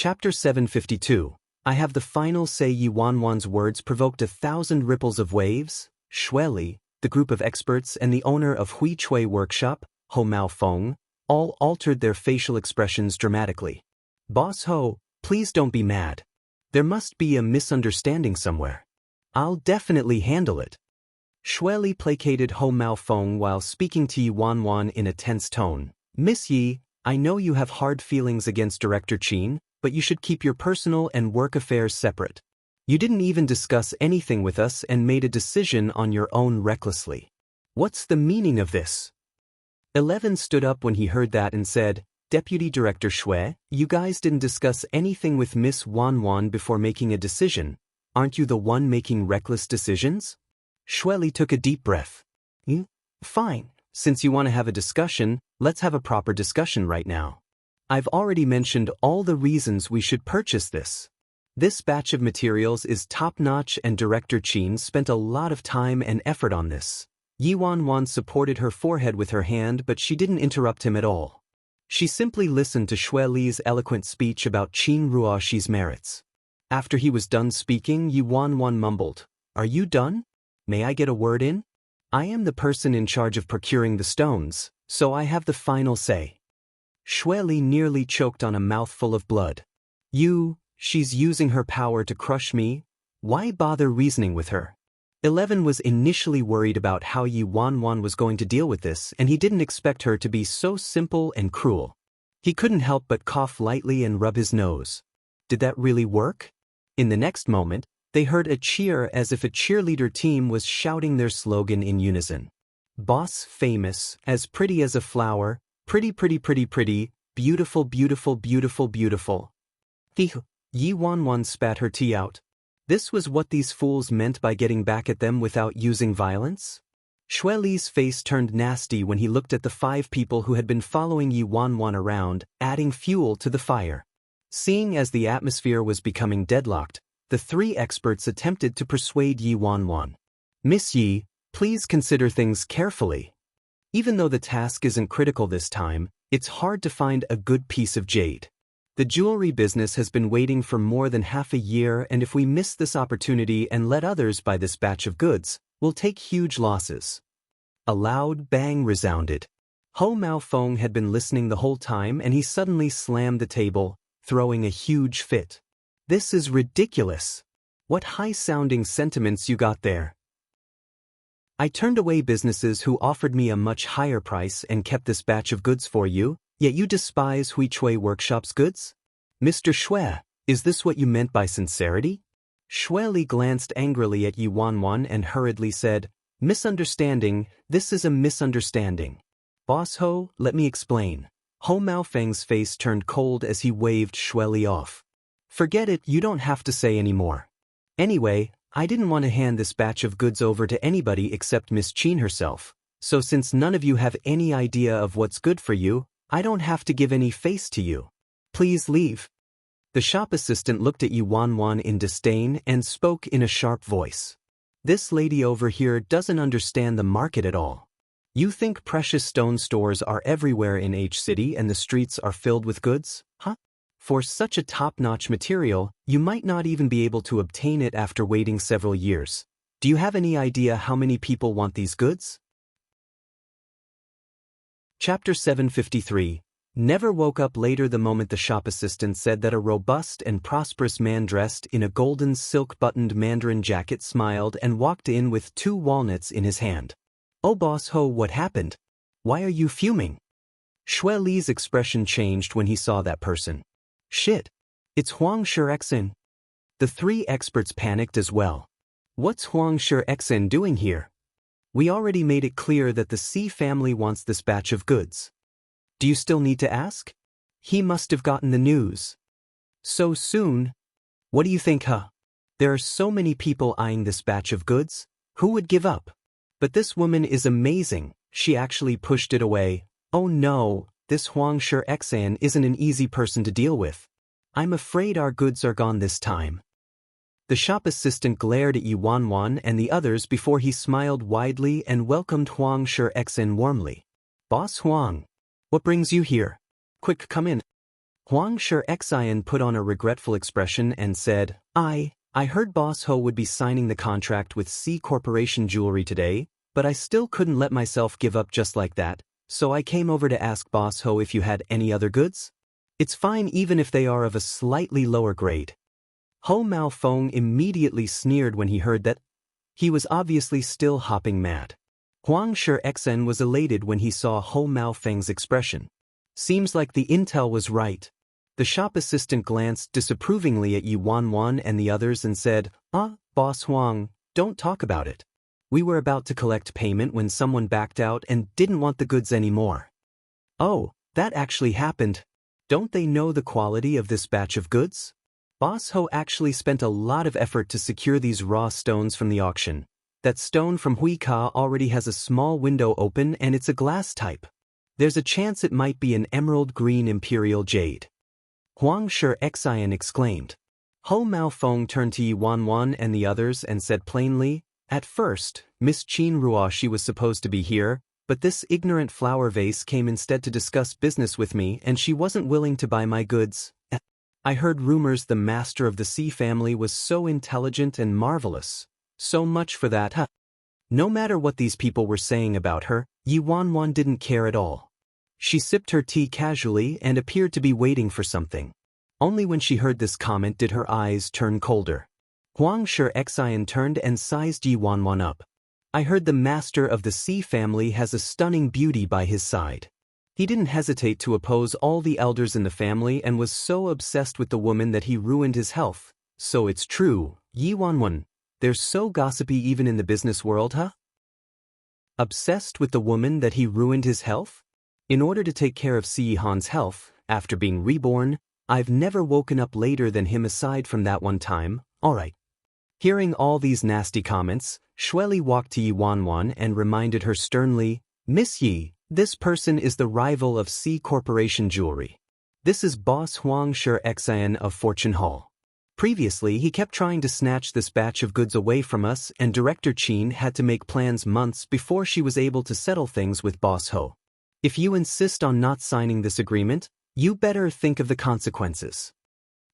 Chapter 752. I have the final say. Yi Wanwan's words provoked 1,000 ripples of waves. Xue Li, the group of experts and the owner of Hui Chui Workshop, Ho Mao Feng, all altered their facial expressions dramatically. Boss Ho, please don't be mad. There must be a misunderstanding somewhere. I'll definitely handle it. Xue Li placated Ho Mao Feng while speaking to Yi Wanwan in a tense tone. Miss Yi, I know you have hard feelings against Director Qin, but you should keep your personal and work affairs separate. You didn't even discuss anything with us and made a decision on your own recklessly. What's the meaning of this? 11 stood up when he heard that and said, Deputy Director Xue, you guys didn't discuss anything with Miss Wanwan before making a decision. Aren't you the one making reckless decisions? Xue Li took a deep breath. Fine, since you want to have a discussion, let's have a proper discussion right now. I've already mentioned all the reasons we should purchase this. This batch of materials is top-notch and Director Qin spent a lot of time and effort on this. Yi Wanwan supported her forehead with her hand, but she didn't interrupt him at all. She simply listened to Xue Li's eloquent speech about Qin Ruoxi's merits. After he was done speaking, Yi Wanwan mumbled, Are you done? May I get a word in? I am the person in charge of procuring the stones, so I have the final say. Xue Li nearly choked on a mouthful of blood. She's using her power to crush me? Why bother reasoning with her? 11 was initially worried about how Yi Wanwan was going to deal with this, and he didn't expect her to be so simple and cruel. He couldn't help but cough lightly and rub his nose. Did that really work? In the next moment, they heard a cheer as if a cheerleader team was shouting their slogan in unison. Boss famous, as pretty as a flower, pretty pretty pretty pretty, beautiful beautiful beautiful beautiful. Yi Wanwan spat her tea out. This was what these fools meant by getting back at them without using violence? Xue Li's face turned nasty when he looked at the 5 people who had been following Yi Wanwan around, adding fuel to the fire. Seeing as the atmosphere was becoming deadlocked, the 3 experts attempted to persuade Yi Wanwan. Miss Yi, please consider things carefully. Even though the task isn't critical this time, it's hard to find a good piece of jade. The jewelry business has been waiting for more than half a year, and if we miss this opportunity and let others buy this batch of goods, we'll take huge losses. A loud bang resounded. Ho Mao Feng had been listening the whole time, and he suddenly slammed the table, throwing a huge fit. This is ridiculous. What high-sounding sentiments you got there. I turned away businesses who offered me a much higher price and kept this batch of goods for you, yet you despise Hui Chui Workshop's goods? Mr. Xue, is this what you meant by sincerity? Xue Li glanced angrily at Yi Wanwan and hurriedly said, Misunderstanding, this is a misunderstanding. Boss Ho, let me explain. Ho Mao Feng's face turned cold as he waved Xue Li off. Forget it, you don't have to say any more. Anyway, I didn't want to hand this batch of goods over to anybody except Miss Qin herself, so since none of you have any idea of what's good for you, I don't have to give any face to you. Please leave. The shop assistant looked at Yi Wanwan in disdain and spoke in a sharp voice. This lady over here doesn't understand the market at all. You think precious stone stores are everywhere in H City and the streets are filled with goods, huh? For such a top-notch material, you might not even be able to obtain it after waiting several years. Do you have any idea how many people want these goods? Chapter 753. Never woke up later. The moment the shop assistant said that, a robust and prosperous man dressed in a golden silk-buttoned mandarin jacket smiled and walked in with 2 walnuts in his hand. Oh Boss Ho, what happened? Why are you fuming? Xue Li's expression changed when he saw that person. Shit. It's Huang Shixin. The 3 experts panicked as well. What's Huang Shixin doing here? We already made it clear that the C family wants this batch of goods. Do you still need to ask? He must have gotten the news. So soon? What do you think, huh? There are so many people eyeing this batch of goods. Who would give up? But this woman is amazing. She actually pushed it away. Oh no, this Huang Shixin isn't an easy person to deal with. I'm afraid our goods are gone this time. The shop assistant glared at Yi Wanwan and the others before he smiled widely and welcomed Huang Shixin warmly. Boss Huang, what brings you here? Quick, come in. Huang Shixian put on a regretful expression and said, I heard Boss Ho would be signing the contract with C Corporation Jewelry today, but I still couldn't let myself give up just like that, so I came over to ask Boss Ho if you had any other goods? It's fine even if they are of a slightly lower grade. Ho Mao Feng immediately sneered when he heard that. He was obviously still hopping mad. Huang Shixian was elated when he saw Ho Mao Feng's expression. Seems like the intel was right. The shop assistant glanced disapprovingly at Yi Wanwan and the others and said, Boss Huang, don't talk about it. We were about to collect payment when someone backed out and didn't want the goods anymore. Oh, that actually happened. Don't they know the quality of this batch of goods? Boss Ho actually spent a lot of effort to secure these raw stones from the auction. That stone from Huika already has a small window open and it's a glass type. There's a chance it might be an emerald green imperial jade. Huang Shixian exclaimed. Ho Mao Feng turned to Yi Wanwan and the others and said plainly, at first, Miss Qin Ruoshi was supposed to be here, but this ignorant flower vase came instead to discuss business with me and she wasn't willing to buy my goods. I heard rumors the master of the C family was so intelligent and marvelous. So much for that, huh? No matter what these people were saying about her, Yi Wanwan didn't care at all. She sipped her tea casually and appeared to be waiting for something. Only when she heard this comment did her eyes turn colder. Huang Shixian turned and sized Yi Wanwan up. I heard the master of the C family has a stunning beauty by his side. He didn't hesitate to oppose all the elders in the family and was so obsessed with the woman that he ruined his health. So it's true, Yi Wanwan. They're so gossipy even in the business world, huh? Obsessed with the woman that he ruined his health? In order to take care of Si Han's health, after being reborn, I've never woken up later than him aside from that one time, alright. Hearing all these nasty comments, Shueli walked to Yi Wanwan and reminded her sternly, Miss Yi, this person is the rival of C Corporation Jewelry. This is Boss Huang Shixian of Fortune Hall. Previously, he kept trying to snatch this batch of goods away from us and Director Qin had to make plans months before she was able to settle things with Boss Ho. If you insist on not signing this agreement, you better think of the consequences.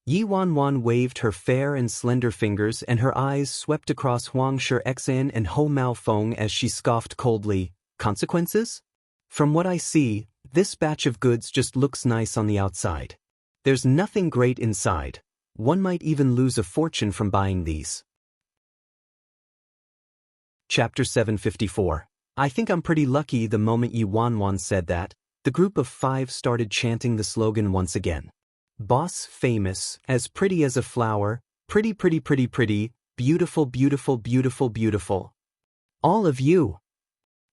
Yi Wanwan waved her fair and slender fingers and her eyes swept across Huang Shixian and Ho Mao Feng as she scoffed coldly, consequences? From what I see, this batch of goods just looks nice on the outside. There's nothing great inside. One might even lose a fortune from buying these. Chapter 754. I think I'm pretty lucky. The moment Yi Wanwan said that, the group of 5 started chanting the slogan once again. Boss famous, as pretty as a flower, pretty pretty pretty pretty, beautiful beautiful beautiful beautiful. All of you.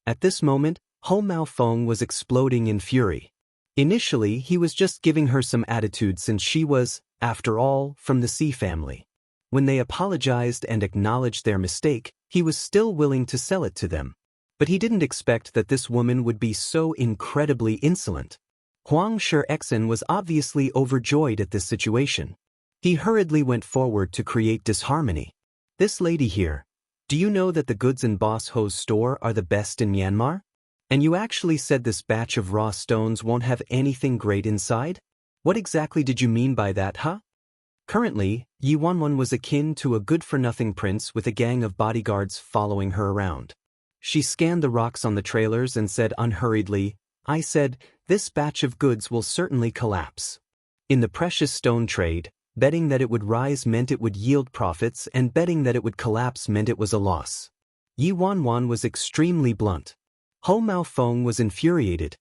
At this moment, Ho Mao Feng was exploding in fury. Initially, he was just giving her some attitude since she was, after all, from the C family. When they apologized and acknowledged their mistake, he was still willing to sell it to them. But he didn't expect that this woman would be so incredibly insolent. Huang Shixian was obviously overjoyed at this situation. He hurriedly went forward to create disharmony. This lady here, do you know that the goods in Boss Ho's store are the best in Myanmar? And you actually said this batch of raw stones won't have anything great inside? What exactly did you mean by that, huh? Currently, Yi Wanwan was akin to a good-for-nothing prince with a gang of bodyguards following her around. She scanned the rocks on the trailers and said unhurriedly, I said, this batch of goods will certainly collapse. In the precious stone trade, betting that it would rise meant it would yield profits and betting that it would collapse meant it was a loss. Yi Wanwan was extremely blunt. Ho Mao Feng was infuriated.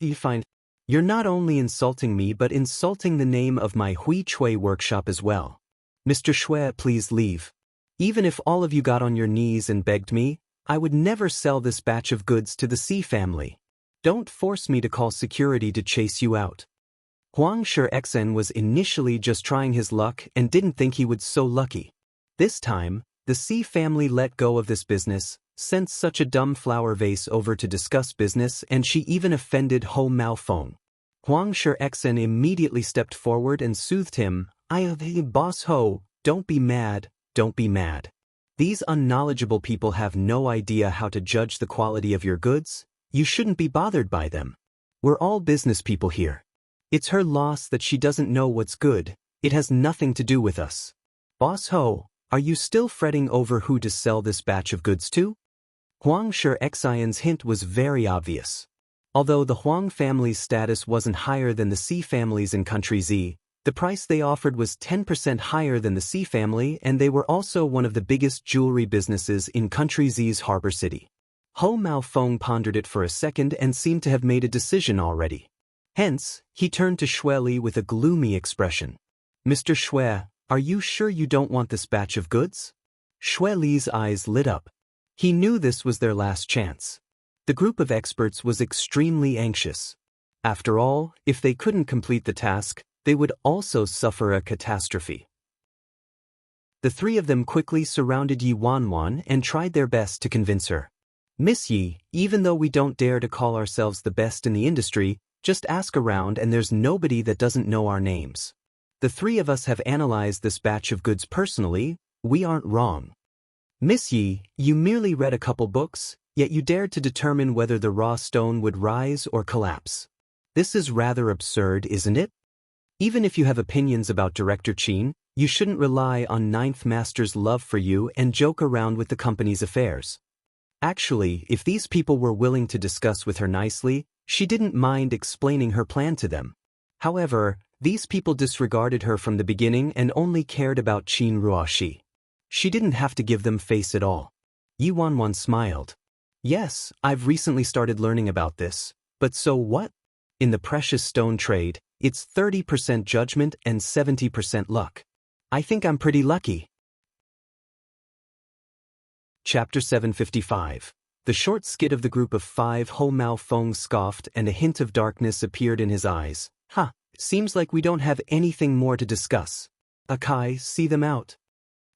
You find, you're not only insulting me but insulting the name of my Hui Chui workshop as well. Mr. Shui, please leave. Even if all of you got on your knees and begged me, I would never sell this batch of goods to the C family. Don't force me to call security to chase you out. Huang Shixian was initially just trying his luck and didn't think he would so lucky. This time, the C family let go of this business, sent such a dumb flower vase over to discuss business, and she even offended Ho Mao Feng. Huang Shixian immediately stepped forward and soothed him. Boss Ho, don't be mad, don't be mad. These unknowledgeable people have no idea how to judge the quality of your goods. You shouldn't be bothered by them. We're all business people here. It's her loss that she doesn't know what's good. It has nothing to do with us. Boss Ho, are you still fretting over who to sell this batch of goods to? Huang Shi-Xian's hint was very obvious. Although the Huang family's status wasn't higher than the Xi families in Country Z, the price they offered was 10% higher than the Xi family, and they were also one of the biggest jewelry businesses in Country Z's harbor city. Ho Maofeng pondered it for a second and seemed to have made a decision already. Hence, he turned to Xue Li with a gloomy expression. Mr. Xue, are you sure you don't want this batch of goods? Xue Li's eyes lit up. He knew this was their last chance. The group of experts was extremely anxious. After all, if they couldn't complete the task, they would also suffer a catastrophe. The three of them quickly surrounded Yi Wanwan and tried their best to convince her. Miss Yi, even though we don't dare to call ourselves the best in the industry, just ask around and there's nobody that doesn't know our names. The three of us have analyzed this batch of goods personally, we aren't wrong. Miss Yi, you merely read a couple books, yet you dared to determine whether the raw stone would rise or collapse. This is rather absurd, isn't it? Even if you have opinions about Director Qin, you shouldn't rely on Ninth Master's love for you and joke around with the company's affairs. Actually, if these people were willing to discuss with her nicely, she didn't mind explaining her plan to them. However, these people disregarded her from the beginning and only cared about Qin Ruoxi. She didn't have to give them face at all. Yi Wanwan smiled. Yes, I've recently started learning about this, but so what? In the precious stone trade, it's 30% judgment and 70% luck. I think I'm pretty lucky. Chapter 755. The short skit of the group of five. Ho Maofeng scoffed and a hint of darkness appeared in his eyes. Seems like we don't have anything more to discuss. Akai, see them out.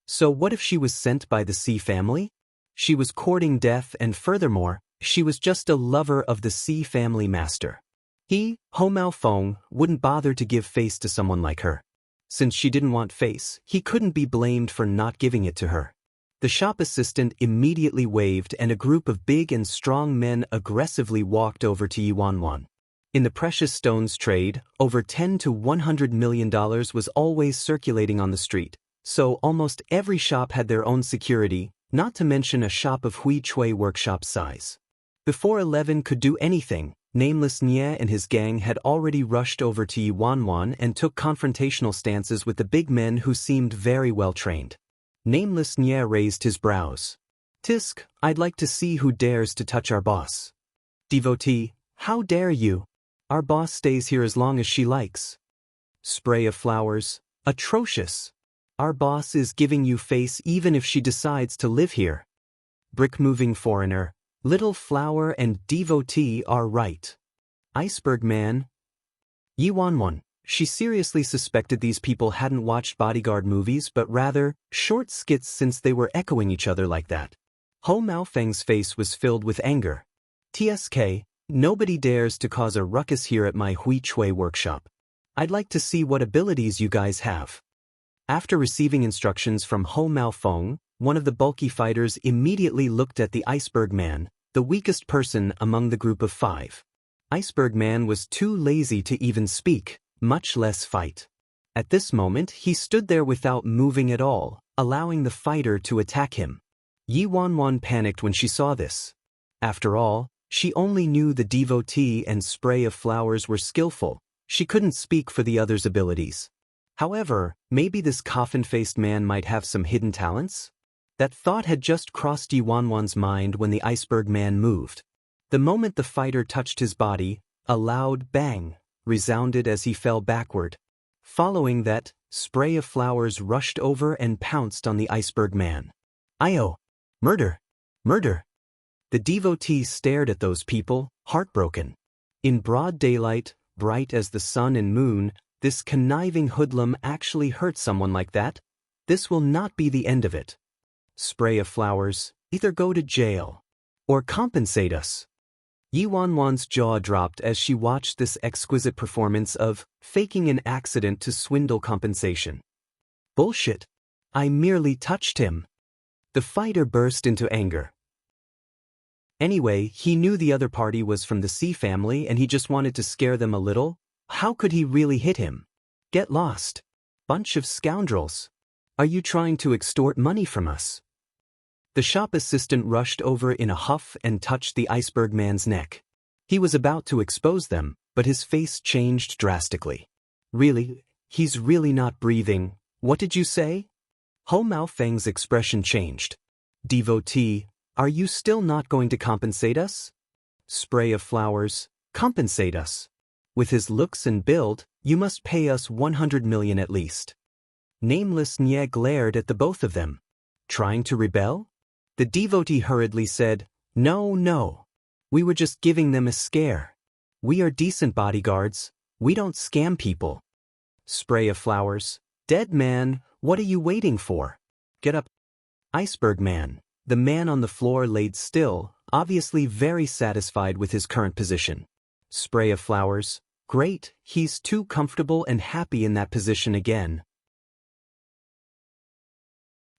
So what if she was sent by the Xi family? She was courting death and furthermore, she was just a lover of the Xi family master. He, Ho Maofeng, wouldn't bother to give face to someone like her. Since she didn't want face, he couldn't be blamed for not giving it to her. The shop assistant immediately waved and a group of big and strong men aggressively walked over to Yi Wanwan. In the precious stones trade, over $10 to $100 million was always circulating on the street, so almost every shop had their own security, not to mention a shop of Hui Chui workshop size. Before 11 could do anything, Nameless Nie and his gang had already rushed over to Yi Wanwan and took confrontational stances with the big men who seemed very well trained. Nameless Nie raised his brows. Tisk, I'd like to see who dares to touch our boss. Devotee, how dare you? Our boss stays here as long as she likes. Spray of flowers, atrocious. Our boss is giving you face even if she decides to live here. Brick-moving foreigner, Little Flower and Devotee are right. Iceberg Man. Yi Wanwan, she seriously suspected these people hadn't watched bodyguard movies but rather short skits since they were echoing each other like that. Ho Maofeng's face was filled with anger. TSK, nobody dares to cause a ruckus here at my Hui Chui workshop. I'd like to see what abilities you guys have. After receiving instructions from Ho Maofeng, one of the bulky fighters immediately looked at the Iceberg Man, the weakest person among the group of five. Iceberg Man was too lazy to even speak, much less fight. At this moment he stood there without moving at all, allowing the fighter to attack him. Yi Wanwan panicked when she saw this. After all, she only knew the Devotee and Spray of Flowers were skillful, she couldn't speak for the others' abilities. However, maybe this coffin-faced man might have some hidden talents? That thought had just crossed Yi Wanwan's mind when the Iceberg Man moved. The moment the fighter touched his body, a loud bang resounded as he fell backward. Following that, Spray of Flowers rushed over and pounced on the Iceberg Man. Io! Murder! Murder! The Devotee stared at those people, heartbroken. In broad daylight, bright as the sun and moon, this conniving hoodlum actually hurt someone like that? This will not be the end of it. Spray of Flowers, either go to jail or compensate us. Yi Wanwan's jaw dropped as she watched this exquisite performance of faking an accident to swindle compensation. Bullshit. I merely touched him. The fighter burst into anger. Anyway, he knew the other party was from the Xi family and he just wanted to scare them a little. How could he really hit him? Get lost. Bunch of scoundrels. Are you trying to extort money from us? The shop assistant rushed over in a huff and touched the iceberg man's neck. He was about to expose them, but his face changed drastically. Really? He's really not breathing. What did you say? Ho Mao Feng's expression changed. Devotee, are you still not going to compensate us? Spray of flowers, compensate us. With his looks and build, you must pay us 100 million at least. Nameless Nye glared at the both of them. Trying to rebel? The devotee hurriedly said, No, no. We were just giving them a scare. We are decent bodyguards. We don't scam people. Spray of flowers. Dead man, what are you waiting for? Get up. Iceberg man. The man on the floor laid still, obviously very satisfied with his current position. Spray of flowers. Great, he's too comfortable and happy in that position again.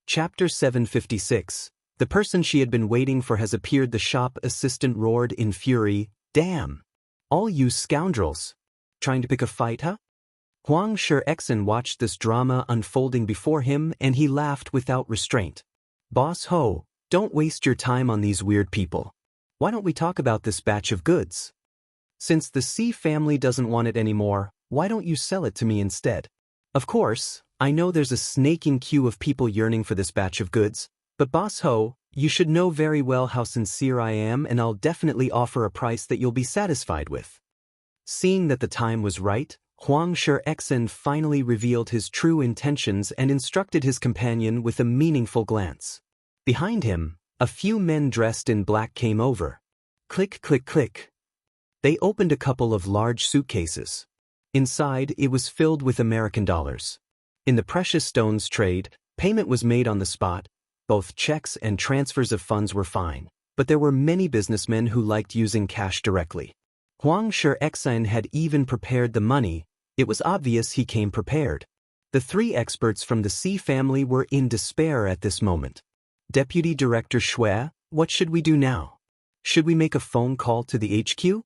Chapter 756. The person she had been waiting for has appeared. The shop assistant roared in fury, Damn! All you scoundrels! Trying to pick a fight, huh? Huang Shi-Exen watched this drama unfolding before him and he laughed without restraint. Boss Ho, don't waste your time on these weird people. Why don't we talk about this batch of goods? Since the C family doesn't want it anymore, why don't you sell it to me instead? Of course, I know there's a snaking queue of people yearning for this batch of goods, but Boss Ho, you should know very well how sincere I am and I'll definitely offer a price that you'll be satisfied with. Seeing that the time was right, Huang Shi-Exen finally revealed his true intentions and instructed his companion with a meaningful glance. Behind him, a few men dressed in black came over. Click, click, click. They opened a couple of large suitcases. Inside, it was filled with American dollars. In the precious stones trade, payment was made on the spot. Both checks and transfers of funds were fine, but there were many businessmen who liked using cash directly. Huang Shi-Exen had even prepared the money. It was obvious he came prepared. The three experts from the C family were in despair at this moment. Deputy Director Shui, what should we do now? Should we make a phone call to the HQ?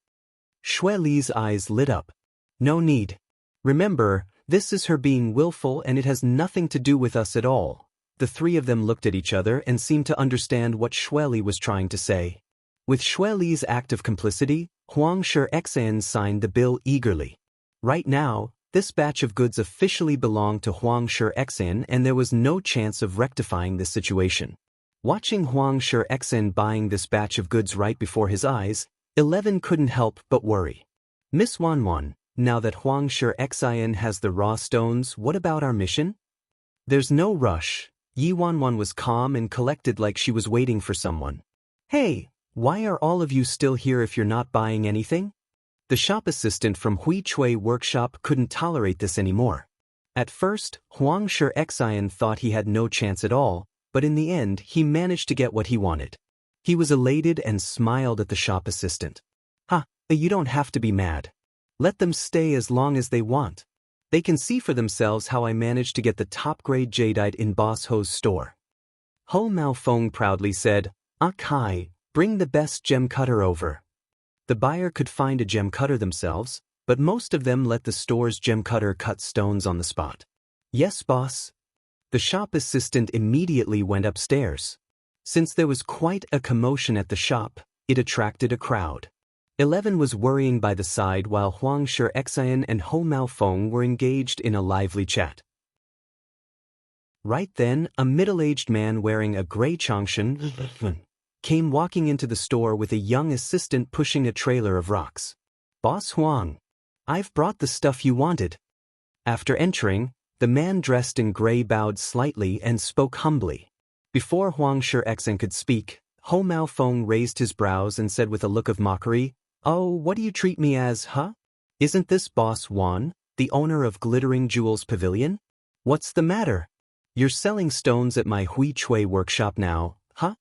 Shui Li's eyes lit up. No need. Remember, this is her being willful and it has nothing to do with us at all. The three of them looked at each other and seemed to understand what Shui Li was trying to say. With Shui Li's act of complicity, Huang Shi-Exen signed the bill eagerly. Right now, this batch of goods officially belonged to Huang Shi-Exen and there was no chance of rectifying this situation. Watching Huang Shi-Exen buying this batch of goods right before his eyes, 11 couldn't help but worry. Miss Wanwan, now that Huang Shi-Exen has the raw stones, what about our mission? There's no rush. Yi Wanwan was calm and collected like she was waiting for someone. Hey, why are all of you still here if you're not buying anything? The shop assistant from Hui Chui workshop couldn't tolerate this anymore. At first, Huang Shi-Exen thought he had no chance at all, but in the end he managed to get what he wanted. He was elated and smiled at the shop assistant. Ha, you don't have to be mad. Let them stay as long as they want. They can see for themselves how I managed to get the top-grade jadeite in Boss Ho's store. Ho Mao Feng proudly said, Kai, bring the best gem cutter over. The buyer could find a gem cutter themselves, but most of them let the store's gem cutter cut stones on the spot. Yes, boss. The shop assistant immediately went upstairs. Since there was quite a commotion at the shop, it attracted a crowd. 11 was worrying by the side while Huang Shi-Exen and Ho Mao Feng were engaged in a lively chat. Right then, a middle-aged man wearing a gray changshan came walking into the store with a young assistant pushing a trailer of rocks. Boss Huang, I've brought the stuff you wanted. After entering, the man dressed in gray bowed slightly and spoke humbly. Before Huang Shi-Exen could speak, Ho Mao Feng raised his brows and said with a look of mockery, Oh, what do you treat me as, huh? Isn't this Boss Wan, the owner of Glittering Jewels Pavilion? What's the matter? You're selling stones at my Hui Chui workshop now, huh?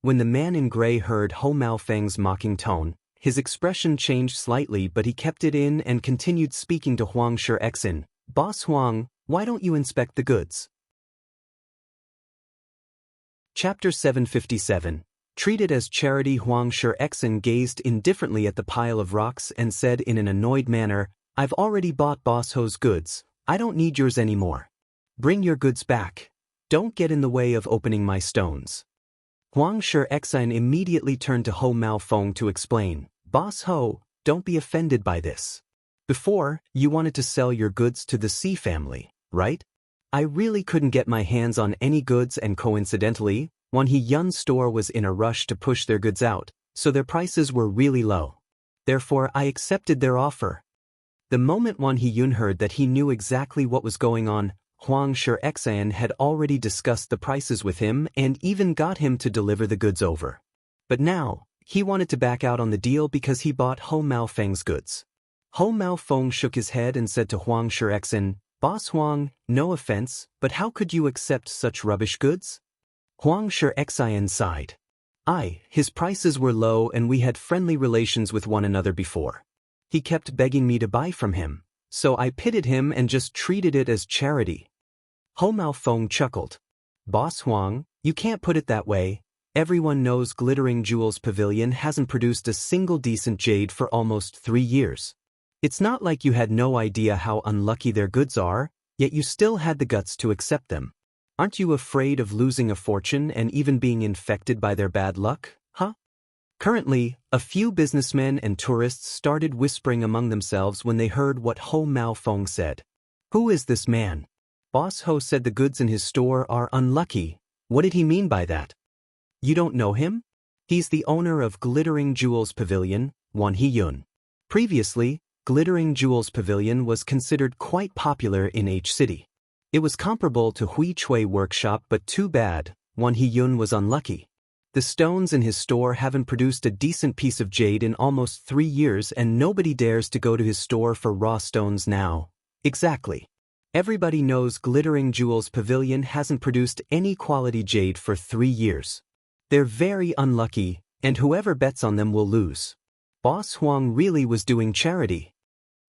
When the man in gray heard Ho Mao Feng's mocking tone, his expression changed slightly but he kept it in and continued speaking to Huang Shi-Exen. Boss Huang, why don't you inspect the goods? Chapter 757. Treated as charity. Huang Shi-Exen gazed indifferently at the pile of rocks and said in an annoyed manner, I've already bought Boss Ho's goods, I don't need yours anymore. Bring your goods back. Don't get in the way of opening my stones. Huang Shi immediately turned to Ho Maofeng to explain, Boss Ho, don't be offended by this. Before, you wanted to sell your goods to the C family, right? I really couldn't get my hands on any goods, and coincidentally, Wan He-yun's store was in a rush to push their goods out, so their prices were really low. Therefore, I accepted their offer. The moment Wan He-yun heard that he knew exactly what was going on, Huang Shi had already discussed the prices with him and even got him to deliver the goods over. But now, he wanted to back out on the deal because he bought Ho Maofeng's goods. Ho Maofeng shook his head and said to Huang Shi, Boss Huang, no offense, but how could you accept such rubbish goods? Huang Shi sighed. His prices were low and we had friendly relations with one another before. He kept begging me to buy from him, so I pitied him and just treated it as charity. Ho Maofeng chuckled. Boss Huang, you can't put it that way. Everyone knows Glittering Jewels Pavilion hasn't produced a single decent jade for almost 3 years. It's not like you had no idea how unlucky their goods are, yet you still had the guts to accept them. Aren't you afraid of losing a fortune and even being infected by their bad luck, huh? Currently, a few businessmen and tourists started whispering among themselves when they heard what Ho Maofeng said. Who is this man? Boss Ho said the goods in his store are unlucky. What did he mean by that? You don't know him? He's the owner of Glittering Jewels Pavilion, Wan He-yun. Previously, Glittering Jewels Pavilion was considered quite popular in H City. It was comparable to Hui Chui Workshop, but too bad, Wan He-yun was unlucky. The stones in his store haven't produced a decent piece of jade in almost 3 years and nobody dares to go to his store for raw stones now. Exactly. Everybody knows Glittering Jewels Pavilion hasn't produced any quality jade for 3 years. They're very unlucky, and whoever bets on them will lose. Boss Huang really was doing charity.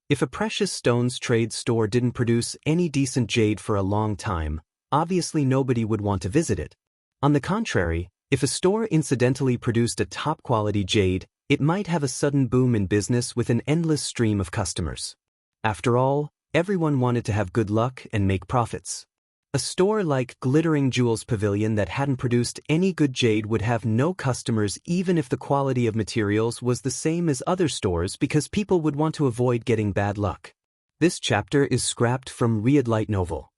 If a precious stones trade store didn't produce any decent jade for a long time, obviously nobody would want to visit it. On the contrary, if a store incidentally produced a top-quality jade, it might have a sudden boom in business with an endless stream of customers. After all, everyone wanted to have good luck and make profits. A store like Glittering Jewels Pavilion that hadn't produced any good jade would have no customers even if the quality of materials was the same as other stores because people would want to avoid getting bad luck. This chapter is scrapped from Riyadh Light Novel.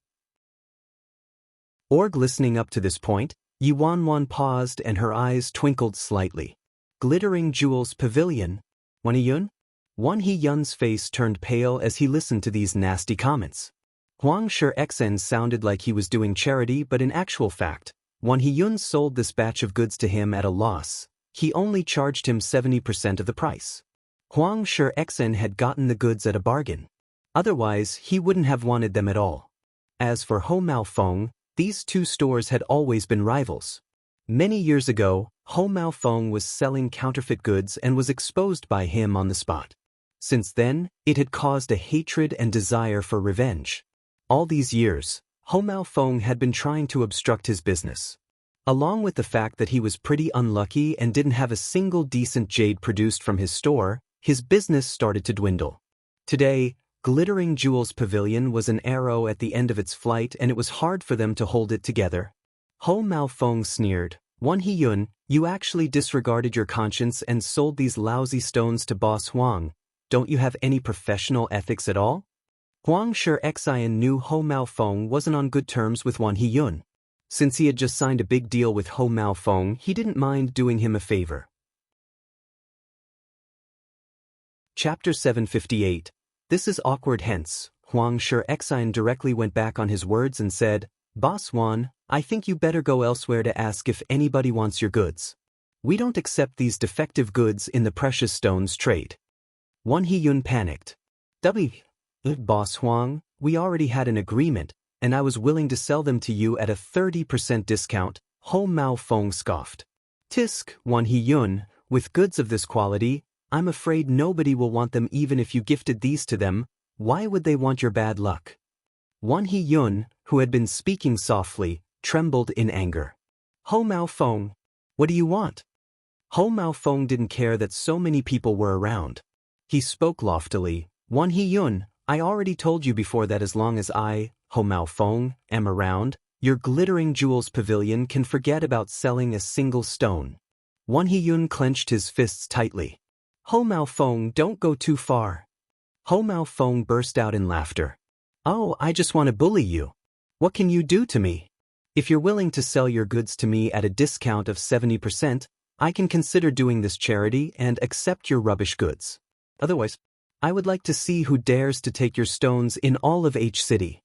Org listening up to this point, Yi Wan paused and her eyes twinkled slightly. Glittering Jewels Pavilion? Wan He-yun? Wan He-yun's face turned pale as he listened to these nasty comments. Huang Shi sounded like he was doing charity, but in actual fact, Wan He-yun sold this batch of goods to him at a loss. He only charged him 70% of the price. Huang Shi had gotten the goods at a bargain. Otherwise, he wouldn't have wanted them at all. As for Ho Maofeng, these two stores had always been rivals. Many years ago, Ho Maofeng was selling counterfeit goods and was exposed by him on the spot. Since then, it had caused a hatred and desire for revenge. All these years, Ho Maofeng had been trying to obstruct his business. Along with the fact that he was pretty unlucky and didn't have a single decent jade produced from his store, his business started to dwindle. Today, Glittering Jewels Pavilion was an arrow at the end of its flight and it was hard for them to hold it together. Ho Maofeng sneered, Wan He-yun, you actually disregarded your conscience and sold these lousy stones to Boss Huang. Don't you have any professional ethics at all? Huang Shi knew Ho Maofeng wasn't on good terms with Wan He-yun. Since he had just signed a big deal with Ho Maofeng, he didn't mind doing him a favor. Chapter 758. This is awkward. Hence, Huang Shi directly went back on his words and said, Boss Wan, I think you better go elsewhere to ask if anybody wants your goods. We don't accept these defective goods in the precious stones trade. Wan He-yun panicked. Boss Huang, we already had an agreement, and I was willing to sell them to you at a 30% discount, Ho Maofeng scoffed. Tisk, Wan He-yun, with goods of this quality, I'm afraid nobody will want them even if you gifted these to them. Why would they want your bad luck? Wan He-yun, who had been speaking softly, trembled in anger. Ho Maofeng, what do you want? Ho Maofeng didn't care that so many people were around. He spoke loftily, Wan Hee-yun, I already told you before that as long as I, Ho Mao Fong, am around, your glittering jewels pavilion can forget about selling a single stone. Wan Hee-yun clenched his fists tightly. Ho Mao Fong, don't go too far. Ho Mao Fong burst out in laughter. Oh, I just want to bully you. What can you do to me? If you're willing to sell your goods to me at a discount of 70%, I can consider doing this charity and accept your rubbish goods. Otherwise, I would like to see who dares to take your stones in all of H City.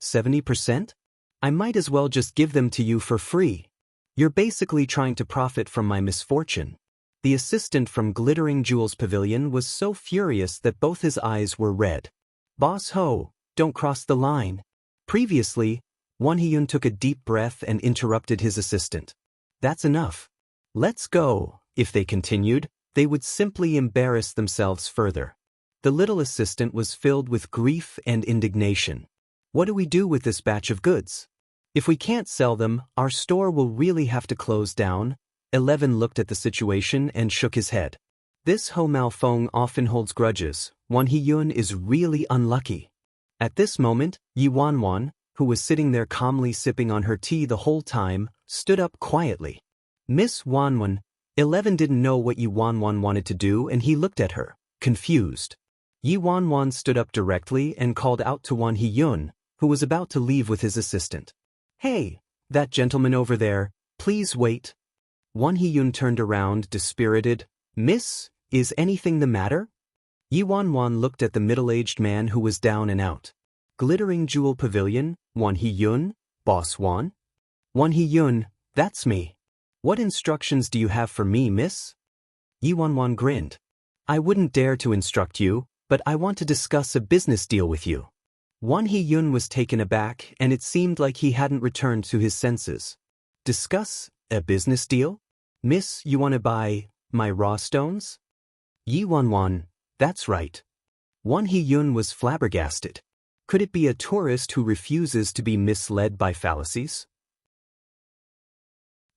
70%? I might as well just give them to you for free. You're basically trying to profit from my misfortune. The assistant from Glittering Jewels Pavilion was so furious that both his eyes were red. Boss Ho, don't cross the line. Previously, Wan Hee-yun took a deep breath and interrupted his assistant. That's enough. Let's go. If they continued, they would simply embarrass themselves further. The little assistant was filled with grief and indignation. What do we do with this batch of goods? If we can't sell them, our store will really have to close down. 11 looked at the situation and shook his head. This Ho Mao Fong often holds grudges. Wan Hee-yun is really unlucky. At this moment, Yi Wanwan, who was sitting there calmly sipping on her tea the whole time, stood up quietly. Miss Wanwan, 11 didn't know what Yi Wanwan wanted to do and he looked at her, confused. Yi Wanwan stood up directly and called out to Wan Hee-yun, who was about to leave with his assistant. Hey, that gentleman over there, please wait. Wan Hee-yun turned around, dispirited. Miss, is anything the matter? Yi Wanwan looked at the middle-aged man who was down and out. Glittering Jewel Pavilion, Wan Hee-yun, Boss Wan? Wan Hee-yun, that's me. What instructions do you have for me, miss? Yi Wanwan grinned. I wouldn't dare to instruct you, but I want to discuss a business deal with you. Wan Hee-yun was taken aback and it seemed like he hadn't returned to his senses. Discuss a business deal? Miss, you want to buy my raw stones? Yi Wanwan, that's right. Wan Hee-yun was flabbergasted. Could it be a tourist who refuses to be misled by fallacies?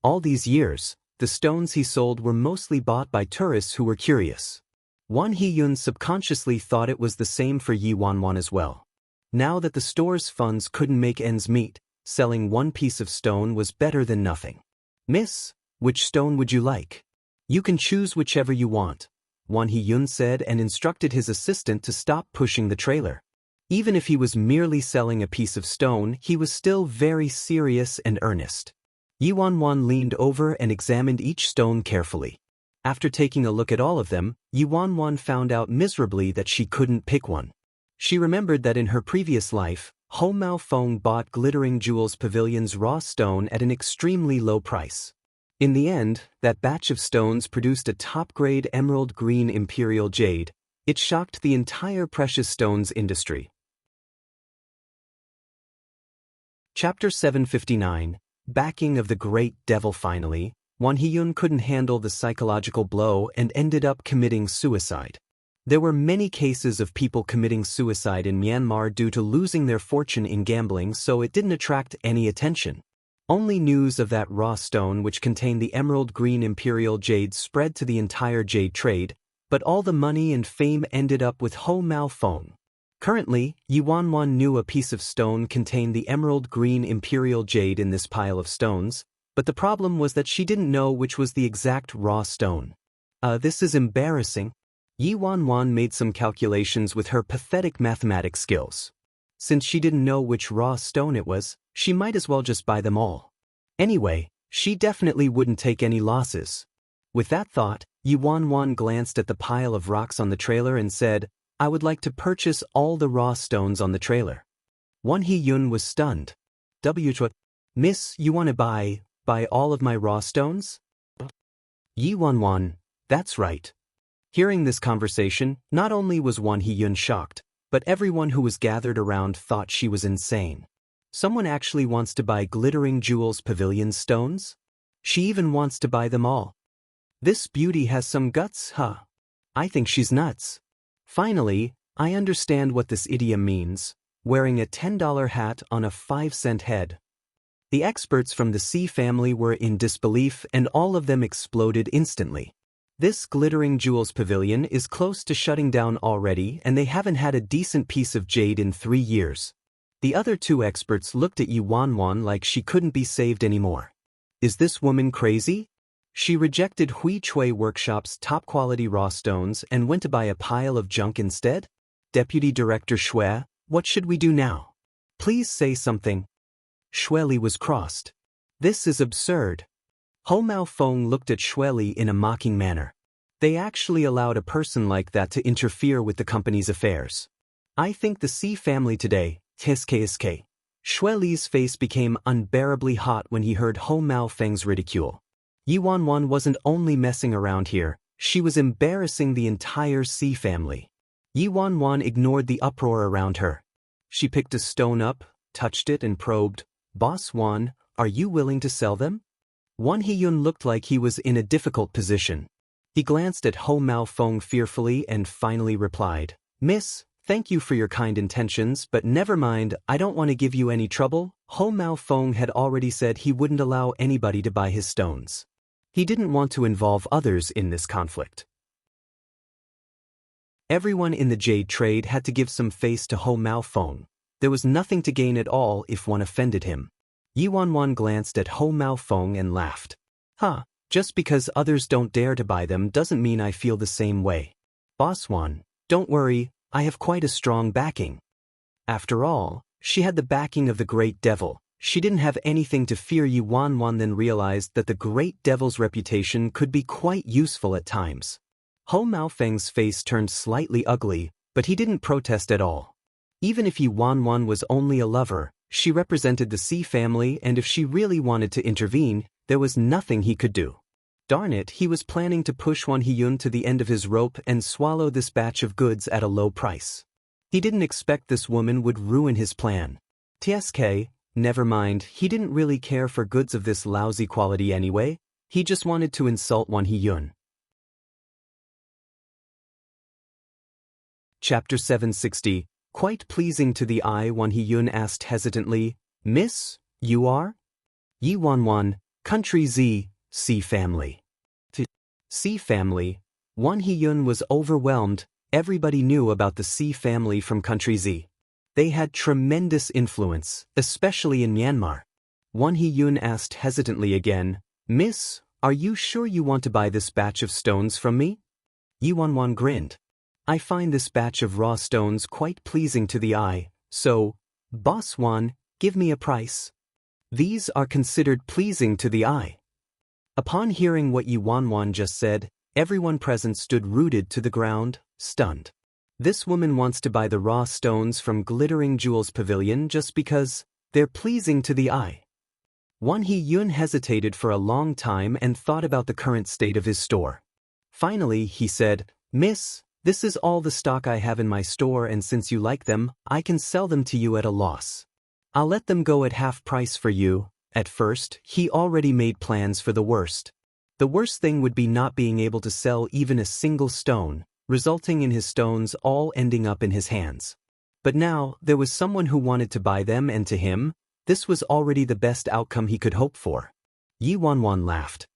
All these years, the stones he sold were mostly bought by tourists who were curious. Wan Hee-yun subconsciously thought it was the same for Yi Wanwan as well. Now that the store's funds couldn't make ends meet, selling one piece of stone was better than nothing. Miss, which stone would you like? You can choose whichever you want, Wan Hee-yun said and instructed his assistant to stop pushing the trailer. Even if he was merely selling a piece of stone, he was still very serious and earnest. Yi Wanwan leaned over and examined each stone carefully. After taking a look at all of them, Yi Wanwan found out miserably that she couldn't pick one. She remembered that in her previous life, Ho Mao Fong bought Glittering Jewels Pavilion's raw stone at an extremely low price. In the end, that batch of stones produced a top-grade emerald green imperial jade. It shocked the entire precious stones industry. Chapter 759, Backing of the Great Devil. Finally, Wan Hee-yun couldn't handle the psychological blow and ended up committing suicide. There were many cases of people committing suicide in Myanmar due to losing their fortune in gambling, so it didn't attract any attention. Only news of that raw stone which contained the emerald green imperial jade spread to the entire jade trade, but all the money and fame ended up with Ho Mao Fong. Currently, Yi Wanwan knew a piece of stone contained the emerald green imperial jade in this pile of stones, but the problem was that she didn't know which was the exact raw stone. This is embarrassing. Yi Wanwan made some calculations with her pathetic mathematics skills. Since she didn't know which raw stone it was, she might as well just buy them all. Anyway, she definitely wouldn't take any losses. With that thought, Yi Wanwan glanced at the pile of rocks on the trailer and said, I would like to purchase all the raw stones on the trailer. Wan Hee-yun was stunned. Miss, you want to buy all of my raw stones? Yi Wanwan, that's right. Hearing this conversation, not only was Wan Hee-yun shocked, but everyone who was gathered around thought she was insane. Someone actually wants to buy Glittering Jewels Pavilion stones? She even wants to buy them all. This beauty has some guts, huh? I think she's nuts. Finally, I understand what this idiom means, wearing a $10 hat on a 5-cent head. The experts from the C family were in disbelief and all of them exploded instantly. This glittering jewels pavilion is close to shutting down already and they haven't had a decent piece of jade in 3 years. The other 2 experts looked at Yi Wanwan like she couldn't be saved anymore. Is this woman crazy? She rejected Hui Chui Workshop's top-quality raw stones and went to buy a pile of junk instead? Deputy Director Xue, what should we do now? Please say something. Xue Li was crossed. This is absurd. Ho Mao Feng looked at Xue Li in a mocking manner. They actually allowed a person like that to interfere with the company's affairs. I think the C family today, Sk. Xue Li's face became unbearably hot when he heard Ho Mao Feng's ridicule. Yi Wanwan wasn't only messing around here, she was embarrassing the entire C family. Yi Wanwan ignored the uproar around her. She picked a stone up, touched it and probed, "Boss Wan, are you willing to sell them?" Wan Hiyun looked like he was in a difficult position. He glanced at Ho Mao Feng fearfully and finally replied, "Miss, thank you for your kind intentions, but never mind, I don't want to give you any trouble." Ho Mao Feng had already said he wouldn't allow anybody to buy his stones. He didn't want to involve others in this conflict. Everyone in the jade trade had to give some face to Ho Mao Feng. There was nothing to gain at all if one offended him. Yi Wanwan glanced at Ho Mao Feng and laughed. Just because others don't dare to buy them doesn't mean I feel the same way. Boss Wan, don't worry, I have quite a strong backing. After all, she had the backing of the Great Devil. She didn't have anything to fear. Yi Wanwan then realized that the Great Devil's reputation could be quite useful at times. Ho Mao Feng's face turned slightly ugly, but he didn't protest at all. Even if Yi Wanwan was only a lover, she represented the C family, and if she really wanted to intervene, there was nothing he could do. Darn it, he was planning to push Wan Hiyun to the end of his rope and swallow this batch of goods at a low price. He didn't expect this woman would ruin his plan. Tsk, never mind, he didn't really care for goods of this lousy quality anyway, he just wanted to insult Wan Hiyun. Chapter 760, quite pleasing to the eye. Wan Hiyun asked hesitantly, "Miss, you are?" Yi Wanwan, Country Z, C family. C family. Wan Hiyun was overwhelmed. Everybody knew about the C family from Country Z. They had tremendous influence, especially in Myanmar. Wan Hiyun asked hesitantly again, "Miss, are you sure you want to buy this batch of stones from me?" Yi Wanwan grinned. "I find this batch of raw stones quite pleasing to the eye, so, Boss Wan, give me a price." These are considered pleasing to the eye. Upon hearing what Yi Wanwan just said, everyone present stood rooted to the ground, stunned. This woman wants to buy the raw stones from Glittering Jewels Pavilion just because they're pleasing to the eye. Wan Hiyun hesitated for a long time and thought about the current state of his store. Finally, he said, "Miss, this is all the stock I have in my store, and since you like them, I can sell them to you at a loss. I'll let them go at half price for you." At first, he already made plans for the worst. The worst thing would be not being able to sell even a single stone, resulting in his stones all ending up in his hands. But now, there was someone who wanted to buy them, and to him, this was already the best outcome he could hope for. Yi Wanwan laughed.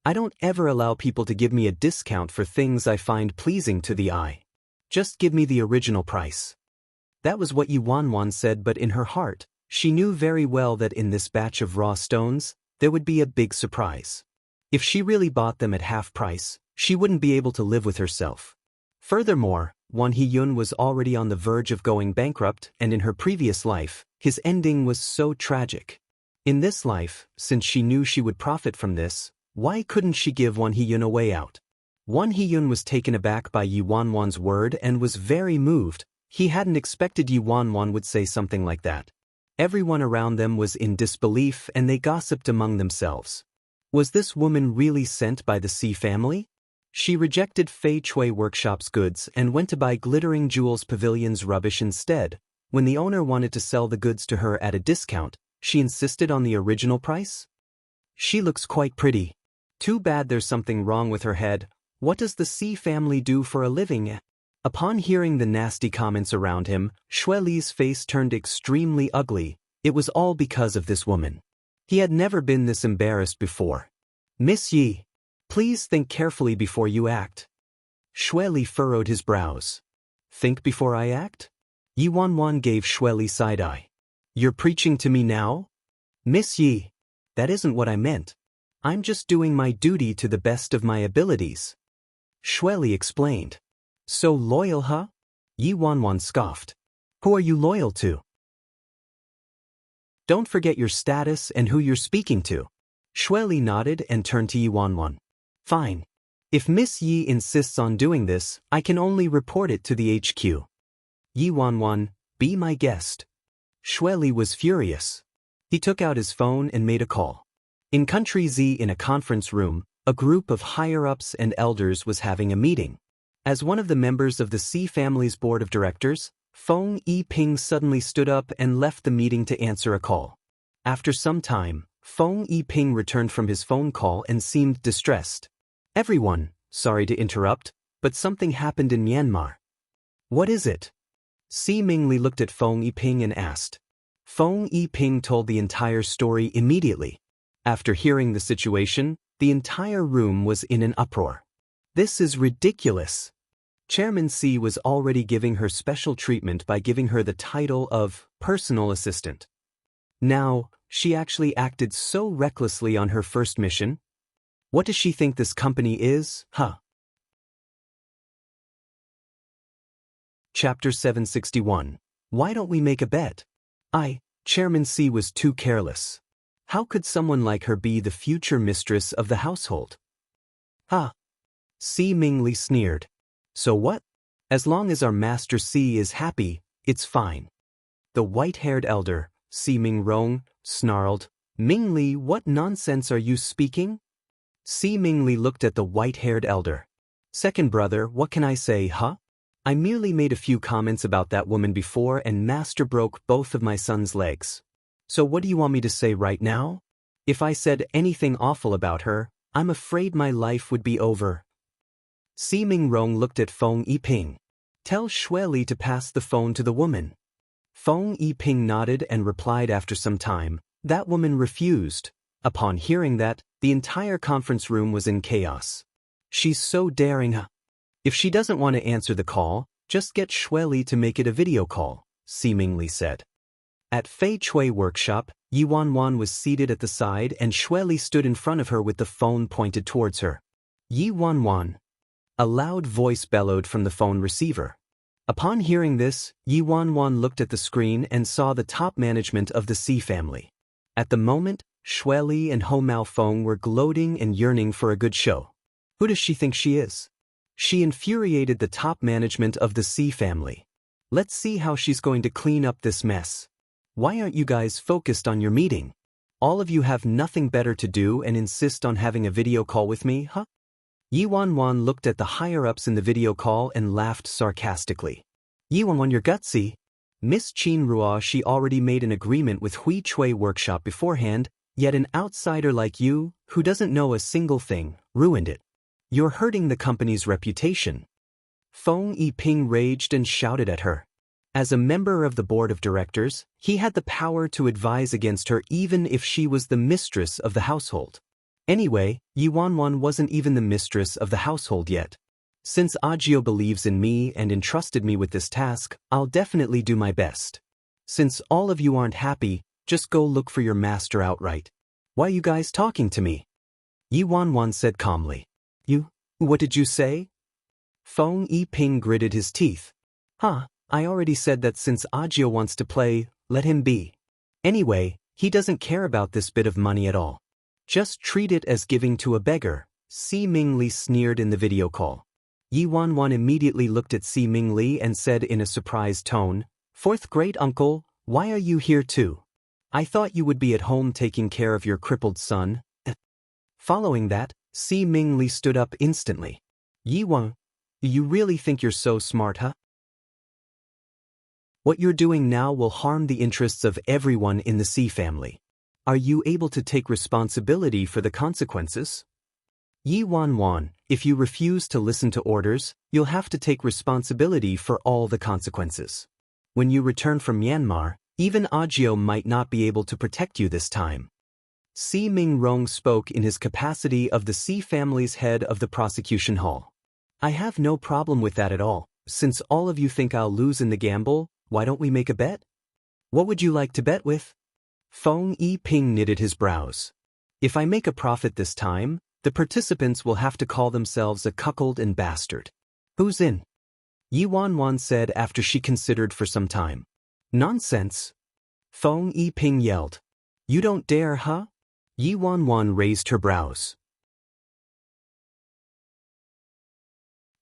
"I don't ever allow people to give me a discount for things I find pleasing to the eye. Just give me the original price." That was what Yi Wanwan said, but in her heart, she knew very well that in this batch of raw stones, there would be a big surprise. If she really bought them at half price, she wouldn't be able to live with herself. Furthermore, Wan Hiyun was already on the verge of going bankrupt, and in her previous life, his ending was so tragic. In this life, since she knew she would profit from this, why couldn't she give Wan Hiyun a way out? Wan Hiyun was taken aback by Yi Wanwan's word and was very moved. He hadn't expected Yi Wanwan would say something like that. Everyone around them was in disbelief, and they gossiped among themselves. Was this woman really sent by the C family? She rejected Fei Chui Workshop's goods and went to buy Glittering Jewels Pavilion's rubbish instead. When the owner wanted to sell the goods to her at a discount, she insisted on the original price? She looks quite pretty. Too bad there's something wrong with her head. What does the C family do for a living? Upon hearing the nasty comments around him, Xue Li's face turned extremely ugly. It was all because of this woman. He had never been this embarrassed before. "Miss Yi, Please think carefully before you act. Shueli furrowed his brows. Think before I act? Yi Wanwan gave Shueli side-eye. You're preaching to me now? Miss Yi, that isn't what I meant. I'm just doing my duty to the best of my abilities. Shueli explained. So loyal, huh? Yi Wanwan scoffed. Who are you loyal to? Don't forget your status and who you're speaking to. Shueli nodded and turned to Yi Wanwan. Fine. If Miss Yi insists on doing this, I can only report it to the HQ. Yi Wanwan, be my guest. Shueli was furious. He took out his phone and made a call. In Country Z, in a conference room, a group of higher-ups and elders was having a meeting. As one of the members of the C family's board of directors, Feng Yiping suddenly stood up and left the meeting to answer a call. After some time, Feng Yiping returned from his phone call and seemed distressed. Everyone, sorry to interrupt, but something happened in Myanmar. What is it? Si Mingli looked at Feng Yiping and asked. Feng Yiping told the entire story immediately. After hearing the situation, the entire room was in an uproar. This is ridiculous. Chairman Si was already giving her special treatment by giving her the title of personal assistant. Now, she actually acted so recklessly on her first mission. What does she think this company is, huh? Chapter 761. Why don't we make a bet? Chairman Si was too careless. How could someone like her be the future mistress of the household? Si Mingli sneered. So what? As long as our Master Si is happy, it's fine. The white-haired elder, Si Mingrong, snarled, Mingli, what nonsense are you speaking? Si Mingli looked at the white-haired elder. Second brother, what can I say, huh? I merely made a few comments about that woman before and Master broke both of my son's legs. So what do you want me to say right now? If I said anything awful about her, I'm afraid my life would be over. Si Mingrong looked at Feng Yiping. Tell Shueli to pass the phone to the woman. Feng Yiping nodded and replied after some time. That woman refused. Upon hearing that, the entire conference room was in chaos. She's so daring. If she doesn't want to answer the call, just get Shueli to make it a video call, Si Mingli said. At Fei Chui workshop, Yi Wanwan was seated at the side and Shueli stood in front of her with the phone pointed towards her. Yi Wanwan. A loud voice bellowed from the phone receiver. Upon hearing this, Yi Wanwan looked at the screen and saw the top management of the Si family. At the moment, Shueli and Ho Mao Feng were gloating and yearning for a good show. Who does she think she is? She infuriated the top management of the Si family. Let's see how she's going to clean up this mess. Why aren't you guys focused on your meeting? All of you have nothing better to do and insist on having a video call with me, huh? Yi Wanwan looked at the higher-ups in the video call and laughed sarcastically. Yi Wanwan, you're gutsy. Miss Qin Rua, she already made an agreement with Hui Chui workshop beforehand, yet an outsider like you, who doesn't know a single thing, ruined it. You're hurting the company's reputation. Feng Yiping raged and shouted at her. As a member of the board of directors, he had the power to advise against her even if she was the mistress of the household. Anyway, Yi Wanwan wasn't even the mistress of the household yet. Since Agio believes in me and entrusted me with this task, I'll definitely do my best. Since all of you aren't happy, just go look for your master outright. Why are you guys talking to me? Yi Wanwan said calmly. What did you say? Feng Yiping gritted his teeth. I already said that since Agio wants to play, let him be. Anyway, he doesn't care about this bit of money at all. Just treat it as giving to a beggar, Si Mingli sneered in the video call. Yi Wanwan immediately looked at Si Mingli and said in a surprised tone, Fourth great uncle, why are you here too? I thought you would be at home taking care of your crippled son. Following that, Si Mingli stood up instantly. Yi Wan, you really think you're so smart, huh? What you're doing now will harm the interests of everyone in the Si family. Are you able to take responsibility for the consequences? Yi Wanwan, if you refuse to listen to orders, you'll have to take responsibility for all the consequences. When you return from Myanmar, even Agio might not be able to protect you this time. Si Ming-rong spoke in his capacity of the Si family's head of the prosecution hall. I have no problem with that at all. Since all of you think I'll lose in the gamble, why don't we make a bet? What would you like to bet with? Feng Yiping knitted his brows. If I make a profit this time, the participants will have to call themselves a cuckold and bastard. Who's in? Yi Wanwan said after she considered for some time. Nonsense. Feng Yiping yelled. You don't dare, huh? Yi Wanwan raised her brows.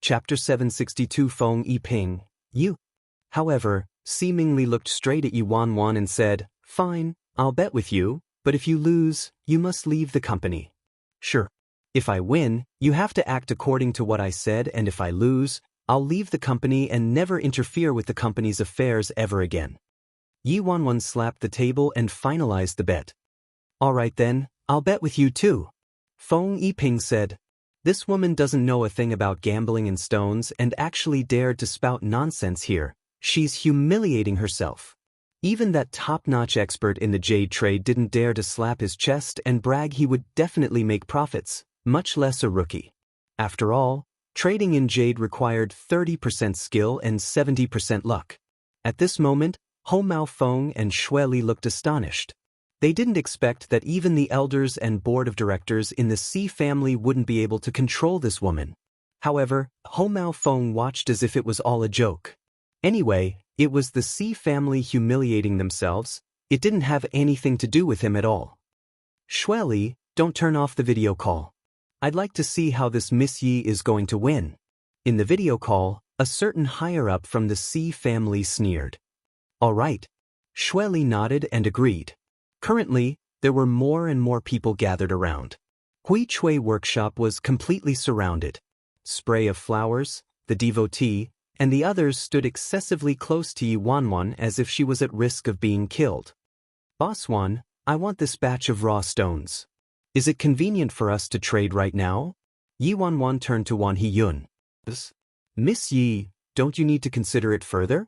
Chapter 762 Feng Yiping, you. However, seemingly looked straight at Yi Wanwan and said, Fine, I'll bet with you, but if you lose, you must leave the company. Sure. If I win, you have to act according to what I said, and if I lose, I'll leave the company and never interfere with the company's affairs ever again. Yi Wanwan slapped the table and finalized the bet. All right then, I'll bet with you too. Feng Yiping said. This woman doesn't know a thing about gambling and stones and actually dared to spout nonsense here. She's humiliating herself. Even that top-notch expert in the jade trade didn't dare to slap his chest and brag he would definitely make profits, much less a rookie. After all, trading in jade required 30% skill and 70% luck. At this moment, Ho Mao Feng and Xue Li looked astonished. They didn't expect that even the elders and board of directors in the Si family wouldn't be able to control this woman. However, Ho Mao Feng watched as if it was all a joke. Anyway, it was the Si family humiliating themselves. It didn't have anything to do with him at all. Xue Li, don't turn off the video call. I'd like to see how this Miss Yi is going to win. In the video call, a certain higher-up from the Si family sneered. All right. Xue Li nodded and agreed. Currently, there were more and more people gathered around. Hui Chui workshop was completely surrounded. Spray of Flowers, the devotee, and the others stood excessively close to Yi Wanwan as if she was at risk of being killed. Boss Wan, I want this batch of raw stones. Is it convenient for us to trade right now? Yi Wanwan turned to Wan Hiyun. Miss Yi, don't you need to consider it further?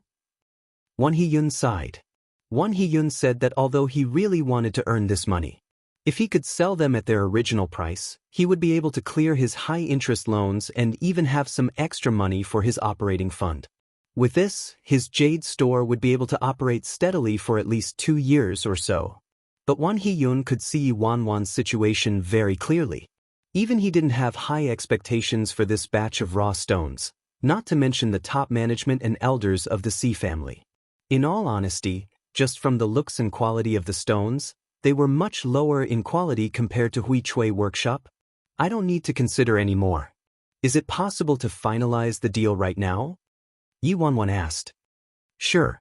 Wan Hiyun sighed. Wan Hiyun said that although he really wanted to earn this money, if he could sell them at their original price, he would be able to clear his high-interest loans and even have some extra money for his operating fund. With this, his jade store would be able to operate steadily for at least 2 years or so. But Wan Hiyun could see Wanwan's situation very clearly. Even he didn't have high expectations for this batch of raw stones, not to mention the top management and elders of the Si family. In all honesty, just from the looks and quality of the stones, they were much lower in quality compared to Hui Chui workshop. I don't need to consider any more. Is it possible to finalize the deal right now? Yi Wanwan asked. Sure.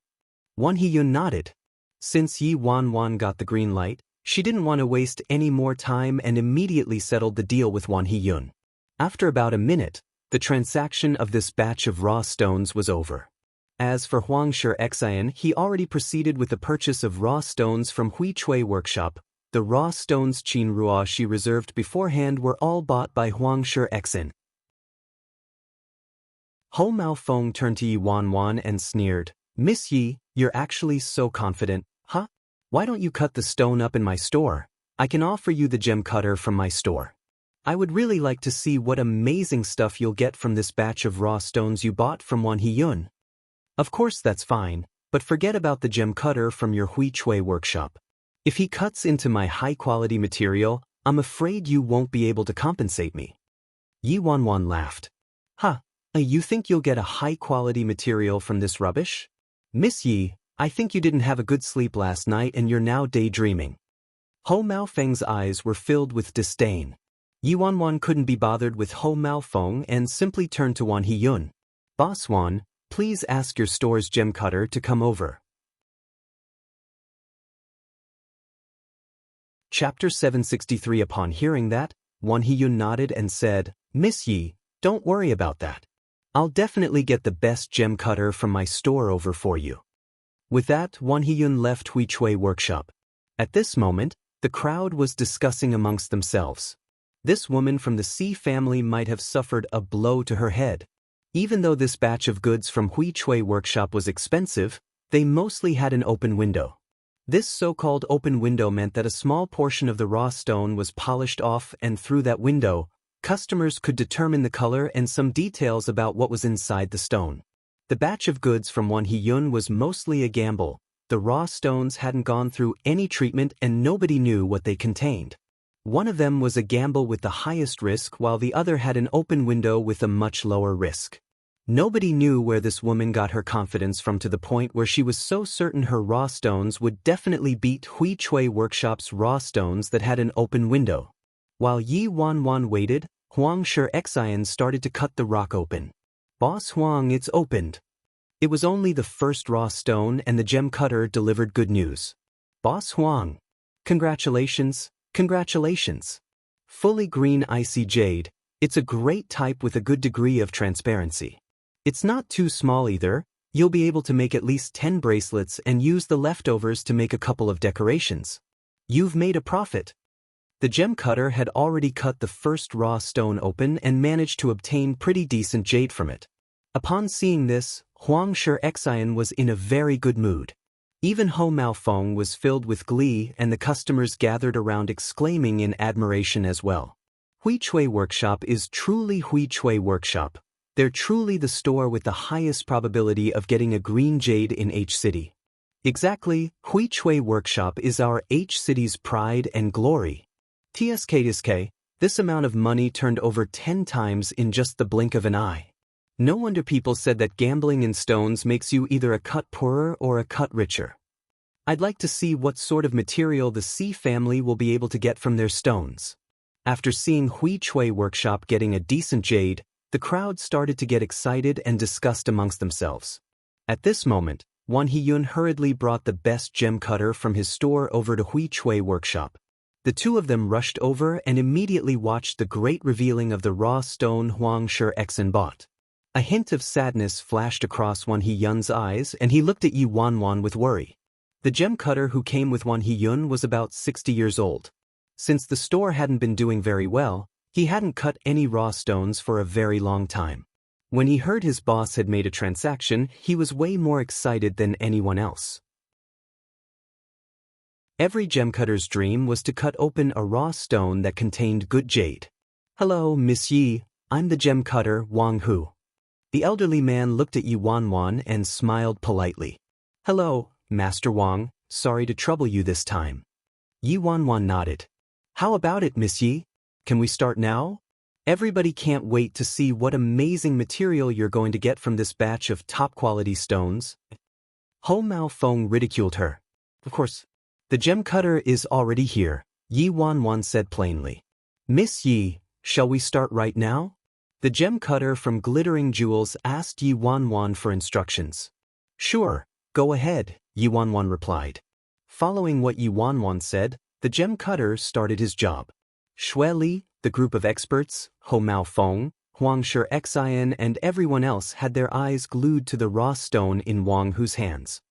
Wan Hiyun nodded. Since Yi Wanwan got the green light, she didn't want to waste any more time and immediately settled the deal with Wan Hiyun. After about a minute, the transaction of this batch of raw stones was over. As for Huang Shi Xian, he already proceeded with the purchase of raw stones from Hui Chui workshop. The raw stones Qin Ruo she reserved beforehand were all bought by Huang Shi Xian. Ho Mao Feng turned to Yi Wanwan and sneered, Miss Yi, you're actually so confident, huh? Why don't you cut the stone up in my store? I can offer you the gem cutter from my store. I would really like to see what amazing stuff you'll get from this batch of raw stones you bought from Wan Hiyun. Of course that's fine, but forget about the gem cutter from your Hui Chui workshop. If he cuts into my high-quality material, I'm afraid you won't be able to compensate me. Yi Wanwan laughed. Huh, you think you'll get a high-quality material from this rubbish? Miss Yi, I think you didn't have a good sleep last night and you're now daydreaming. Ho Mao Feng's eyes were filled with disdain. Yi Wanwan couldn't be bothered with Ho Mao Feng and simply turned to Wan Hiyun. Boss Wan, please ask your store's gem cutter to come over. Chapter 763. Upon hearing that, Wan Hiyun nodded and said, Miss Yi, don't worry about that. I'll definitely get the best gem cutter from my store over for you. With that, Wan Hiyun left Hui Chui workshop. At this moment, the crowd was discussing amongst themselves. This woman from the Si family might have suffered a blow to her head. Even though this batch of goods from Hui Chui workshop was expensive, they mostly had an open window. This so-called open window meant that a small portion of the raw stone was polished off, and through that window, customers could determine the color and some details about what was inside the stone. The batch of goods from Won Hee-yun was mostly a gamble. The raw stones hadn't gone through any treatment and nobody knew what they contained. One of them was a gamble with the highest risk, while the other had an open window with a much lower risk. Nobody knew where this woman got her confidence from, to the point where she was so certain her raw stones would definitely beat Hui Chui Workshop's raw stones that had an open window. While Yi Wanwan waited, Huang Shi started to cut the rock open. "Boss Huang, it's opened." It was only the first raw stone, and the gem cutter delivered good news. "Boss Huang, congratulations, congratulations. Fully green icy jade, it's a great type with a good degree of transparency. It's not too small either. You'll be able to make at least 10 bracelets and use the leftovers to make a couple of decorations. You've made a profit." The gem cutter had already cut the first raw stone open and managed to obtain pretty decent jade from it. Upon seeing this, Huang Shi was in a very good mood. Even Ho Mao Feng was filled with glee, and the customers gathered around exclaiming in admiration as well. Hui Chui Workshop is truly Hui Chui Workshop. They're truly the store with the highest probability of getting a green jade in H City. Exactly, Hui Chui Workshop is our H City's pride and glory. TSK, this amount of money turned over 10 times in just the blink of an eye. No wonder people said that gambling in stones makes you either a cut poorer or a cut richer. I'd like to see what sort of material the C family will be able to get from their stones. After seeing Hui Chui Workshop getting a decent jade, the crowd started to get excited and discussed amongst themselves. At this moment, Won Hee-yun hurriedly brought the best gem cutter from his store over to Hui Chui Workshop. The two of them rushed over and immediately watched the great revealing of the raw stone Huang Shi bought. A hint of sadness flashed across Won Hee-yun's eyes, and he looked at Yi Wanwan with worry. The gem cutter who came with Won Hee-yun was about 60 years old. Since the store hadn't been doing very well, he hadn't cut any raw stones for a very long time. When he heard his boss had made a transaction, he was way more excited than anyone else. Every gemcutter's dream was to cut open a raw stone that contained good jade. "Hello, Miss Yi, I'm the gem cutter, Wang Hu." The elderly man looked at Yi Wanwan and smiled politely. "Hello, Master Wang, sorry to trouble you this time." Yi Wanwan nodded. "How about it, Miss Yi? Can we start now? Everybody can't wait to see what amazing material you're going to get from this batch of top-quality stones." Ho Mao Feng ridiculed her. "Of course, the gem cutter is already here," Yi Wanwan said plainly. "Miss Yi, shall we start right now?" The gem cutter from Glittering Jewels asked Yi Wanwan for instructions. "Sure, go ahead," Yi Wanwan replied. Following what Yi Wanwan said, the gem cutter started his job. Xue Li, the group of experts, Ho Mao Feng, Huang Shi and everyone else had their eyes glued to the raw stone in Wang Hu's hands.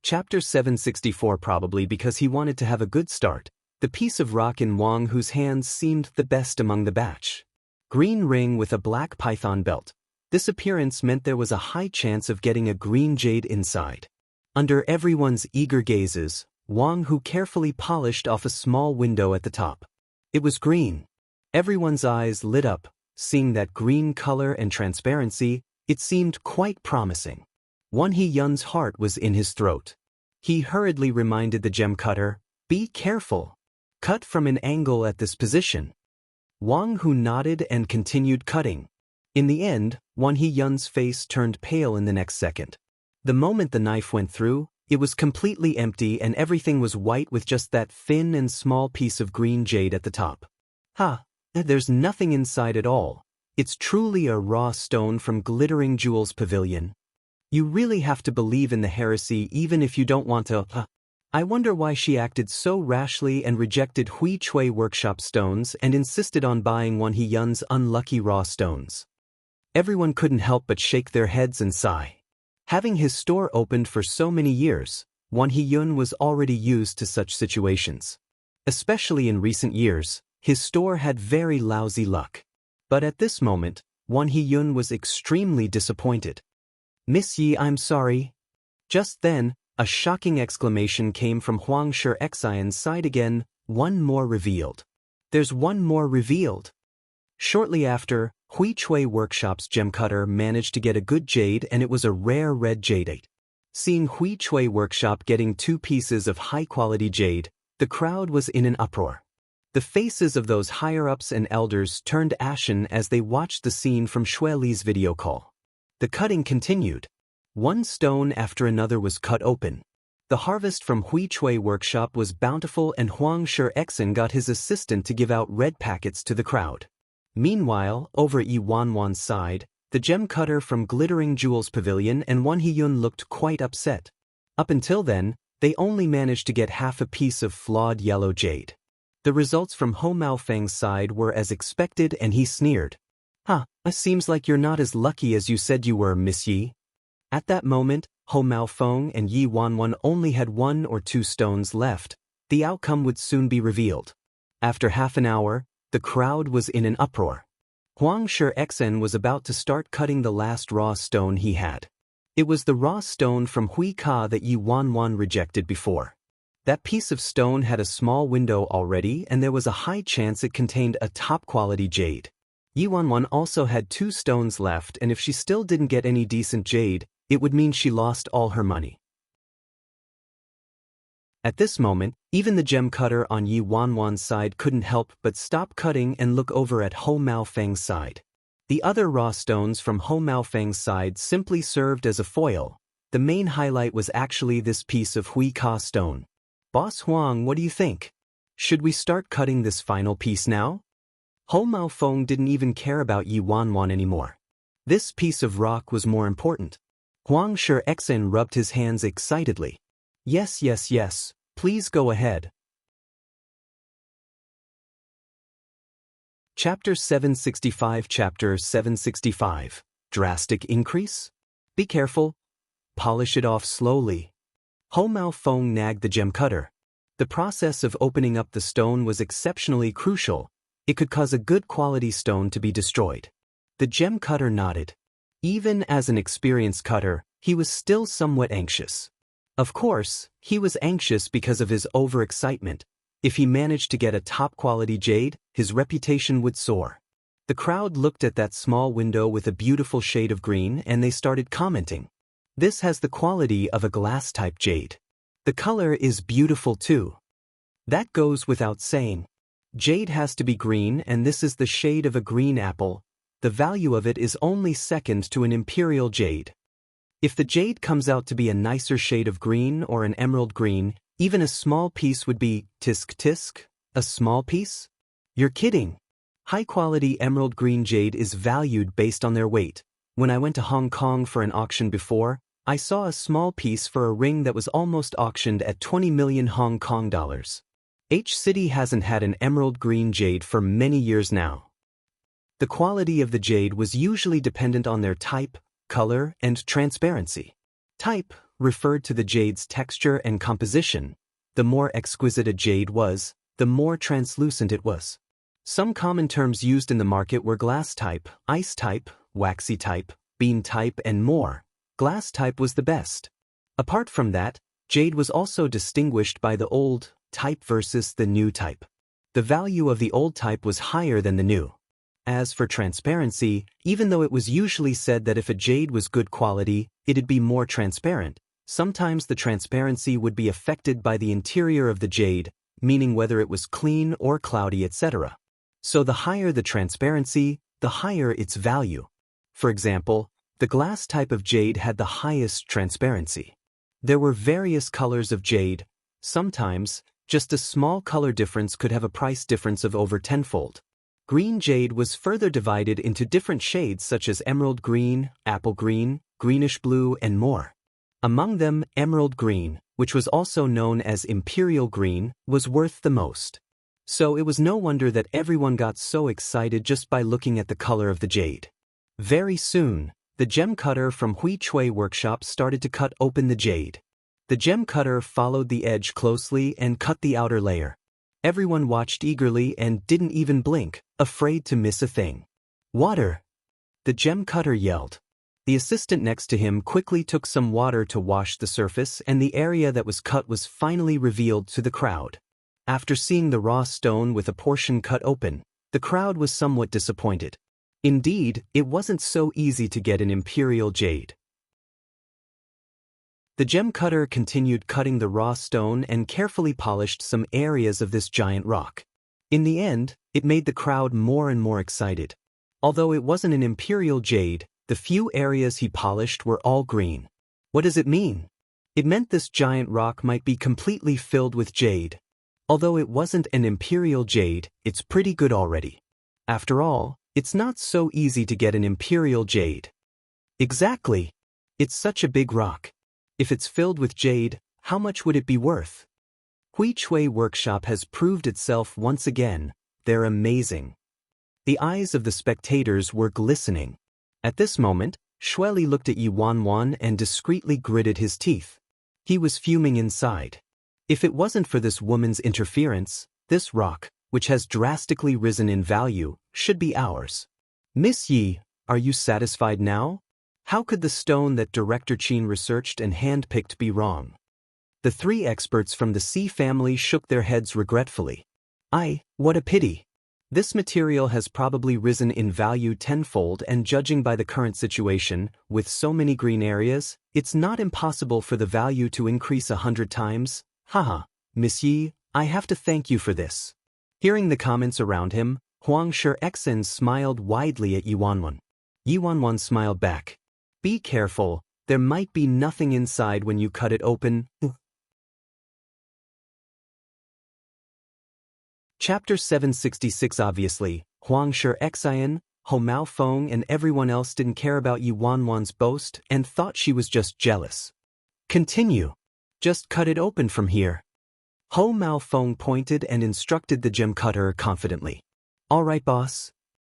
Chapter 764. Probably because he wanted to have a good start, the piece of rock in Wang Hu's hands seemed the best among the batch. Green ring with a black python belt. This appearance meant there was a high chance of getting a green jade inside. Under everyone's eager gazes, Wang Hu carefully polished off a small window at the top. It was green. Everyone's eyes lit up. Seeing that green color and transparency, it seemed quite promising. Won Hee-yun's heart was in his throat. He hurriedly reminded the gem cutter, "Be careful. Cut from an angle at this position." Wang Hu nodded and continued cutting. In the end, Won Hee-yun's face turned pale in the next second. The moment the knife went through, it was completely empty and everything was white with just that thin and small piece of green jade at the top. There's nothing inside at all. It's truly a raw stone from Glittering Jewels Pavilion. You really have to believe in the heresy even if you don't want to. I wonder why she acted so rashly and rejected Hui Chui Workshop stones and insisted on buying Won Hee-yun's unlucky raw stones. Everyone couldn't help but shake their heads and sigh. Having his store opened for so many years, Won Hee-yun was already used to such situations. Especially in recent years, his store had very lousy luck. But at this moment, Won Hee-yun was extremely disappointed. Miss Yi, I'm sorry. Just then, a shocking exclamation came from Huang Shi-Xian's side again, one more revealed. There's one more revealed. Shortly after, Hui Chui Workshop's gem cutter managed to get a good jade, and it was a rare red jadeite. Seeing Hui Chui Workshop getting 2 pieces of high-quality jade, the crowd was in an uproar. The faces of those higher-ups and elders turned ashen as they watched the scene from Xue Li's video call. The cutting continued. One stone after another was cut open. The harvest from Hui Chui Workshop was bountiful, and Huang Shi-Xian got his assistant to give out red packets to the crowd. Meanwhile, over at Yi Wanwan's side, the gem cutter from Glittering Jewels Pavilion and Wan Hiyun looked quite upset. Up until then, they only managed to get half a piece of flawed yellow jade. The results from Ho Maofeng's side were as expected, and he sneered. Seems like you're not as lucky as you said you were, Miss Yi. At that moment, Ho Maofeng and Yi Wanwan only had 1 or 2 stones left. The outcome would soon be revealed. After half an hour, the crowd was in an uproar. Huang Shi-Xian was about to start cutting the last raw stone he had. It was the raw stone from Hui Ka that Yi Wanwan rejected before. That piece of stone had a small window already, and there was a high chance it contained a top-quality jade. Yi Wanwan also had 2 stones left, and if she still didn't get any decent jade, it would mean she lost all her money. At this moment, even the gem cutter on Yi Wanwan's side couldn't help but stop cutting and look over at Ho Maofeng's side. The other raw stones from Ho Maofeng's side simply served as a foil. The main highlight was actually this piece of Hui Ka stone. Boss Huang, what do you think? Should we start cutting this final piece now? Ho Maofeng didn't even care about Yi Wanwan anymore. This piece of rock was more important. Huang Shi-Xian rubbed his hands excitedly. Yes, yes, yes, please go ahead. Chapter 765. Chapter 765. Drastic increase? Be careful. Polish it off slowly. Ho Maofeng nagged the gem cutter. The process of opening up the stone was exceptionally crucial. It could cause a good quality stone to be destroyed. The gem cutter nodded. Even as an experienced cutter, he was still somewhat anxious. Of course, he was anxious because of his overexcitement. If he managed to get a top-quality jade, his reputation would soar. The crowd looked at that small window with a beautiful shade of green, and they started commenting. This has the quality of a glass-type jade. The color is beautiful too. That goes without saying. Jade has to be green, and this is the shade of a green apple. The value of it is only second to an imperial jade. If the jade comes out to be a nicer shade of green or an emerald green, even a small piece would be tisk. A small piece? You're kidding. High-quality emerald green jade is valued based on their weight. When I went to Hong Kong for an auction before, I saw a small piece for a ring that was almost auctioned at 20 million Hong Kong dollars. H City hasn't had an emerald green jade for many years now. The quality of the jade was usually dependent on their type, color, and transparency. Type referred to the jade's texture and composition. The more exquisite a jade was, the more translucent it was. Some common terms used in the market were glass type, ice type, waxy type, bean type, and more. Glass type was the best. Apart from that, jade was also distinguished by the old type versus the new type. The value of the old type was higher than the new. As for transparency, even though it was usually said that if a jade was good quality, it'd be more transparent, sometimes the transparency would be affected by the interior of the jade, meaning whether it was clean or cloudy, etc. So the higher the transparency, the higher its value. For example, the glass type of jade had the highest transparency. There were various colors of jade. Sometimes, just a small color difference could have a price difference of over tenfold. Green jade was further divided into different shades such as emerald green, apple green, greenish blue, and more. Among them, emerald green, which was also known as imperial green, was worth the most. So it was no wonder that everyone got so excited just by looking at the color of the jade. Very soon, the gem cutter from Hui Chui Workshop started to cut open the jade. The gem cutter followed the edge closely and cut the outer layer. Everyone watched eagerly and didn't even blink, afraid to miss a thing. Water! The gem cutter yelled. The assistant next to him quickly took some water to wash the surface, and the area that was cut was finally revealed to the crowd. After seeing the raw stone with a portion cut open, the crowd was somewhat disappointed. Indeed, it wasn't so easy to get an imperial jade. The gem cutter continued cutting the raw stone and carefully polished some areas of this giant rock. In the end, it made the crowd more and more excited. Although it wasn't an imperial jade, the few areas he polished were all green. What does it mean? It meant this giant rock might be completely filled with jade. Although it wasn't an imperial jade, it's pretty good already. After all, it's not so easy to get an imperial jade. Exactly. It's such a big rock. If it's filled with jade, how much would it be worth? Hui Chui Workshop has proved itself once again. They're amazing. The eyes of the spectators were glistening. At this moment, Xueli looked at Yi Wanwan and discreetly gritted his teeth. He was fuming inside. If it wasn't for this woman's interference, this rock, which has drastically risen in value, should be ours. Miss Yi, are you satisfied now? How could the stone that Director Qin researched and handpicked be wrong? The three experts from the Xi family shook their heads regretfully. What a pity. This material has probably risen in value tenfold, and judging by the current situation, with so many green areas, it's not impossible for the value to increase 100 times. Haha, Miss Yi, I have to thank you for this. Hearing the comments around him, Huang Shi-Exen smiled widely at Yi Wanwan. Yi Wanwan smiled back. Be careful, there might be nothing inside when you cut it open. Chapter 766. Obviously, Huang Shi-Exen, Ho Maofeng and everyone else didn't care about Yi Wanwan's boast and thought she was just jealous. Continue. Just cut it open from here. Ho Maofeng pointed and instructed the gem cutter confidently. All right, boss.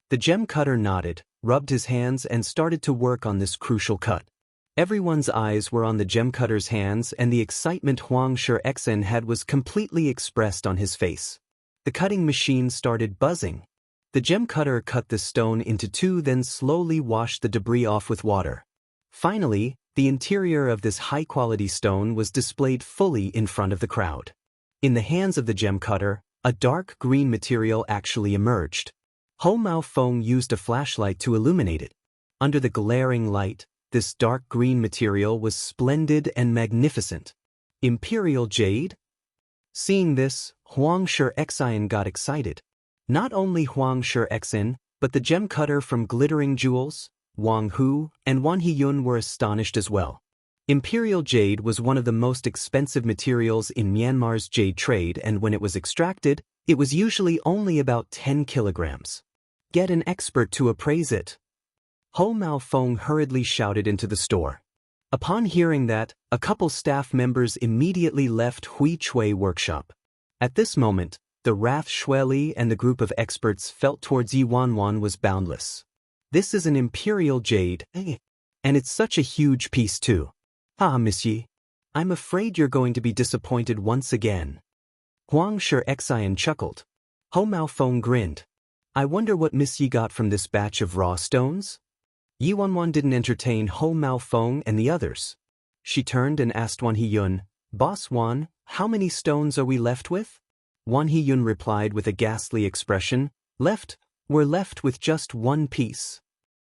The gem cutter nodded, rubbed his hands and started to work on this crucial cut. Everyone's eyes were on the gem cutter's hands, and the excitement Huang Shi-Exen had was completely expressed on his face. The cutting machine started buzzing. The gem cutter cut the stone into two, then slowly washed the debris off with water. Finally, the interior of this high-quality stone was displayed fully in front of the crowd. In the hands of the gem cutter, a dark green material actually emerged. Ho Maofeng used a flashlight to illuminate it. Under the glaring light, this dark green material was splendid and magnificent. Imperial jade? Seeing this, Huang Shi-Exen got excited. Not only Huang Shi-Exen, but the gem cutter from Glittering Jewels, Wang Hu, and Wan Hiyun were astonished as well. Imperial jade was one of the most expensive materials in Myanmar's jade trade, and when it was extracted, it was usually only about 10 kilograms. Get an expert to appraise it. Ho Maofeng hurriedly shouted into the store. Upon hearing that, a couple staff members immediately left Hui Chui Workshop. At this moment, the wrath Xueli and the group of experts felt towards Yi Wanwan was boundless. This is an imperial jade, and it's such a huge piece too. Miss Yi, I'm afraid you're going to be disappointed once again. Huang Shi-Exen chuckled. Ho Maofeng grinned. I wonder what Miss Yi got from this batch of raw stones? Yi Wanwan didn't entertain Ho Maofeng and the others. She turned and asked Wan Hiyun, Boss Wan, how many stones are we left with? Wan Hiyun replied with a ghastly expression, We're left with just one piece.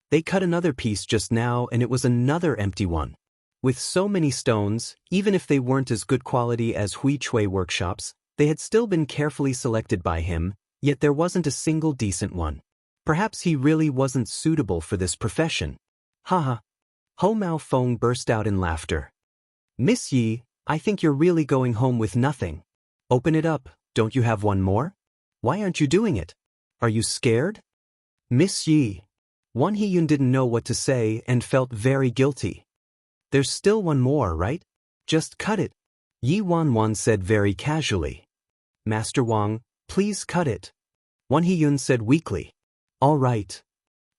They cut another piece just now and it was another empty one. With so many stones, even if they weren't as good quality as Hui Chui Workshops, they had still been carefully selected by him, yet there wasn't a single decent one. Perhaps he really wasn't suitable for this profession. Haha. Ho Maofeng burst out in laughter. Miss Yi, I think you're really going home with nothing. Open it up, don't you have one more? Why aren't you doing it? Are you scared? Miss Yi. Wan Hiyun didn't know what to say and felt very guilty. There's still one more, right? Just cut it. Yi Wanwan said very casually. Master Wang, please cut it. Wan Hiyun said weakly. All right.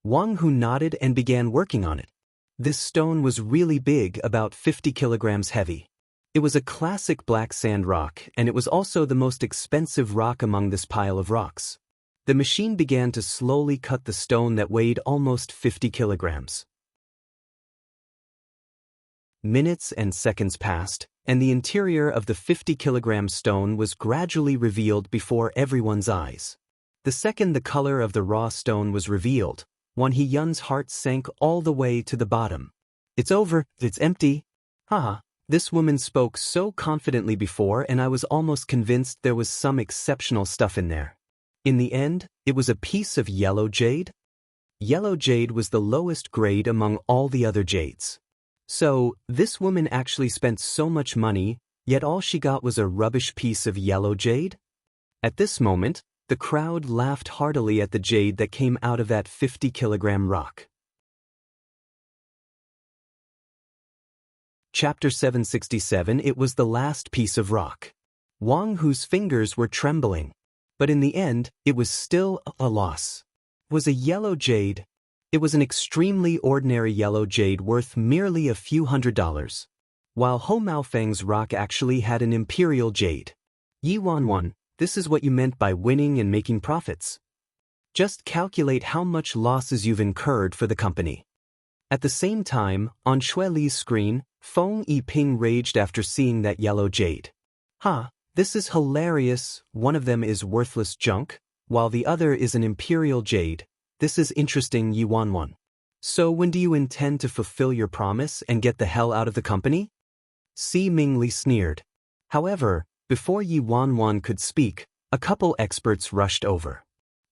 Wang Hu nodded and began working on it. This stone was really big, about 50 kilograms heavy. It was a classic black sand rock, and it was also the most expensive rock among this pile of rocks. The machine began to slowly cut the stone that weighed almost 50 kilograms. Minutes and seconds passed, and the interior of the 50-kilogram stone was gradually revealed before everyone's eyes. The second the color of the raw stone was revealed, Won Hee-yun's heart sank all the way to the bottom. "It's over, it's empty." Haha, this woman spoke so confidently before, and I was almost convinced there was some exceptional stuff in there. In the end, it was a piece of yellow jade? Yellow jade was the lowest grade among all the other jades. So, this woman actually spent so much money, yet all she got was a rubbish piece of yellow jade? At this moment, the crowd laughed heartily at the jade that came out of that 50-kilogram rock. Chapter 767. It was the last piece of rock. Wang Hu's fingers were trembling. But in the end, it was still a loss. It was a yellow jade. It was an extremely ordinary yellow jade worth merely a few $100s. While Ho Maofeng's rock actually had an imperial jade. Yi Wanwan, this is what you meant by winning and making profits. Just calculate how much losses you've incurred for the company. At the same time, on Xue Li's screen, Feng Yiping raged after seeing that yellow jade. "Ha, this is hilarious. One of them is worthless junk, while the other is an imperial jade. This is interesting, Yi Wanwan. So when do you intend to fulfill your promise and get the hell out of the company?" Si Mingli sneered. However, before Yi Wanwan could speak, a couple experts rushed over.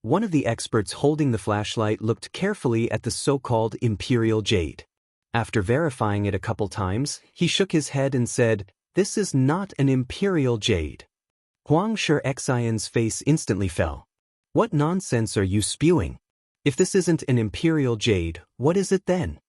One of the experts holding the flashlight looked carefully at the so-called imperial jade. After verifying it a couple times, he shook his head and said, "This is not an imperial jade." Huang Shixian's face instantly fell. "What nonsense are you spewing? If this isn't an imperial jade, what is it then?"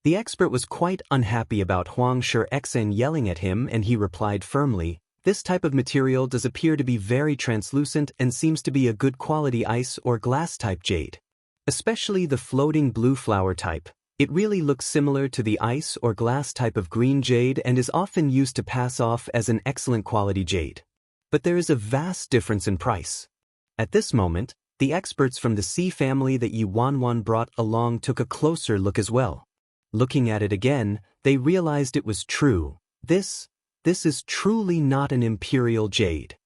The expert was quite unhappy about Huang Shixian yelling at him, and he replied firmly, "This type of material does appear to be very translucent and seems to be a good quality ice or glass type jade. Especially the floating blue flower type. It really looks similar to the ice or glass type of green jade and is often used to pass off as an excellent quality jade. But there is a vast difference in price." At this moment, the experts from the C family that Yi Wanwan brought along took a closer look as well. Looking at it again, they realized it was true. This is truly not an imperial jade.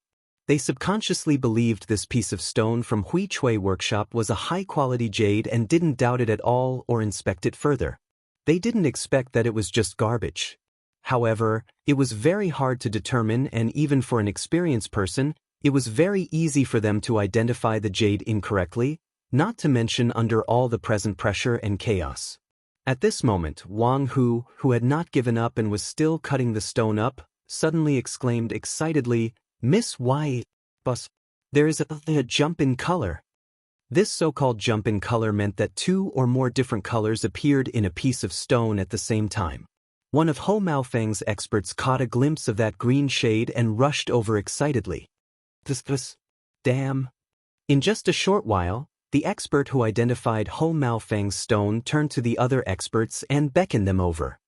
They subconsciously believed this piece of stone from Huichui workshop was a high-quality jade and didn't doubt it at all or inspect it further. They didn't expect that it was just garbage. However, it was very hard to determine, and even for an experienced person, it was very easy for them to identify the jade incorrectly, not to mention under all the present pressure and chaos. At this moment, Wang Hu, who had not given up and was still cutting the stone up, suddenly exclaimed excitedly, "Miss Y, boss, there is a jump in color." This so-called jump in color meant that two or more different colors appeared in a piece of stone at the same time. One of Ho Maofeng's experts caught a glimpse of that green shade and rushed over excitedly. This, damn. In just a short while, the expert who identified Ho Maofeng's stone turned to the other experts and beckoned them over.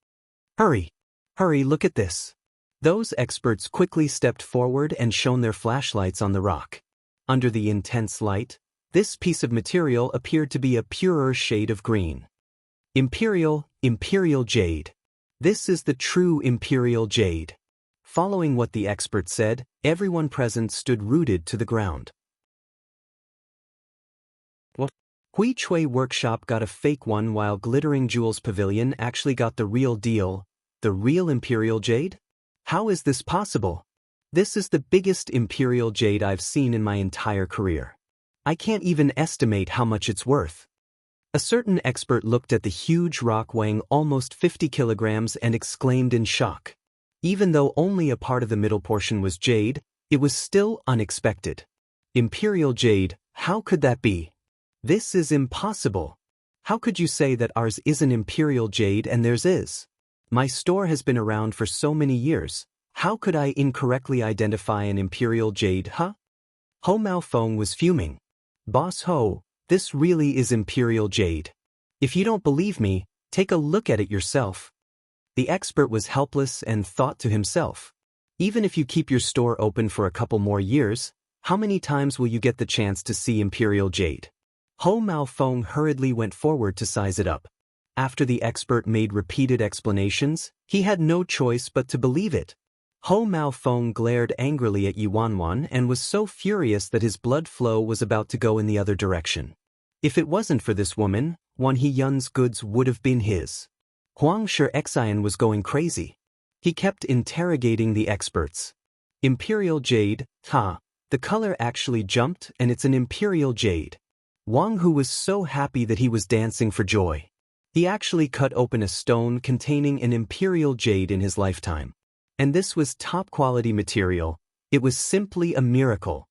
Hurry, look at this." Those experts quickly stepped forward and shone their flashlights on the rock. Under the intense light, this piece of material appeared to be a purer shade of green. Imperial jade. This is the true imperial jade. Following what the expert said, everyone present stood rooted to the ground. What? Huichui Workshop got a fake one while Glittering Jewels Pavilion actually got the real deal, the real imperial jade? How is this possible? This is the biggest imperial jade I've seen in my entire career. I can't even estimate how much it's worth. A certain expert looked at the huge rock weighing almost 50 kilograms and exclaimed in shock. Even though only a part of the middle portion was jade, it was still unexpected. Imperial jade, how could that be? This is impossible. How could you say that ours isn't imperial jade and theirs is? My store has been around for so many years. How could I incorrectly identify an imperial jade, huh? Ho Maofeng was fuming. "Boss Ho, this really is imperial jade. If you don't believe me, take a look at it yourself." The expert was helpless and thought to himself, even if you keep your store open for a couple more years, how many times will you get the chance to see imperial jade? Ho Maofeng hurriedly went forward to size it up. After the expert made repeated explanations, he had no choice but to believe it. Ho Mao Feng glared angrily at Yi Wanwan and was so furious that his blood flow was about to go in the other direction. If it wasn't for this woman, Wan Hiyun's goods would have been his. Huang Shi was going crazy. He kept interrogating the experts. Imperial jade, the color actually jumped and it's an imperial jade. Wang Hu was so happy that he was dancing for joy. He actually cut open a stone containing an imperial jade in his lifetime. And this was top-quality material. It was simply a miracle.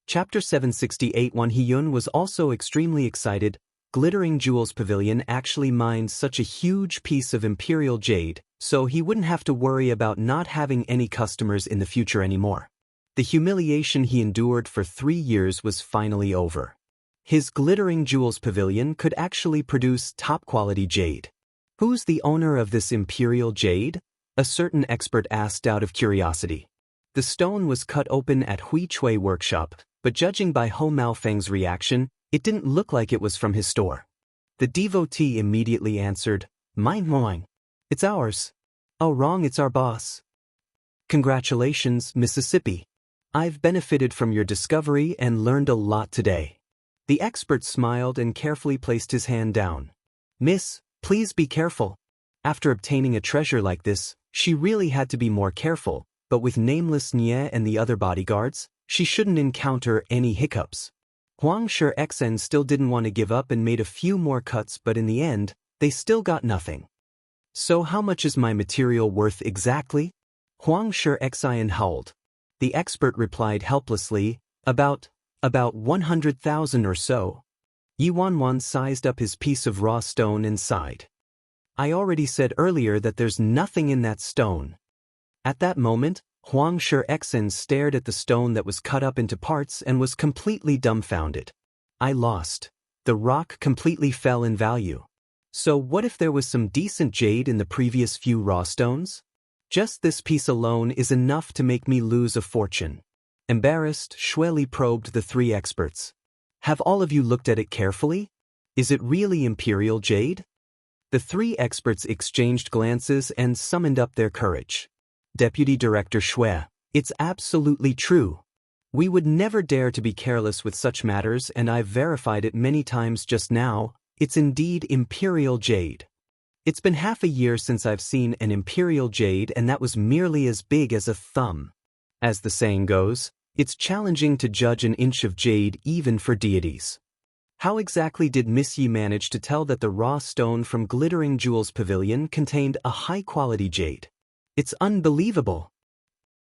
Chapter 768. Wan Hiyun was also extremely excited. Glittering Jewels Pavilion actually mined such a huge piece of imperial jade, so he wouldn't have to worry about not having any customers in the future anymore. The humiliation he endured for 3 years was finally over. His Glittering Jewels Pavilion could actually produce top-quality jade. Who's the owner of this imperial jade? A certain expert asked out of curiosity. The stone was cut open at Hui Chui Workshop, but judging by Ho Mao Feng's reaction, it didn't look like it was from his store. The devotee immediately answered, Mine. It's ours. Oh, wrong, it's our boss. Congratulations, Mississippi. I've benefited from your discovery and learned a lot today. The expert smiled and carefully placed his hand down. Miss, please be careful. After obtaining a treasure like this, she really had to be more careful, but with Nameless Nye and the other bodyguards, she shouldn't encounter any hiccups. Huang Shi still didn't want to give up and made a few more cuts, but in the end, they still got nothing. So how much is my material worth exactly? Huang Shi howled. The expert replied helplessly, about 100,000 or so. Yi Wanwan sized up his piece of raw stone and sighed. I already said earlier that there's nothing in that stone. At that moment, Huang Shi stared at the stone that was cut up into parts and was completely dumbfounded. I lost. The rock completely fell in value. So what if there was some decent jade in the previous few raw stones? Just this piece alone is enough to make me lose a fortune. Embarrassed, Shueli probed the 3 experts. Have all of you looked at it carefully? Is it really imperial jade? The 3 experts exchanged glances and summoned up their courage. Deputy Director Shui, it's absolutely true. We would never dare to be careless with such matters, and I've verified it many times just now. It's indeed imperial jade. It's been half a year since I've seen an imperial jade, and that was merely as big as a thumb. As the saying goes, it's challenging to judge an inch of jade even for deities. How exactly did Miss Yi manage to tell that the raw stone from Glittering Jewels Pavilion contained a high-quality jade? It's unbelievable.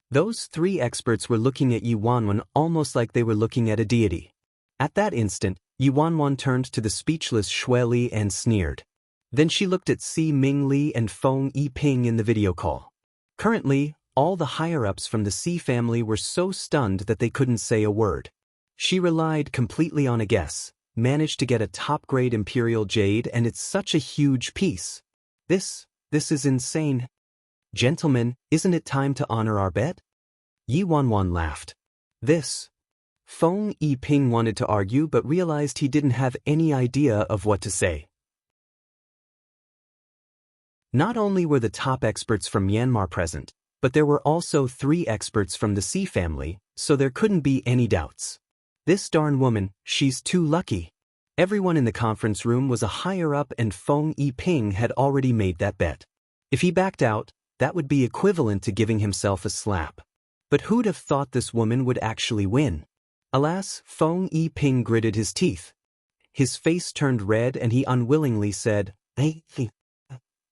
Those 3 experts were looking at Yi Wanwan almost like they were looking at a deity. At that instant, Yi Wanwan turned to the speechless Shueli and sneered. Then she looked at Si Mingli and Feng Yiping in the video call. Currently, all the higher-ups from the Si family were so stunned that they couldn't say a word. She relied completely on a guess, managed to get a top-grade imperial jade, and it's such a huge piece. This is insane. Gentlemen, isn't it time to honor our bet? Yi Wanwan laughed. Feng Yiping wanted to argue but realized he didn't have any idea of what to say. Not only were the top experts from Myanmar present, but there were also 3 experts from the Si family, so there couldn't be any doubts. This darn woman, she's too lucky. Everyone in the conference room was a higher-up, and Feng Yiping had already made that bet. If he backed out, that would be equivalent to giving himself a slap. But who'd have thought this woman would actually win? Alas, Feng Yiping gritted his teeth. His face turned red and he unwillingly said, "Hey,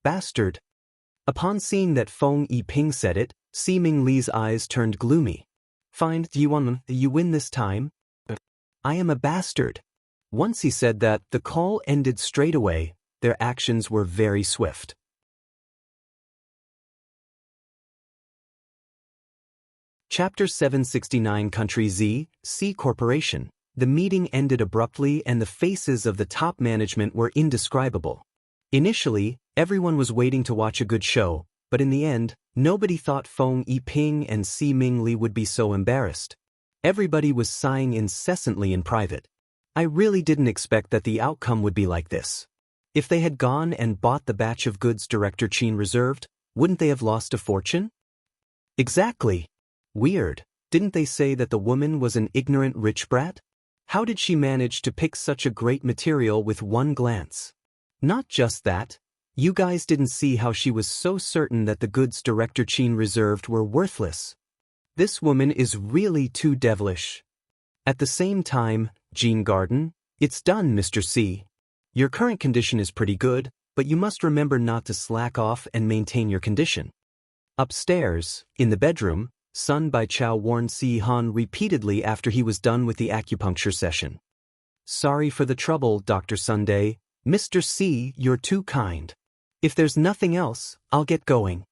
bastard." Upon seeing that Feng Yiping said it, Si Mingli's eyes turned gloomy. Fine, you win this time? I am a bastard. Once he said that, the call ended straight away. Their actions were very swift. Chapter 769. Country Z, C Corporation. The meeting ended abruptly and the faces of the top management were indescribable. Initially, everyone was waiting to watch a good show, but in the end, nobody thought Feng Yiping and Si Mingli would be so embarrassed. Everybody was sighing incessantly in private. I really didn't expect that the outcome would be like this. If they had gone and bought the batch of goods Director Chin reserved, wouldn't they have lost a fortune? Exactly. Weird. Didn't they say that the woman was an ignorant rich brat? How did she manage to pick such a great material with one glance? Not just that. You guys didn't see how she was so certain that the goods Director Chin reserved were worthless. This woman is really too devilish. At the same time, Jean Garden, it's done, Mr. C. Your current condition is pretty good, but you must remember not to slack off and maintain your condition. Upstairs, in the bedroom, Sun Bai Chao warned Si Han repeatedly after he was done with the acupuncture session. Sorry for the trouble, Dr. Sunday. Mr. C, you're too kind. If there's nothing else, I'll get going.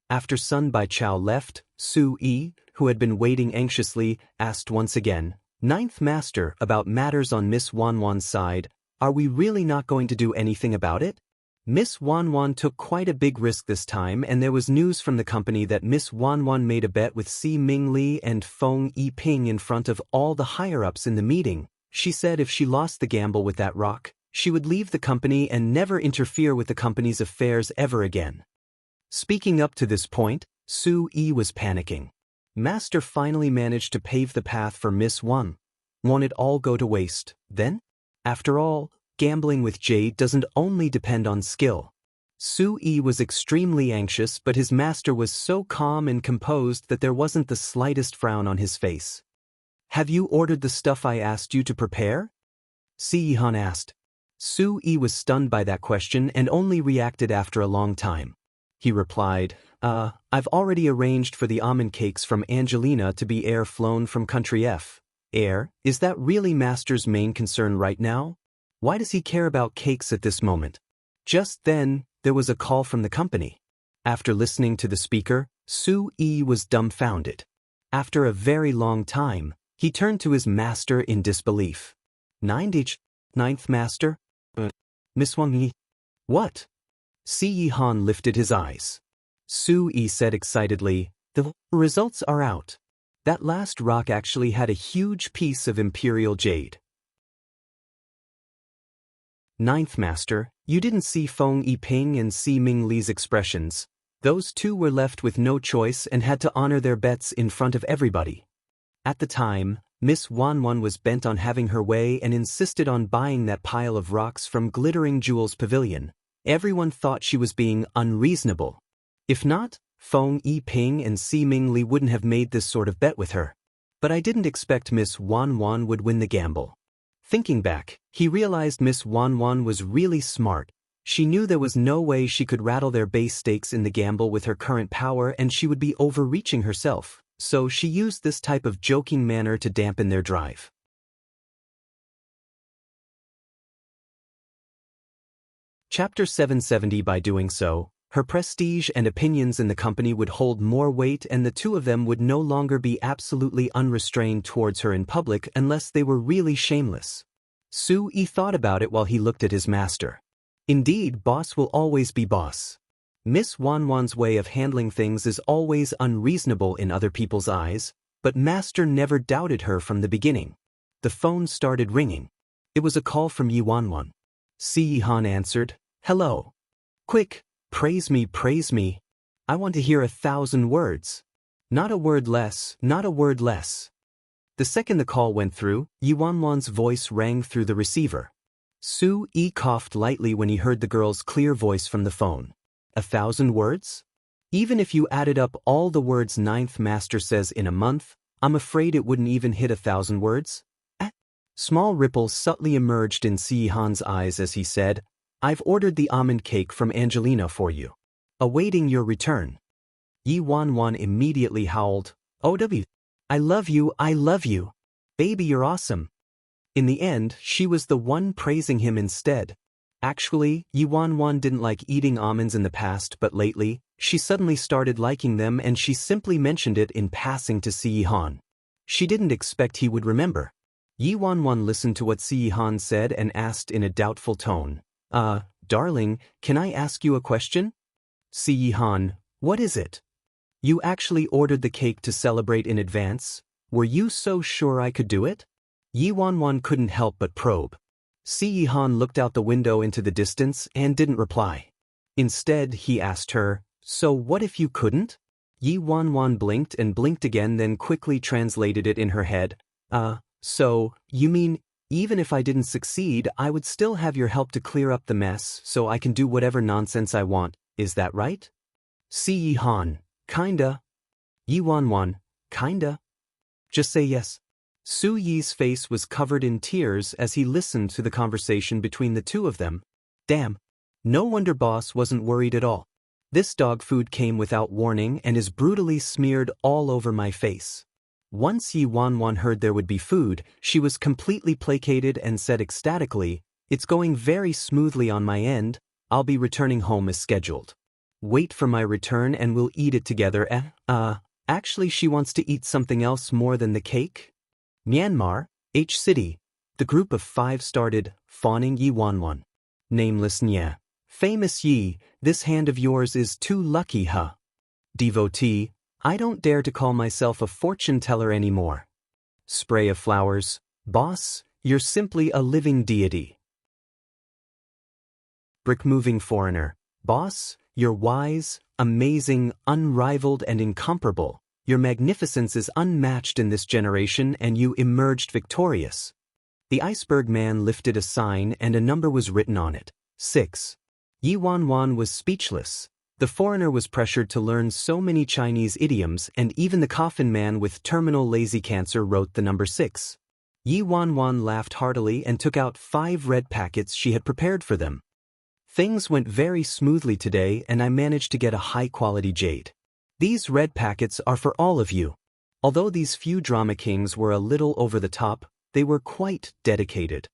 After Sun Bai Chao left, Su Yi, who had been waiting anxiously, asked once again, Ninth Master, about matters on Miss Wanwan's side. Are we really not going to do anything about it? Miss Wanwan took quite a big risk this time, and there was news from the company that Miss Wanwan made a bet with Si Mingli and Feng Yiping in front of all the higher-ups in the meeting. She said if she lost the gamble with that rock, she would leave the company and never interfere with the company's affairs ever again. Speaking up to this point, Su Yi was panicking. Master finally managed to pave the path for Miss Wan. Won't it all go to waste, then? After all, gambling with jade doesn't only depend on skill. Su Yi was extremely anxious, but his master was so calm and composed that there wasn't the slightest frown on his face. Have you ordered the stuff I asked you to prepare? Si Han asked. Su Yi was stunned by that question and only reacted after a long time. He replied, I've already arranged for the almond cakes from Angelina to be air flown from Country F. Air, is that really Master's main concern right now? Why does he care about cakes at this moment? Just then, there was a call from the company. After listening to the speaker, Su Yi was dumbfounded. After a very long time, he turned to his master in disbelief. Ninth Master? Miss Wang Yi? What? Si Yi Han lifted his eyes. Su Yi said excitedly, the results are out. That last rock actually had a huge piece of imperial jade. Ninth Master, you didn't see Feng Yiping and Si Mingli's expressions. Those two were left with no choice and had to honor their bets in front of everybody. At the time, Miss Wanwan was bent on having her way and insisted on buying that pile of rocks from Glittering Jewels Pavilion. Everyone thought she was being unreasonable. If not, Feng Yiping and Si Mingli wouldn't have made this sort of bet with her. But I didn't expect Miss Wanwan would win the gamble. Thinking back, he realized Miss Wanwan was really smart. She knew there was no way she could rattle their base stakes in the gamble with her current power, and she would be overreaching herself, so she used this type of joking manner to dampen their drive. Chapter 770. By doing so, her prestige and opinions in the company would hold more weight, and the two of them would no longer be absolutely unrestrained towards her in public unless they were really shameless. Su Yi thought about it while he looked at his master. Indeed, boss will always be boss. Miss Wanwan's way of handling things is always unreasonable in other people's eyes, but master never doubted her from the beginning. The phone started ringing. It was a call from Yi Wanwan. Si Han answered, Hello. Quick. Praise me, praise me. I want to hear 1,000 words. Not a word less, not a word less. The second the call went through, Yi Wanwan's voice rang through the receiver. Su Yi coughed lightly when he heard the girl's clear voice from the phone. 1,000 words? Even if you added up all the words Ninth Master says in a month, I'm afraid it wouldn't even hit 1,000 words. Small ripples subtly emerged in Si Han's eyes as he said, I've ordered the almond cake from Angelina for you. Awaiting your return. Yi Wanwan immediately howled, OW. I love you, I love you. Baby, you're awesome. In the end, she was the one praising him instead. Actually, Yi Wanwan didn't like eating almonds in the past, but lately, she suddenly started liking them, and she simply mentioned it in passing to Si Han. She didn't expect he would remember. Yi Wanwan listened to what Si Han said and asked in a doubtful tone, darling, can I ask you a question? Si Han, what is it? You actually ordered the cake to celebrate in advance? Were you so sure I could do it? Yi Wanwan couldn't help but probe. Si Yihan looked out the window into the distance and didn't reply. Instead, he asked her, "So what if you couldn't?" Yi Wanwan blinked and blinked again, then quickly translated it in her head. So, you mean, even if I didn't succeed, I would still have your help to clear up the mess so I can do whatever nonsense I want, is that right? Si Yihan, kinda. Yi Wanwan, kinda. Just say yes. Su Yi's face was covered in tears as he listened to the conversation between the two of them. Damn. No wonder boss wasn't worried at all. This dog food came without warning and is brutally smeared all over my face. Once Yi Wanwan heard there would be food, she was completely placated and said ecstatically, "It's going very smoothly on my end, I'll be returning home as scheduled. Wait for my return and we'll eat it together." Actually she wants to eat something else more than the cake? Myanmar, H City. The group of 5 started, fawning Yi Wanwan. Nameless Nya. Famous Yi, this hand of yours is too lucky, huh? Devotee, I don't dare to call myself a fortune teller anymore. Spray of flowers, boss, you're simply a living deity. Brick-moving foreigner, boss, you're wise, amazing, unrivaled and incomparable. Your magnificence is unmatched in this generation and you emerged victorious. The iceberg man lifted a sign and a number was written on it. 6. Yi Wanwan was speechless. The foreigner was pressured to learn so many Chinese idioms and even the coffin man with terminal lazy cancer wrote the number 6. Yi Wanwan laughed heartily and took out 5 red packets she had prepared for them. Things went very smoothly today and I managed to get a high-quality jade. These red packets are for all of you. Although these few drama kings were a little over the top, they were quite dedicated.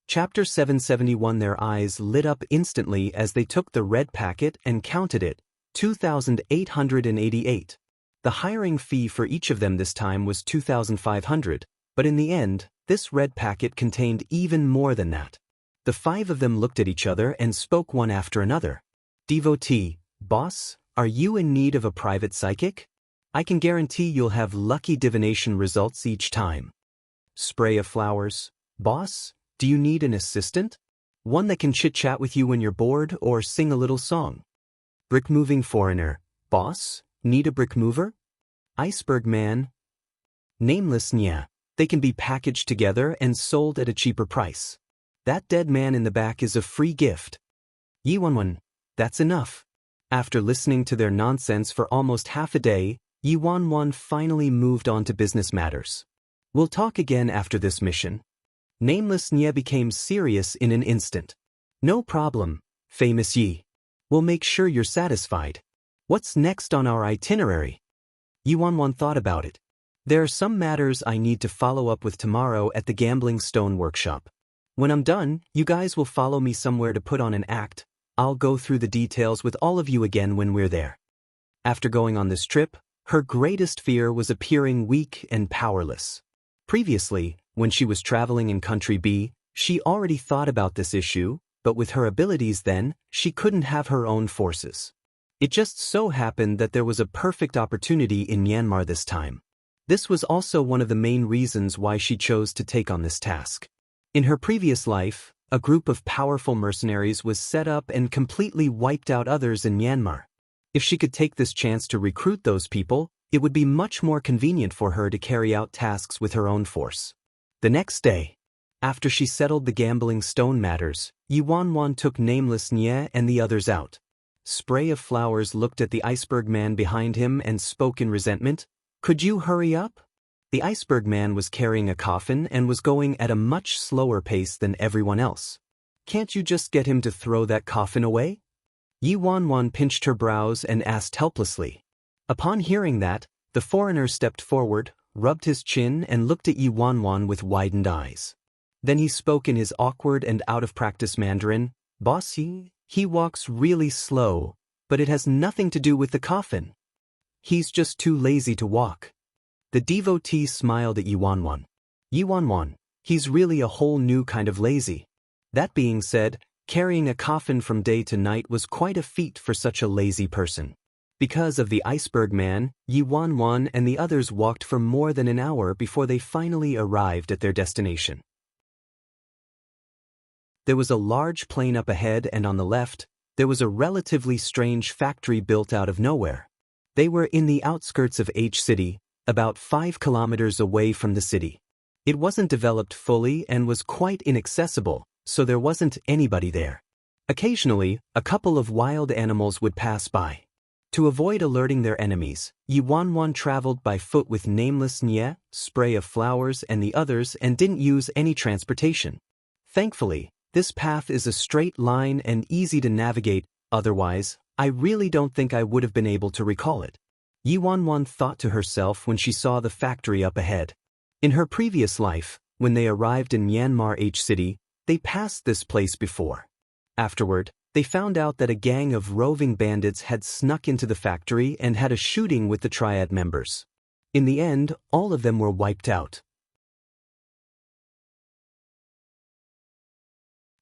Chapter 771. Their eyes lit up instantly as they took the red packet and counted it, 2,888. The hiring fee for each of them this time was 2,500, but in the end, this red packet contained even more than that. The 5 of them looked at each other and spoke one after another. Devotee, boss, are you in need of a private psychic? I can guarantee you'll have lucky divination results each time. Spray of flowers, boss, do you need an assistant? One that can chit-chat with you when you're bored or sing a little song. Brick-moving foreigner, boss, need a brick mover? Iceberg man. Nameless Nya, they can be packaged together and sold at a cheaper price. That dead man in the back is a free gift. Yi Wanwan, that's enough. After listening to their nonsense for almost half a day, Yi Wanwan finally moved on to business matters. We'll talk again after this mission. Nameless Nya became serious in an instant. No problem, famous Yi. We'll make sure you're satisfied. What's next on our itinerary? Yi Wanwan thought about it. There are some matters I need to follow up with tomorrow at the Gambling Stone workshop. When I'm done, you guys will follow me somewhere to put on an act. I'll go through the details with all of you again when we're there. After going on this trip, her greatest fear was appearing weak and powerless. Previously, when she was traveling in Country B, she already thought about this issue, but with her abilities then, she couldn't have her own forces. It just so happened that there was a perfect opportunity in Myanmar this time. This was also one of the main reasons why she chose to take on this task. In her previous life, a group of powerful mercenaries was set up and completely wiped out others in Myanmar. If she could take this chance to recruit those people, it would be much more convenient for her to carry out tasks with her own force. The next day, after she settled the Gambling Stone matters, Yi Wanwan took Nameless Nya and the others out. Spray of Flowers looked at the iceberg man behind him and spoke in resentment. Could you hurry up? The iceberg man was carrying a coffin and was going at a much slower pace than everyone else. Can't you just get him to throw that coffin away? Yi Wanwan pinched her brows and asked helplessly. Upon hearing that, the foreigner stepped forward, rubbed his chin and looked at Yi Wanwan with widened eyes. Then he spoke in his awkward and out-of-practice Mandarin. Bossy, he walks really slow, but it has nothing to do with the coffin. He's just too lazy to walk. The devotee smiled at Yi Wanwan. Yi Wanwan, he's really a whole new kind of lazy. That being said, carrying a coffin from day to night was quite a feat for such a lazy person. Because of the iceberg man, Yi Wanwan and the others walked for more than an hour before they finally arrived at their destination. There was a large plain up ahead, and on the left, there was a relatively strange factory built out of nowhere. They were in the outskirts of H City, about 5 kilometers away from the city. It wasn't developed fully and was quite inaccessible, so there wasn't anybody there. Occasionally, a couple of wild animals would pass by. To avoid alerting their enemies, Yi Wanwan traveled by foot with Nameless Nye, Spray of Flowers, and the others and didn't use any transportation. Thankfully, this path is a straight line and easy to navigate, otherwise, I really don't think I would have been able to recall it. Yi Wanwan thought to herself when she saw the factory up ahead. In her previous life, when they arrived in Myanmar H City, they passed this place before. Afterward, they found out that a gang of roving bandits had snuck into the factory and had a shooting with the triad members. In the end, all of them were wiped out.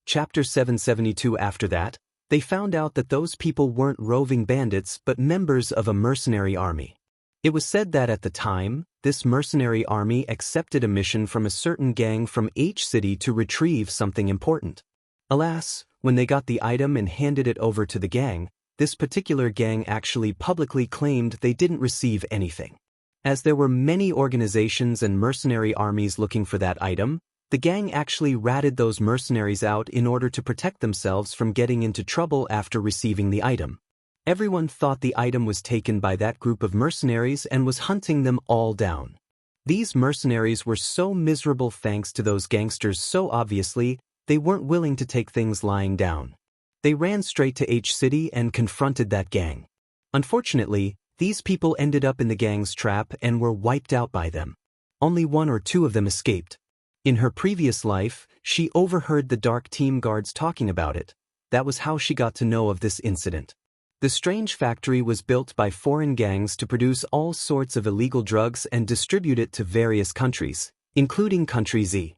Chapter 772. After that, they found out that those people weren't roving bandits but members of a mercenary army. It was said that at the time, this mercenary army accepted a mission from a certain gang from H City to retrieve something important. Alas, when they got the item and handed it over to the gang, this particular gang actually publicly claimed they didn't receive anything. As there were many organizations and mercenary armies looking for that item, the gang actually ratted those mercenaries out in order to protect themselves from getting into trouble after receiving the item. Everyone thought the item was taken by that group of mercenaries and was hunting them all down. These mercenaries were so miserable thanks to those gangsters, so obviously, they weren't willing to take things lying down. They ran straight to H City and confronted that gang. Unfortunately, these people ended up in the gang's trap and were wiped out by them. Only 1 or 2 of them escaped. In her previous life, she overheard the Dark Team guards talking about it. That was how she got to know of this incident. The strange factory was built by foreign gangs to produce all sorts of illegal drugs and distribute it to various countries, including Country Z.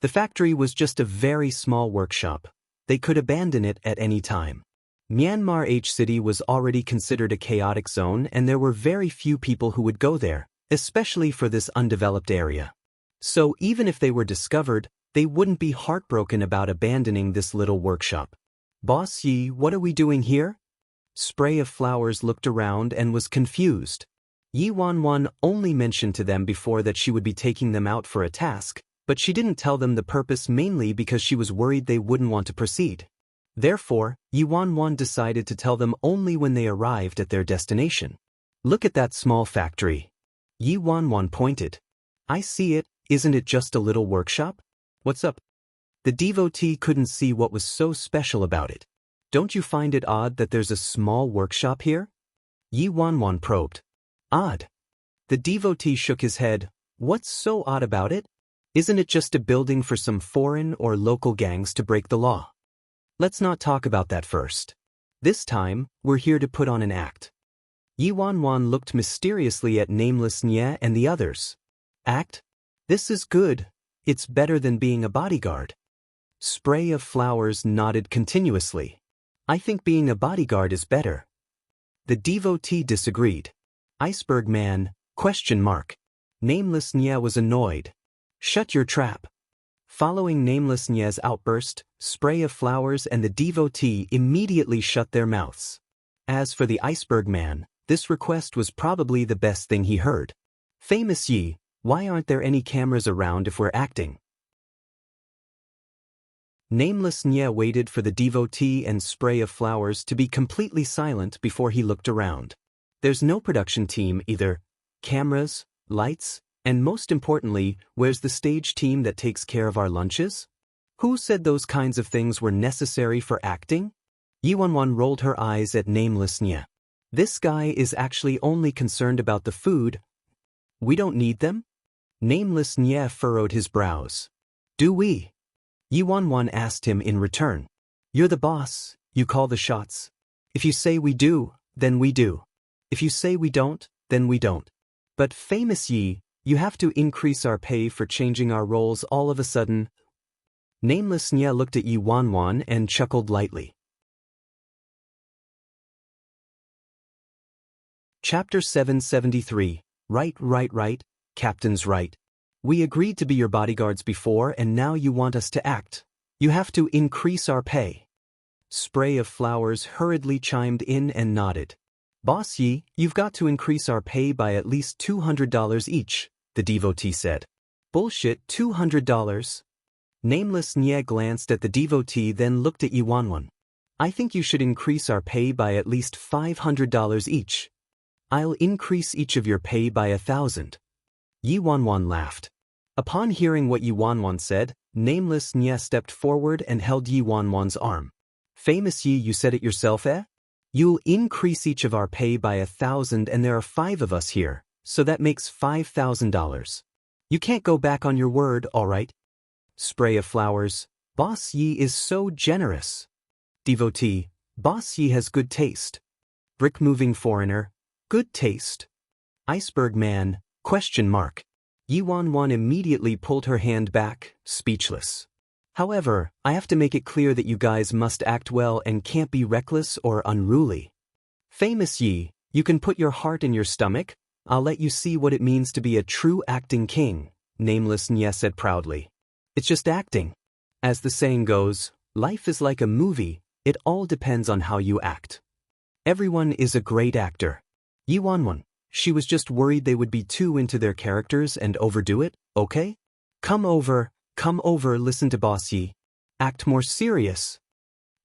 The factory was just a very small workshop. They could abandon it at any time. Myanmar H City was already considered a chaotic zone, and there were very few people who would go there, especially for this undeveloped area. So even if they were discovered, they wouldn't be heartbroken about abandoning this little workshop. "Boss Yi, what are we doing here?" Spray of Flowers looked around and was confused. Yi Wanwan only mentioned to them before that she would be taking them out for a task, but she didn't tell them the purpose, mainly because she was worried they wouldn't want to proceed. Therefore, Yi Wanwan decided to tell them only when they arrived at their destination. "Look at that small factory." Yi Wanwan pointed. "I see it, isn't it just a little workshop? What's up?" The devotee couldn't see what was so special about it. "Don't you find it odd that there's a small workshop here?" Yi Wanwan probed. "Odd?" The devotee shook his head. "What's so odd about it? Isn't it just a building for some foreign or local gangs to break the law? Let's not talk about that first. This time, we're here to put on an act." Yi Wanwan looked mysteriously at Nameless Nye and the others. "Act? This is good. It's better than being a bodyguard." Spray of Flowers nodded continuously. "I think being a bodyguard is better." The devotee disagreed. "Iceberg man, ? Nameless Nye was annoyed. "Shut your trap." Following Nameless Nye's outburst, Spray of Flowers and the devotee immediately shut their mouths. As for the iceberg man, this request was probably the best thing he heard. "Famous Yi, why aren't there any cameras around if we're acting?" Nameless Nye waited for the devotee and Spray of Flowers to be completely silent before he looked around. "There's no production team either. Cameras, lights, and most importantly, where's the stage team that takes care of our lunches? Who said those kinds of things were necessary for acting?" Yi Wanwan rolled her eyes at Nameless Nye. "This guy is actually only concerned about the food. We don't need them?" Nameless Nye furrowed his brows. "Do we?" Yi Wanwan asked him in return. "You're the boss, you call the shots. If you say we do, then we do. If you say we don't, then we don't. But Famous Yi, you have to increase our pay for changing our roles all of a sudden." Nameless Nye looked at Yi Wanwan and chuckled lightly. Chapter 773, Right, Captain's right. We agreed to be your bodyguards before and now you want us to act. You have to increase our pay. Spray of Flowers hurriedly chimed in and nodded. Boss Yi, you've got to increase our pay by at least $200 each, the devotee said. Bullshit, $200? Nameless Nye glanced at the devotee then looked at Yi Wanwan. I think you should increase our pay by at least $500 each. I'll increase each of your pay by 1,000. Yi Wanwan laughed. Upon hearing what Yi Wanwan said, Nameless Nye stepped forward and held Yi Wanwan's arm. Famous Yi, you said it yourself, eh? You'll increase each of our pay by 1,000 and there are 5 of us here, so that makes $5,000. You can't go back on your word, all right? Spray of Flowers, Boss Yi is so generous. Devotee, Boss Yi has good taste. Brick-moving foreigner, good taste. Iceberg man, ? Yi Wanwan immediately pulled her hand back, speechless. However, I have to make it clear that you guys must act well and can't be reckless or unruly. Famous Yi, you can put your heart in your stomach. I'll let you see what it means to be a true acting king, Nameless Nye said proudly. It's just acting. As the saying goes, life is like a movie, it all depends on how you act. Everyone is a great actor. Yi Wanwan, she was just worried they would be too into their characters and overdo it, okay? Come over, listen to Boss Yi. Act more serious.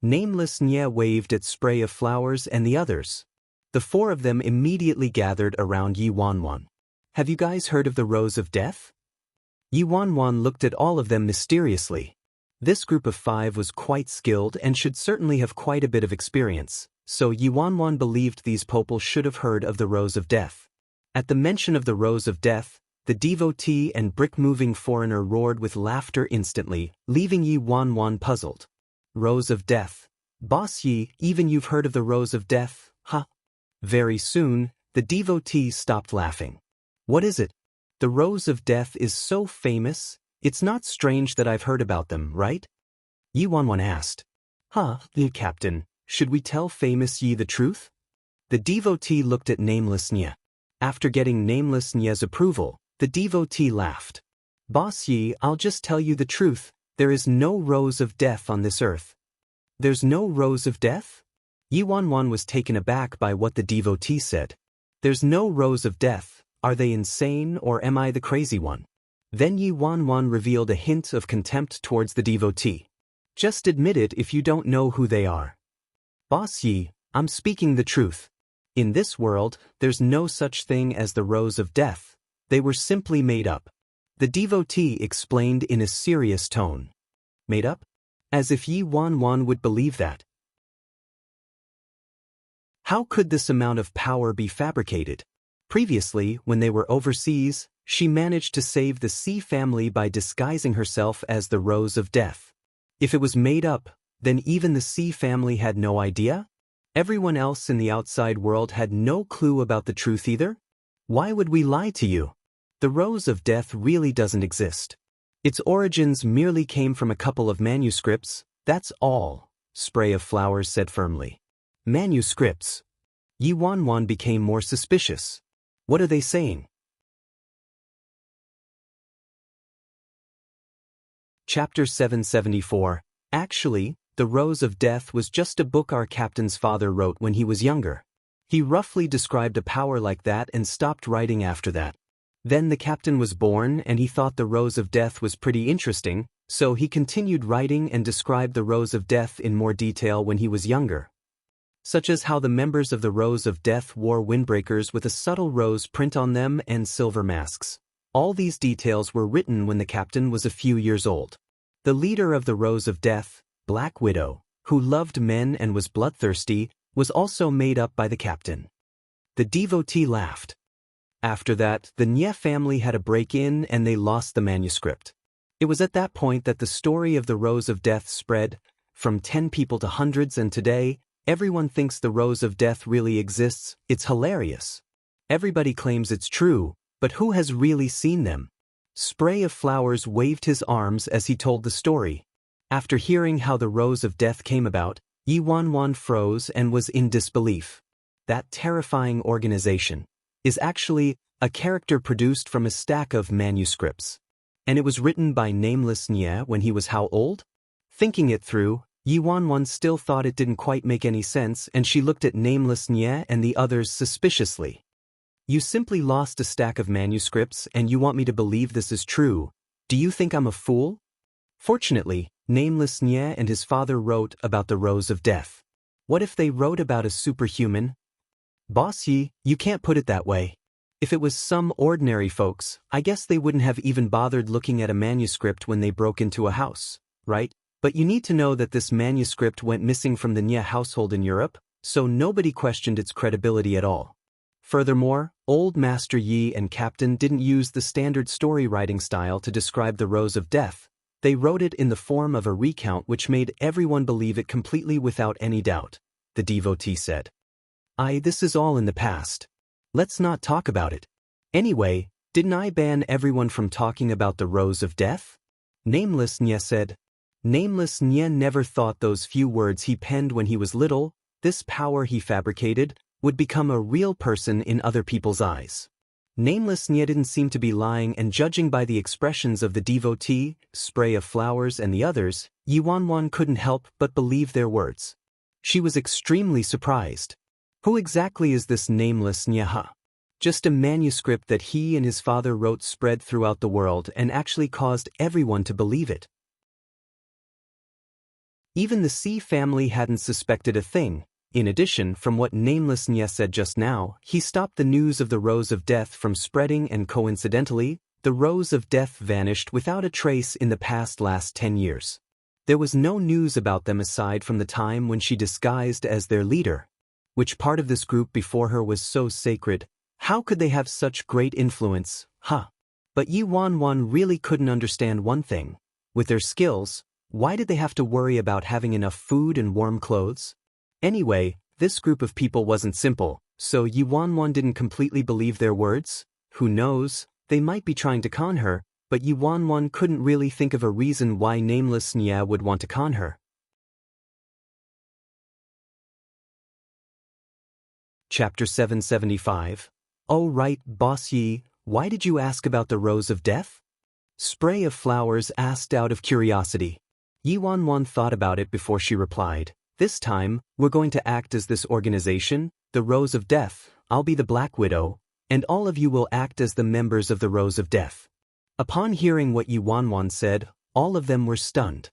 Nameless Nye waved at Spray of Flowers and the others. The 4 of them immediately gathered around Yi Wanwan. Have you guys heard of the Rose of Death? Yi Wanwan looked at all of them mysteriously. This group of 5 was quite skilled and should certainly have quite a bit of experience, so Yi Wanwan believed these people should have heard of the Rose of Death. At the mention of the Rose of Death, the devotee and brick-moving foreigner roared with laughter instantly, leaving Yi Wanwan puzzled. Rose of Death. Boss Yi, even you've heard of the Rose of Death, huh? Very soon, the devotee stopped laughing. What is it? The Rose of Death is so famous, it's not strange that I've heard about them, right? Yi Wanwan asked. The captain, should we tell Famous Yi the truth? The devotee looked at Nameless Nye. After getting Nameless Nye's approval, the devotee laughed. Boss Yi, I'll just tell you the truth, there is no Rose of Death on this earth. There's no Rose of Death? Yi Wanwan was taken aback by what the devotee said. There's no Rose of Death, are they insane or am I the crazy one? Then Yi Wanwan revealed a hint of contempt towards the devotee. Just admit it if you don't know who they are. Boss Yi, I'm speaking the truth. In this world, there's no such thing as the Rose of Death. They were simply made up. The devotee explained in a serious tone. Made up? As if Yi Wanwan would believe that. How could this amount of power be fabricated? Previously, when they were overseas, she managed to save the Sea family by disguising herself as the Rose of Death. If it was made up, then even the Sea family had no idea? Everyone else in the outside world had no clue about the truth either? Why would we lie to you? The Rose of Death really doesn't exist. Its origins merely came from a couple of manuscripts, that's all, Spray of Flowers said firmly. Manuscripts. Yi Wanwan became more suspicious. What are they saying? Chapter 774. Actually, The Rose of Death was just a book our captain's father wrote when he was younger. He roughly described a power like that and stopped writing after that. Then the captain was born and he thought the Rose of Death was pretty interesting, so he continued writing and described the Rose of Death in more detail when he was younger. Such as how the members of the Rose of Death wore windbreakers with a subtle rose print on them and silver masks. All these details were written when the captain was a few years old. The leader of the Rose of Death, Black Widow, who loved men and was bloodthirsty, was also made up by the captain. The devotee laughed. After that, the Nye family had a break-in and they lost the manuscript. It was at that point that the story of the Rose of Death spread, from 10 people to hundreds, and today, everyone thinks the Rose of Death really exists. It's hilarious. Everybody claims it's true, but who has really seen them? Spray of Flowers waved his arms as he told the story. After hearing how the Rose of Death came about, Yi Wanwan froze and was in disbelief. that terrifying organization, is actually a character produced from a stack of manuscripts. And it was written by Nameless Nye when he was how old? Thinking it through, Yi Wanwan still thought it didn't quite make any sense, and she looked at Nameless Nye and the others suspiciously. You simply lost a stack of manuscripts and you want me to believe this is true. Do you think I'm a fool? Fortunately, Nameless Nye and his father wrote about the Rose of Death. What if they wrote about a superhuman? Boss Yi, you can't put it that way. If it was some ordinary folks, I guess they wouldn't have even bothered looking at a manuscript when they broke into a house, right? But you need to know that this manuscript went missing from the Nye household in Europe, so nobody questioned its credibility at all. Furthermore, Old Master Yi and Captain didn't use the standard story writing style to describe the Rose of Death. They wrote it in the form of a recount which made everyone believe it completely without any doubt, the devotee said. This is all in the past. Let's not talk about it. Anyway, didn't I ban everyone from talking about the Rose of Death? Nameless Nye said. Nameless Nye never thought those few words he penned when he was little, this power he fabricated, would become a real person in other people's eyes. Nameless Nye didn't seem to be lying, and judging by the expressions of the devotee, Spray of Flowers and the others, Yi Wanwan couldn't help but believe their words. She was extremely surprised. Who exactly is this Nameless Nye? Just a manuscript that he and his father wrote spread throughout the world and actually caused everyone to believe it. Even the C family hadn't suspected a thing. In addition, from what Nameless Nye said just now, he stopped the news of the Rose of Death from spreading, and coincidentally, the Rose of Death vanished without a trace in the last 10 years. There was no news about them aside from the time when she disguised as their leader. Which part of this group before her was so sacred? How could they have such great influence? But Yi Wanwan really couldn't understand one thing. With their skills, why did they have to worry about having enough food and warm clothes? Anyway, this group of people wasn't simple, so Yi Wanwan didn't completely believe their words. Who knows, they might be trying to con her, but Yi Wanwan couldn't really think of a reason why Nameless Nye would want to con her. Chapter 775. Oh right, Boss Yi, why did you ask about the Rose of Death? Spray of Flowers asked out of curiosity. Yi Wanwan thought about it before she replied. This time, we're going to act as this organization, the Rose of Death. I'll be the Black Widow, and all of you will act as the members of the Rose of Death. Upon hearing what Yi Wanwan said, all of them were stunned.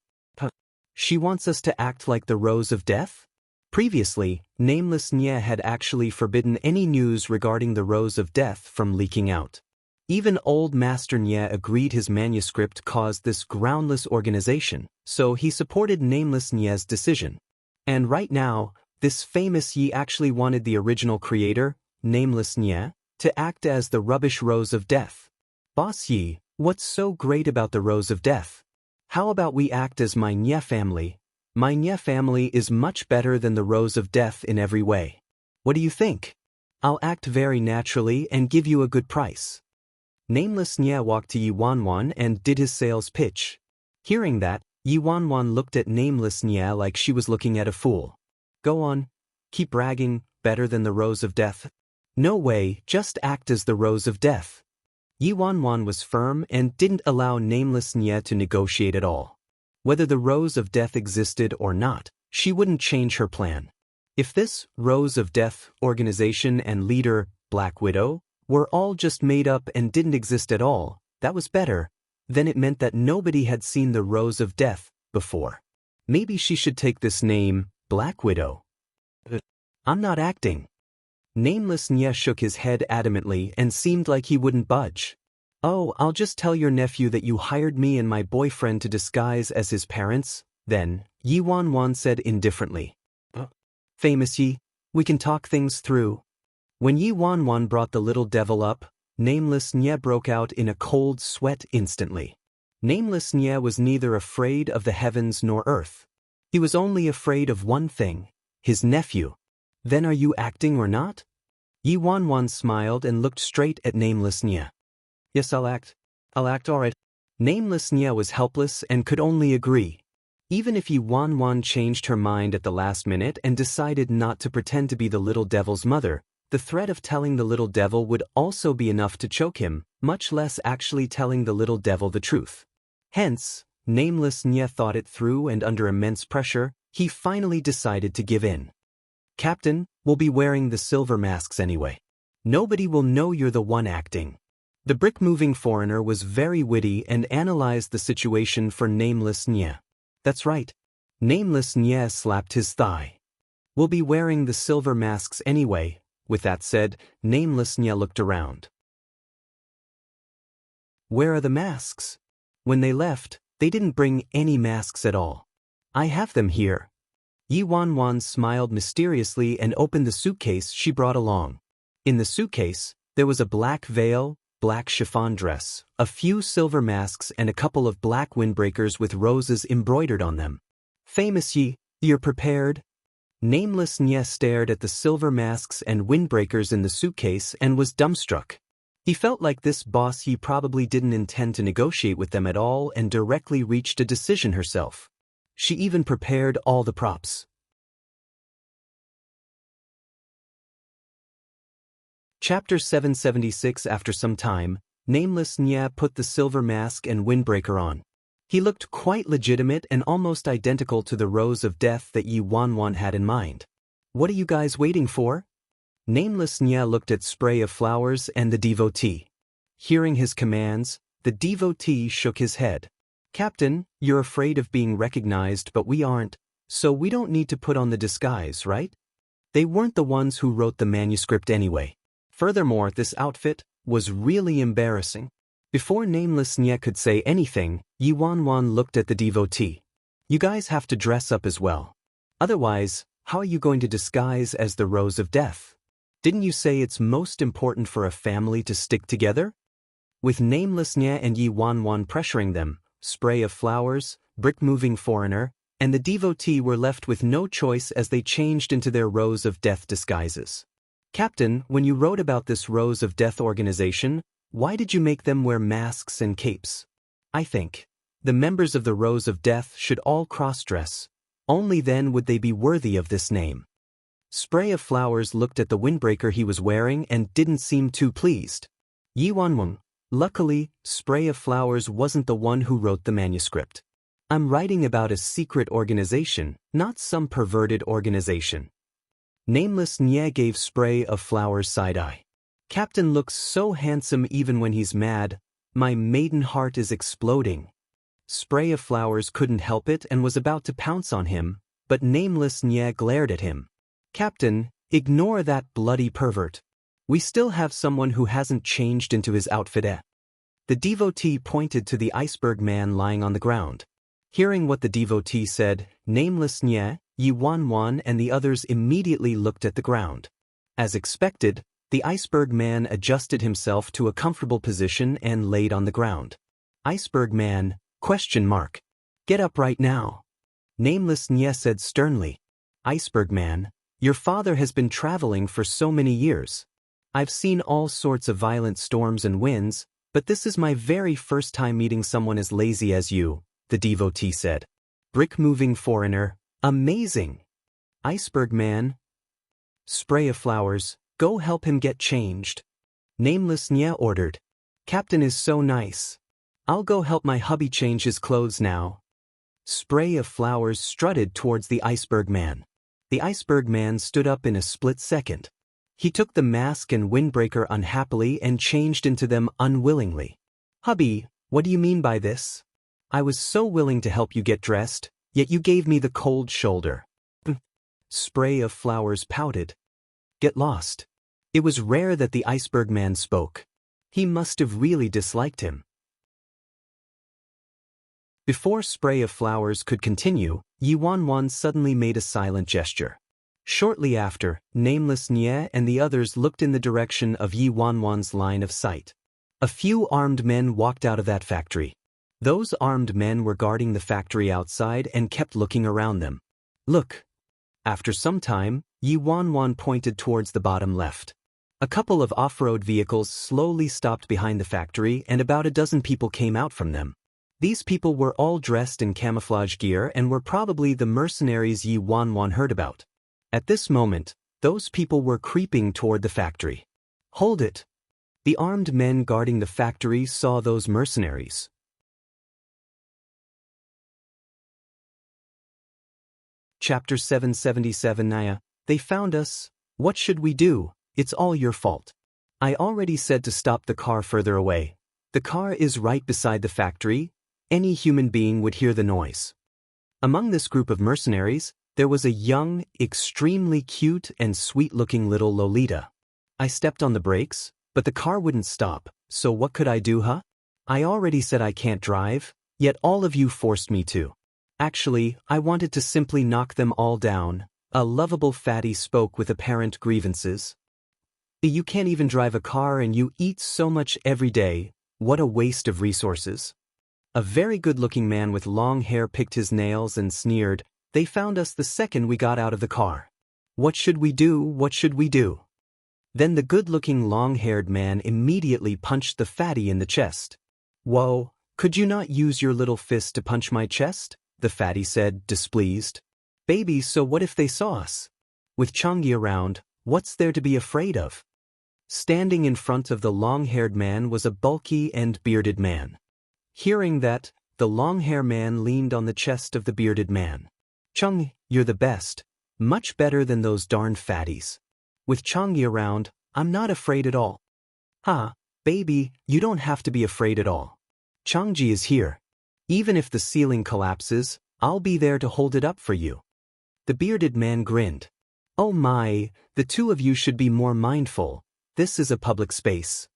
She wants us to act like the Rose of Death? Previously, Nameless Nye had actually forbidden any news regarding the Rose of Death from leaking out. Even Old Master Nye agreed his manuscript caused this groundless organization, so he supported Nameless Nye's decision. And right now, this famous Yi actually wanted the original creator, Nameless Nye, to act as the rubbish Rose of Death. Boss Yi, what's so great about the Rose of Death? How about we act as my Nye family? My Nye family is much better than the Rose of Death in every way. What do you think? I'll act very naturally and give you a good price. Nameless Nye walked to Yi Wanwan and did his sales pitch. Hearing that, Yi Wanwan looked at Nameless Nye like she was looking at a fool. Go on. Keep bragging, better than the Rose of Death. No way, just act as the Rose of Death. Yi Wanwan was firm and didn't allow Nameless Nye to negotiate at all. Whether the Rose of Death existed or not, she wouldn't change her plan. If this Rose of Death organization and leader, Black Widow, were all just made up and didn't exist at all, that was better. Then it meant that nobody had seen the Rose of Death before. Maybe she should take this name, Black Widow. I'm not acting. Nameless Nye shook his head adamantly and seemed like he wouldn't budge. Oh, I'll just tell your nephew that you hired me and my boyfriend to disguise as his parents, then, Yi Wanwan said indifferently. Famous Yi, we can talk things through. When Yi Wanwan brought the little devil up, Nameless Nye broke out in a cold sweat instantly. Nameless Nye was neither afraid of the heavens nor earth. He was only afraid of one thing, his nephew. Then are you acting or not? Yi Wanwan smiled and looked straight at Nameless Nye. Yes, I'll act. I'll act all right. Nameless Nye was helpless and could only agree. Even if Yi Wanwan changed her mind at the last minute and decided not to pretend to be the little devil's mother, the threat of telling the little devil would also be enough to choke him, much less actually telling the little devil the truth. Hence, nameless Nye thought it through, and under immense pressure, he finally decided to give in. Captain, we'll be wearing the silver masks anyway. Nobody will know you're the one acting. The brick-moving foreigner was very witty and analyzed the situation for nameless Nye. That's right. Nameless Nye slapped his thigh. We'll be wearing the silver masks anyway. With that said, nameless Nye looked around. Where are the masks? When they left, they didn't bring any masks at all. I have them here. Yi Wanwan smiled mysteriously and opened the suitcase she brought along. In the suitcase, there was a black veil, black chiffon dress, a few silver masks, and a couple of black windbreakers with roses embroidered on them. Famous Yi, you're prepared? Nameless Nye stared at the silver masks and windbreakers in the suitcase and was dumbstruck. He felt like this boss Yi probably didn't intend to negotiate with them at all and directly reached a decision herself. She even prepared all the props. Chapter 776. After some time, nameless Nye put the silver mask and windbreaker on. He looked quite legitimate and almost identical to the rose of death that Yi Wanwan had in mind. What are you guys waiting for? Nameless Nye looked at Spray of Flowers and the devotee. Hearing his commands, the devotee shook his head. Captain, you're afraid of being recognized, but we aren't, so we don't need to put on the disguise, right? They weren't the ones who wrote the manuscript anyway. Furthermore, this outfit was really embarrassing. Before nameless Nye could say anything, Yi Wanwan looked at the devotee. You guys have to dress up as well. Otherwise, how are you going to disguise as the Rose of Death? Didn't you say it's most important for a family to stick together? With nameless Nye and Yi Wanwan pressuring them, Spray of Flowers, brick-moving foreigner, and the devotee were left with no choice as they changed into their Rose of Death disguises. Captain, when you wrote about this Rose of Death organization, why did you make them wear masks and capes? I think the members of the Rose of Death should all cross-dress. Only then would they be worthy of this name. Spray of Flowers looked at the windbreaker he was wearing and didn't seem too pleased. Yi Wanwan, luckily, Spray of Flowers wasn't the one who wrote the manuscript. I'm writing about a secret organization, not some perverted organization. Nameless Nye gave Spray of Flowers side-eye. Captain looks so handsome even when he's mad. My maiden heart is exploding. Spray of Flowers couldn't help it and was about to pounce on him, but nameless Nye glared at him. Captain, ignore that bloody pervert. We still have someone who hasn't changed into his outfit. The devotee pointed to the iceberg man lying on the ground. Hearing what the devotee said, nameless Nye, Yi Wanwan and the others immediately looked at the ground. As expected, the iceberg man adjusted himself to a comfortable position and laid on the ground. Iceberg man, ? Get up right now. Nameless Nye said sternly. Iceberg man, your father has been traveling for so many years. I've seen all sorts of violent storms and winds, but this is my very first time meeting someone as lazy as you, the devotee said. Brick-moving foreigner, amazing. Iceberg man. Spray of Flowers, go help him get changed. Nameless Nye ordered. Captain is so nice. I'll go help my hubby change his clothes now. Spray of Flowers strutted towards the iceberg man. The iceberg man stood up in a split second. He took the mask and windbreaker unhappily and changed into them unwillingly. Hubby, what do you mean by this? I was so willing to help you get dressed, yet you gave me the cold shoulder. Spray of Flowers pouted. Get lost. It was rare that the iceberg man spoke. He must have really disliked him. Before Spray of Flowers could continue, Yi Wanwan suddenly made a silent gesture. Shortly after, nameless Nye and the others looked in the direction of Yi Wanwan's line of sight. A few armed men walked out of that factory. Those armed men were guarding the factory outside and kept looking around them. Look. After some time, Yi Wanwan pointed towards the bottom left. A couple of off-road vehicles slowly stopped behind the factory and about a dozen people came out from them. These people were all dressed in camouflage gear and were probably the mercenaries Yi Wanwan heard about. At this moment, those people were creeping toward the factory. Hold it! The armed men guarding the factory saw those mercenaries. Chapter 777 Naya, they found us. What should we do? It's all your fault. I already said to stop the car further away. The car is right beside the factory. Any human being would hear the noise. Among this group of mercenaries, there was a young, extremely cute and sweet-looking little Lolita. I stepped on the brakes, but the car wouldn't stop, so what could I do, huh? I already said I can't drive, yet all of you forced me to. Actually, I wanted to simply knock them all down. A lovable fatty spoke with apparent grievances. You can't even drive a car and you eat so much every day. What a waste of resources. A very good-looking man with long hair picked his nails and sneered, "They found us the second we got out of the car. What should we do? What should we do?" Then the good-looking long-haired man immediately punched the fatty in the chest. "Whoa, could you not use your little fist to punch my chest?" the fatty said, displeased. "Baby, so what if they saw us? With Changyi around, what's there to be afraid of?" Standing in front of the long-haired man was a bulky and bearded man. Hearing that, the long-haired man leaned on the chest of the bearded man. "Chung, you're the best. Much better than those darn fatties. With Changyi around, I'm not afraid at all." "Ha, baby, you don't have to be afraid at all. Changji is here. Even if the ceiling collapses, I'll be there to hold it up for you." The bearded man grinned. "Oh my, the two of you should be more mindful. This is a public space."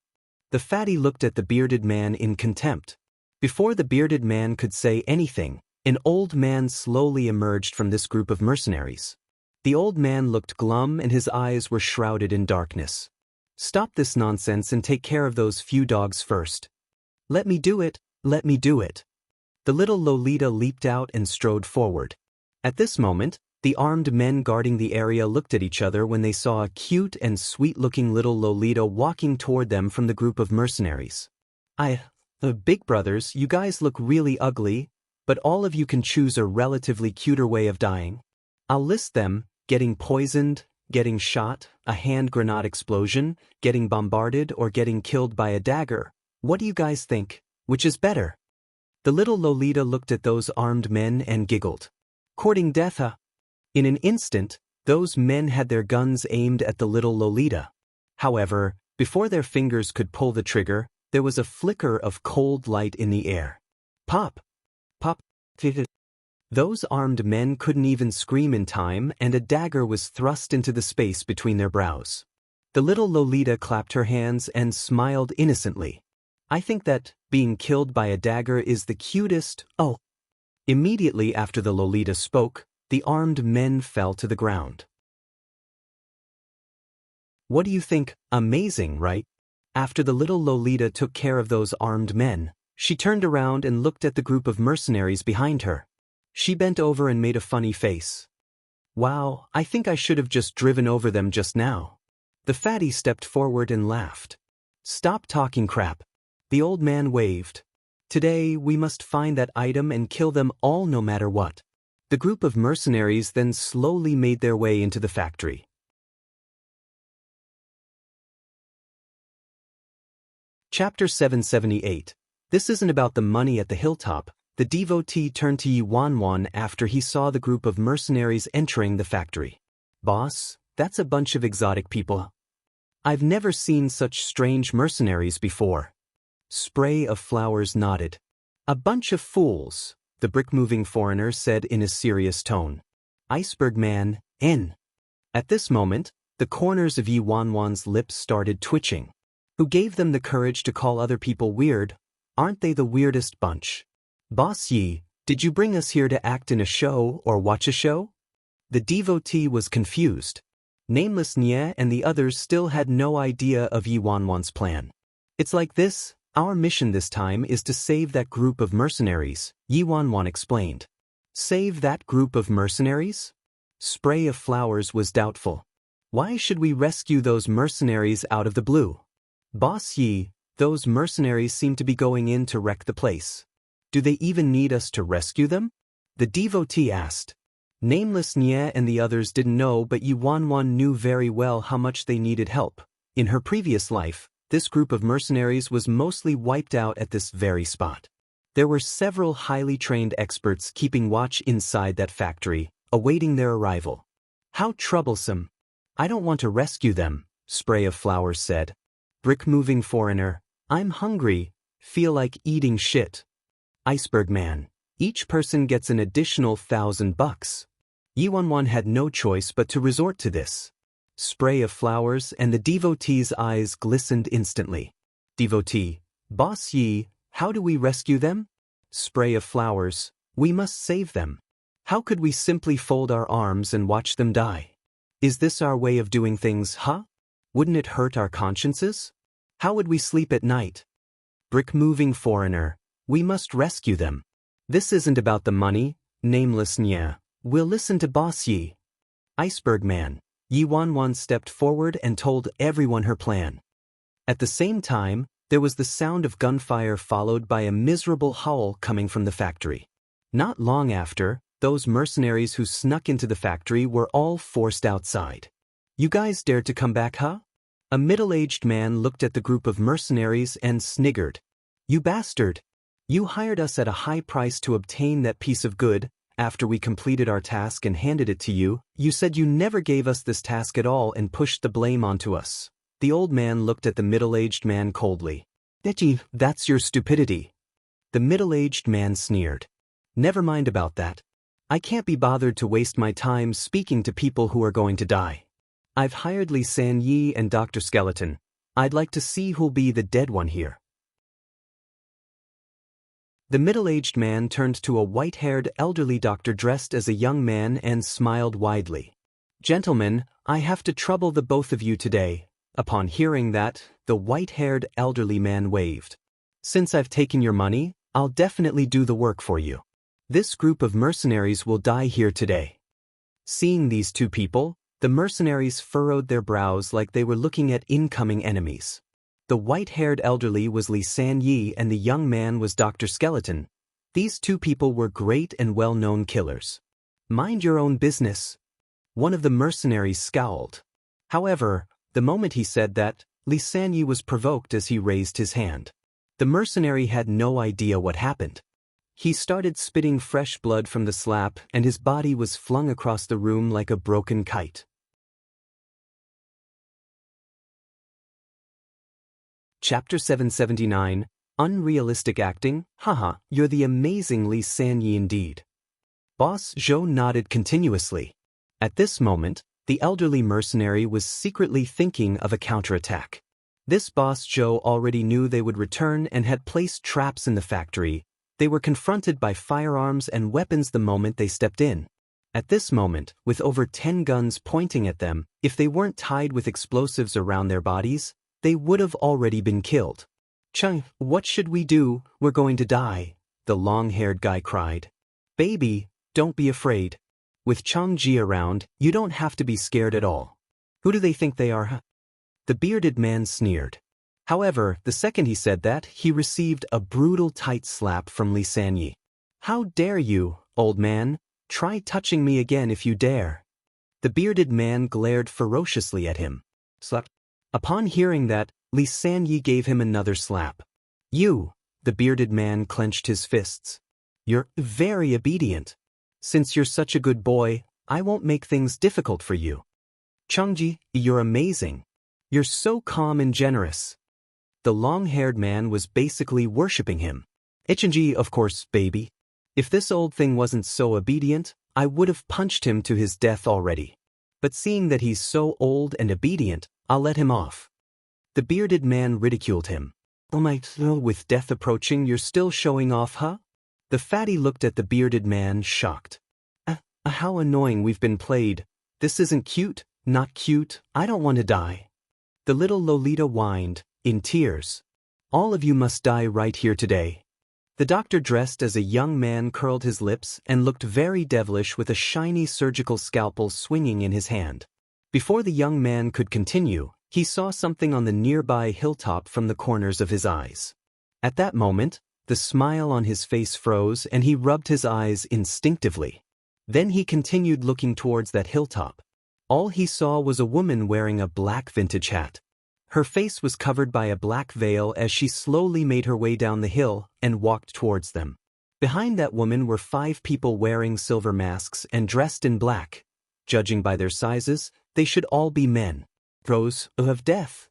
The fatty looked at the bearded man in contempt. Before the bearded man could say anything, an old man slowly emerged from this group of mercenaries. The old man looked glum and his eyes were shrouded in darkness. "Stop this nonsense and take care of those few dogs first." "Let me do it, let me do it." The little Lolita leaped out and strode forward. At this moment, the armed men guarding the area looked at each other when they saw a cute and sweet-looking little Lolita walking toward them from the group of mercenaries. Big brothers, you guys look really ugly, but all of you can choose a relatively cuter way of dying. I'll list them: getting poisoned, getting shot, a hand grenade explosion, getting bombarded, or getting killed by a dagger. What do you guys think? Which is better? The little Lolita looked at those armed men and giggled. "Courting death, huh?" In an instant, those men had their guns aimed at the little Lolita. However, before their fingers could pull the trigger, there was a flicker of cold light in the air. Pop! Pop! Those armed men couldn't even scream in time, and a dagger was thrust into the space between their brows. The little Lolita clapped her hands and smiled innocently. "I think that being killed by a dagger is the cutest." "Oh!" Immediately after the Lolita spoke, the armed men fell to the ground. What do you think? Amazing, right? After the little Lolita took care of those armed men, she turned around and looked at the group of mercenaries behind her. She bent over and made a funny face. "Wow, I think I should have just driven over them just now." The fatty stepped forward and laughed. "Stop talking crap." The old man waved. "Today we must find that item and kill them all no matter what." The group of mercenaries then slowly made their way into the factory. Chapter 778. This isn't about the money at the hilltop. The devotee turned to Yi Wanwan after he saw the group of mercenaries entering the factory. "Boss, that's a bunch of exotic people. I've never seen such strange mercenaries before." Spray of Flowers nodded. "A bunch of fools," the brick-moving foreigner said in a serious tone. "Iceberg man, N." At this moment, the corners of Yi Wanwan's lips started twitching. Who gave them the courage to call other people weird? Aren't they the weirdest bunch? "Boss Yi, did you bring us here to act in a show or watch a show?" The devotee was confused. Nameless Nye and the others still had no idea of Yi Wanwan's plan. "It's like this. Our mission this time is to save that group of mercenaries," Yi Wanwan explained. "Save that group of mercenaries?" Spray of Flowers was doubtful. "Why should we rescue those mercenaries out of the blue?" "Boss Yi, those mercenaries seem to be going in to wreck the place." Do they even need us to rescue them? The devotee asked. Nameless Nye and the others didn't know, but Yi Wanwan knew very well how much they needed help. In her previous life, this group of mercenaries was mostly wiped out at this very spot. There were several highly trained experts keeping watch inside that factory, awaiting their arrival. How troublesome. I don't want to rescue them, Spray of Flowers said. Brick-moving foreigner, I'm hungry, feel like eating shit. Iceberg Man, each person gets an additional $1,000. Yi Wanwan had no choice but to resort to this. Spray of Flowers, and the devotee's eyes glistened instantly. Devotee, Boss Yi, how do we rescue them? Spray of Flowers, we must save them. How could we simply fold our arms and watch them die? Is this our way of doing things, huh? Wouldn't it hurt our consciences? How would we sleep at night? Brick-moving foreigner, we must rescue them. This isn't about the money, Nameless Nye. We'll listen to Boss Yi. Iceberg Man, Yi Wanwan stepped forward and told everyone her plan. At the same time, there was the sound of gunfire followed by a miserable howl coming from the factory. Not long after, those mercenaries who snuck into the factory were all forced outside. You guys dared to come back, huh? A middle-aged man looked at the group of mercenaries and sniggered. You bastard! You hired us at a high price to obtain that piece of good. After we completed our task and handed it to you, you said you never gave us this task at all and pushed the blame onto us. The old man looked at the middle-aged man coldly. Deji, that's your stupidity. The middle-aged man sneered. Never mind about that. I can't be bothered to waste my time speaking to people who are going to die. I've hired Li San Yi and Dr. Skeleton. I'd like to see who'll be the dead one here. The middle-aged man turned to a white-haired elderly doctor dressed as a young man and smiled widely. Gentlemen, I have to trouble the both of you today. Upon hearing that, the white-haired elderly man waved. Since I've taken your money, I'll definitely do the work for you. This group of mercenaries will die here today. Seeing these two people, the mercenaries furrowed their brows like they were looking at incoming enemies. The white-haired elderly was Li San Yi and the young man was Dr. Skeleton. These two people were great and well-known killers. Mind your own business. One of the mercenaries scowled. However, the moment he said that, Li San Yi was provoked as he raised his hand. The mercenary had no idea what happened. He started spitting fresh blood from the slap and his body was flung across the room like a broken kite. Chapter 779, Unrealistic Acting. Haha, you're the amazing Li San Yi indeed. Boss Zhou nodded continuously. At this moment, the elderly mercenary was secretly thinking of a counterattack. This Boss Zhou already knew they would return and had placed traps in the factory. They were confronted by firearms and weapons the moment they stepped in. At this moment, with over 10 guns pointing at them, if they weren't tied with explosives around their bodies, they would have already been killed. Chung, what should we do? We're going to die, the long-haired guy cried. Baby, don't be afraid. With Changji around, you don't have to be scared at all. Who do they think they are, huh? The bearded man sneered. However, the second he said that, he received a brutal tight slap from Li San Yi. How dare you, old man? Try touching me again if you dare. The bearded man glared ferociously at him. Slap. Upon hearing that, Li San Yi gave him another slap. You, the bearded man clenched his fists. You're very obedient. Since you're such a good boy, I won't make things difficult for you. Changji, you're amazing. You're so calm and generous. The long-haired man was basically worshipping him. Ichenji, of course, baby. If this old thing wasn't so obedient, I would have punched him to his death already. But seeing that he's so old and obedient, I'll let him off. The bearded man ridiculed him. Oh my, with death approaching, you're still showing off, huh? The fatty looked at the bearded man, shocked. How annoying we've been played. This isn't cute, not cute, I don't want to die. The little Lolita whined, in tears. All of you must die right here today. The doctor dressed as a young man curled his lips and looked very devilish with a shiny surgical scalpel swinging in his hand. Before the young man could continue, he saw something on the nearby hilltop from the corners of his eyes. At that moment, The smile on his face froze and he rubbed his eyes instinctively. Then he continued looking towards that hilltop. All he saw was a woman wearing a black vintage hat. Her face was covered by a black veil as she slowly made her way down the hill and walked towards them. Behind that woman were 5 people wearing silver masks and dressed in black. Judging by their sizes, they should all be men. Rose of death.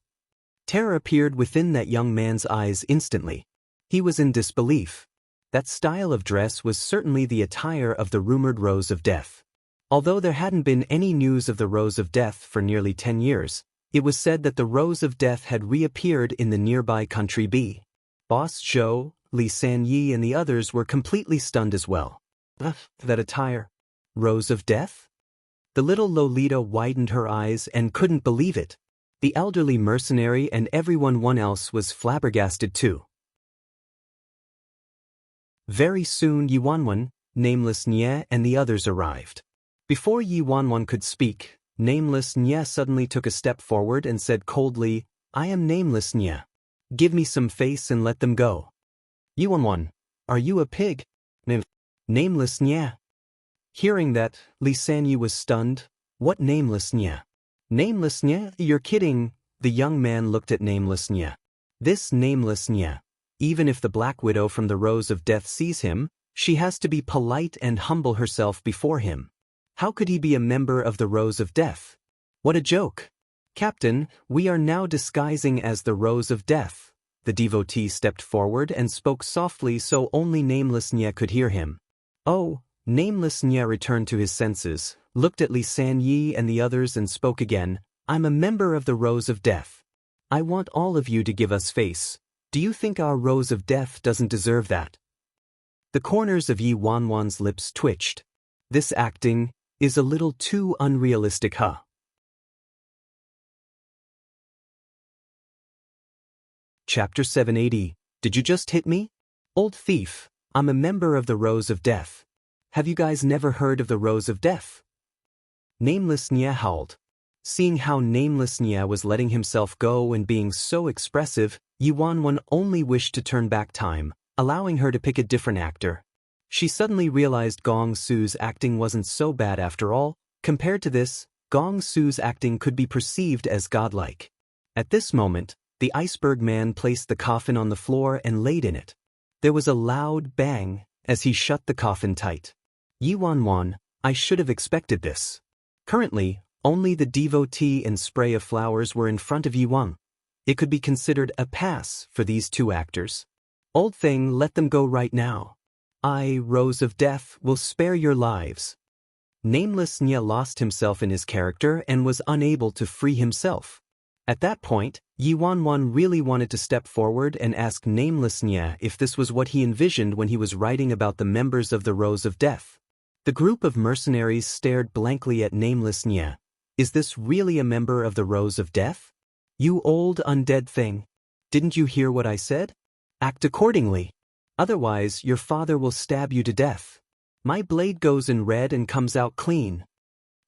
Terror appeared within that young man's eyes instantly. He was in disbelief. That style of dress was certainly the attire of the rumored Rose of Death. Although there hadn't been any news of the Rose of Death for nearly 10 years, it was said that the Rose of Death had reappeared in the nearby country B. Boss Zhou, Li Sanyi and the others were completely stunned as well. That attire? Rose of Death? The little Lolita widened her eyes and couldn't believe it. The elderly mercenary and everyone else was flabbergasted too. Very soon Yi Wanwan, Nameless Nye and the others arrived. Before Yi Wanwan could speak, Nameless Nye suddenly took a step forward and said coldly, "I am Nameless Nye. Give me some face and let them go." Yi Wanwan, are you a pig? Nameless Nye. Hearing that, Li Sanyi was stunned. What Nameless Nye? Nameless Nye? You're kidding. The young man looked at Nameless Nye. This Nameless Nye. Even if the Black Widow from the Rose of Death sees him, she has to be polite and humble herself before him. How could he be a member of the Rose of Death? What a joke. Captain, we are now disguising as the Rose of Death. The devotee stepped forward and spoke softly so only Nameless Nye could hear him. Oh, Nameless Nye returned to his senses, looked at Li Sanyi and the others and spoke again. I'm a member of the Rose of Death. I want all of you to give us face. Do you think our Rose of Death doesn't deserve that? The corners of Yi Wanwan's lips twitched. This acting is a little too unrealistic, huh? Chapter 780. Did you just hit me? Old thief, I'm a member of the Rose of Death. Have you guys never heard of the Rose of Death? Nameless Nye howled. Seeing how Nameless Nye was letting himself go and being so expressive, Yi Wanwan only wished to turn back time, allowing her to pick a different actor. She suddenly realized Gong Su's acting wasn't so bad after all. Compared to this, Gong Su's acting could be perceived as godlike. At this moment, the iceberg man placed the coffin on the floor and laid in it. There was a loud bang as he shut the coffin tight. Yi Wanwan, I should have expected this. Currently, only the devotee and spray of flowers were in front of Yi Wang. It could be considered a pass for these 2 actors. Old thing, let them go right now. I, Rose of Death, will spare your lives. Nameless Nye lost himself in his character and was unable to free himself. At that point, Yi Wanwan really wanted to step forward and ask Nameless Nye if this was what he envisioned when he was writing about the members of the Rose of Death. The group of mercenaries stared blankly at Nameless Nye. Is this really a member of the Rose of Death? You old undead thing. Didn't you hear what I said? Act accordingly. Otherwise, your father will stab you to death. My blade goes in red and comes out clean.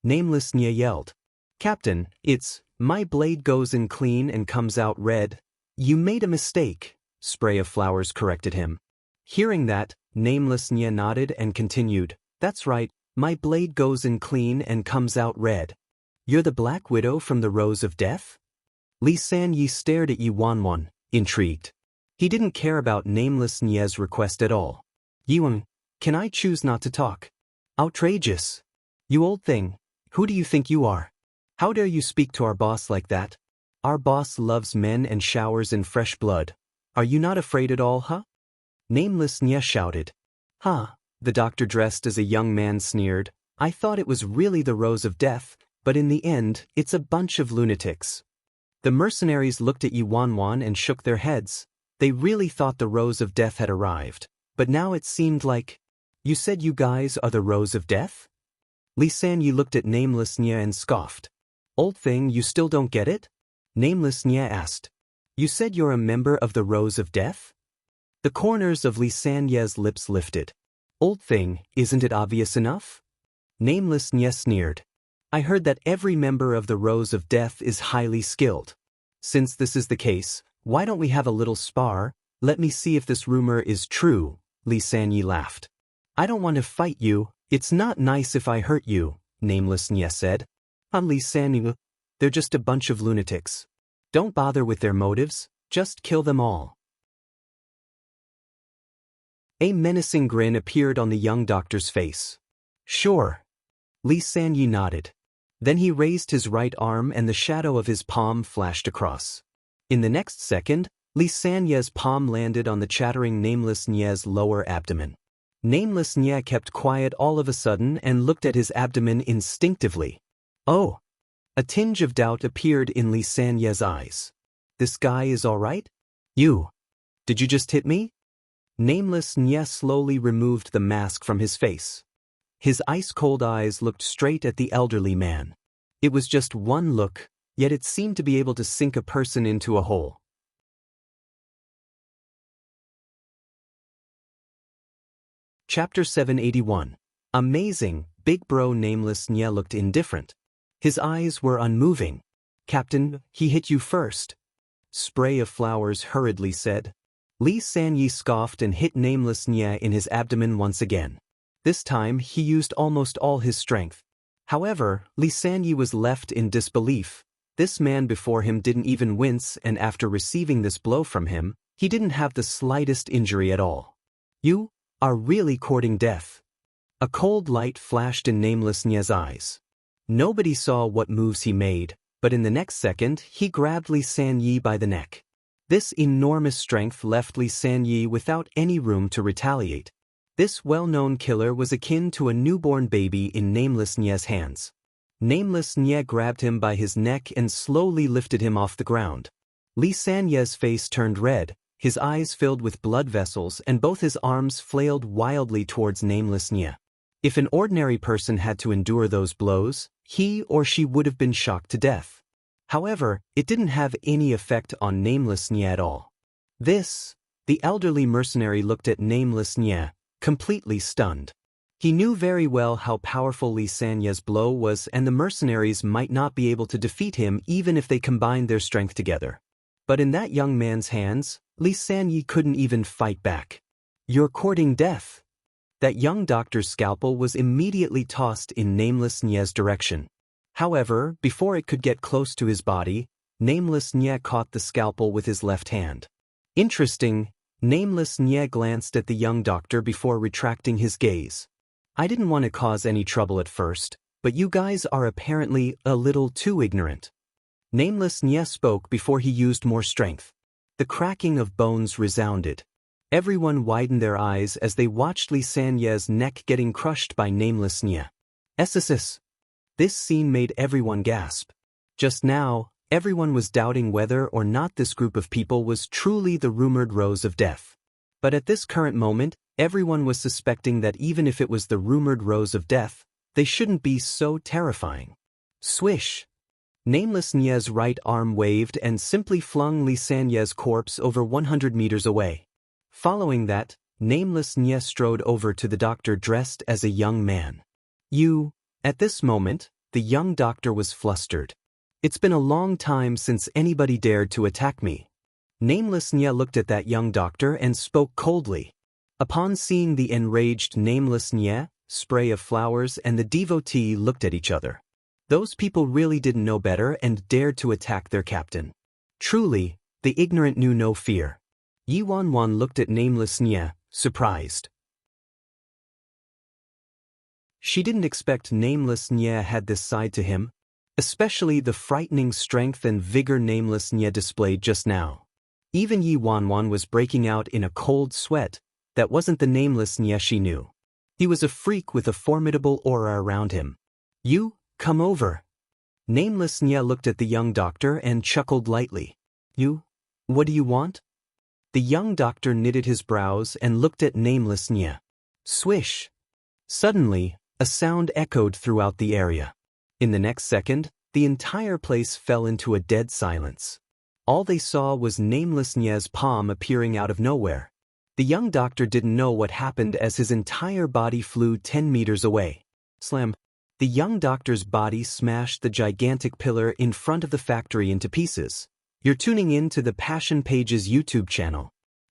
Nameless Nye yelled. Captain, it's, my blade goes in clean and comes out red. You made a mistake, Spray of Flowers corrected him. Hearing that, Nameless Nye nodded and continued. That's right, my blade goes in clean and comes out red. You're the Black Widow from the Rose of Death? Li Sanyi stared at Yi Wanwan, intrigued. He didn't care about Nameless Nye's request at all. Yi Wang, can I choose not to talk? Outrageous. You old thing, who do you think you are? How dare you speak to our boss like that? Our boss loves men and showers in fresh blood. Are you not afraid at all, huh? Nameless Nye shouted. Huh, the doctor dressed as a young man sneered. I thought it was really the Rose of Death, but in the end, it's a bunch of lunatics. The mercenaries looked at Yi Wanwan and shook their heads. They really thought the Rose of Death had arrived, but now it seemed like... You said you guys are the Rose of Death? Li Sanyi looked at Nameless Nye and scoffed. Old thing, you still don't get it? Nameless Nye asked. You said you're a member of the Rose of Death? The corners of Li Sanye's lips lifted. Old thing, isn't it obvious enough? Nameless Nye sneered. I heard that every member of the Rose of Death is highly skilled. Since this is the case, why don't we have a little spar? Let me see if this rumor is true, Li Sanyi laughed. I don't want to fight you, it's not nice if I hurt you, Nameless Nye said. Li Sanyi, they're just a bunch of lunatics. Don't bother with their motives, just kill them all. A menacing grin appeared on the young doctor's face. Sure. Li Sanyi nodded. Then he raised his right arm and the shadow of his palm flashed across. In the next second, Li Sanyi's palm landed on the chattering Nameless Nye's lower abdomen. Nameless Nye kept quiet all of a sudden and looked at his abdomen instinctively. Oh! A tinge of doubt appeared in Li Sanyi's eyes. This guy is all right? You. Did you just hit me? Nameless Nye slowly removed the mask from his face. His ice-cold eyes looked straight at the elderly man. It was just one look, yet it seemed to be able to sink a person into a hole. Chapter 781. Amazing, big bro. Nameless Nye looked indifferent. His eyes were unmoving. Captain, he hit you first. Spray of Flowers hurriedly said. Li Sanyi scoffed and hit Nameless Nye in his abdomen once again. This time he used almost all his strength. However, Li Sanyi was left in disbelief. This man before him didn't even wince, and after receiving this blow from him, he didn't have the slightest injury at all. You are really courting death. A cold light flashed in Nameless Nye's eyes. Nobody saw what moves he made, but in the next second he grabbed Li Sanyi by the neck. This enormous strength left Li Sanyi without any room to retaliate. This well-known killer was akin to a newborn baby in Nameless Nye's hands. Nameless Nye grabbed him by his neck and slowly lifted him off the ground. Li Sanyi's face turned red, his eyes filled with blood vessels, and both his arms flailed wildly towards Nameless Nye. If an ordinary person had to endure those blows, he or she would have been shocked to death. However, it didn't have any effect on Nameless Nye at all. The elderly mercenary looked at Nameless Nye, completely stunned. He knew very well how powerful Li Sanyi's blow was, and the mercenaries might not be able to defeat him even if they combined their strength together. But in that young man's hands, Li Sanyi couldn't even fight back. You're courting death. That young doctor's scalpel was immediately tossed in Nameless Nye's direction. However, before it could get close to his body, Nameless Nye caught the scalpel with his left hand. Interesting, Nameless Nye glanced at the young doctor before retracting his gaze. I didn't want to cause any trouble at first, but you guys are apparently a little too ignorant. Nameless Nye spoke before he used more strength. The cracking of bones resounded. Everyone widened their eyes as they watched Li Sanyi's neck getting crushed by Nameless Nye. SSS. This scene made everyone gasp. Just now, everyone was doubting whether or not this group of people was truly the rumored Rose of Death. But at this current moment, everyone was suspecting that even if it was the rumored Rose of Death, they shouldn't be so terrifying. Swish! Nameless Nye's right arm waved and simply flung Li Sanyi's corpse over 100 meters away. Following that, Nameless Nye strode over to the doctor dressed as a young man. At this moment, the young doctor was flustered. It's been a long time since anybody dared to attack me. Nameless Nye looked at that young doctor and spoke coldly. Upon seeing the enraged Nameless Nye, Spray of Flowers and the devotee looked at each other. Those people really didn't know better and dared to attack their captain. Truly, the ignorant knew no fear. Yi Wanwan looked at Nameless Nye, surprised. She didn't expect Nameless Nye had this side to him, especially the frightening strength and vigor Nameless Nye displayed just now. Even Yi Wanwan was breaking out in a cold sweat. That wasn't the Nameless Nye she knew. He was a freak with a formidable aura around him. You, come over. Nameless Nye looked at the young doctor and chuckled lightly. You? What do you want? The young doctor knitted his brows and looked at Nameless Nye. Swish! Suddenly, a sound echoed throughout the area. In the next second, the entire place fell into a dead silence. All they saw was Nameless Nye's palm appearing out of nowhere. The young doctor didn't know what happened as his entire body flew 10 meters away. Slam! The young doctor's body smashed the gigantic pillar in front of the factory into pieces. You're tuning in to the Passion Pages YouTube channel.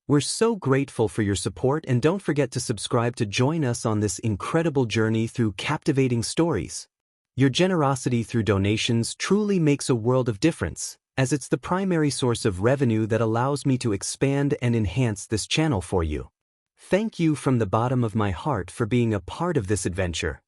We're so grateful for your support, and don't forget to subscribe to join us on this incredible journey through captivating stories. Your generosity through donations truly makes a world of difference, as it's the primary source of revenue that allows me to expand and enhance this channel for you. Thank you from the bottom of my heart for being a part of this adventure.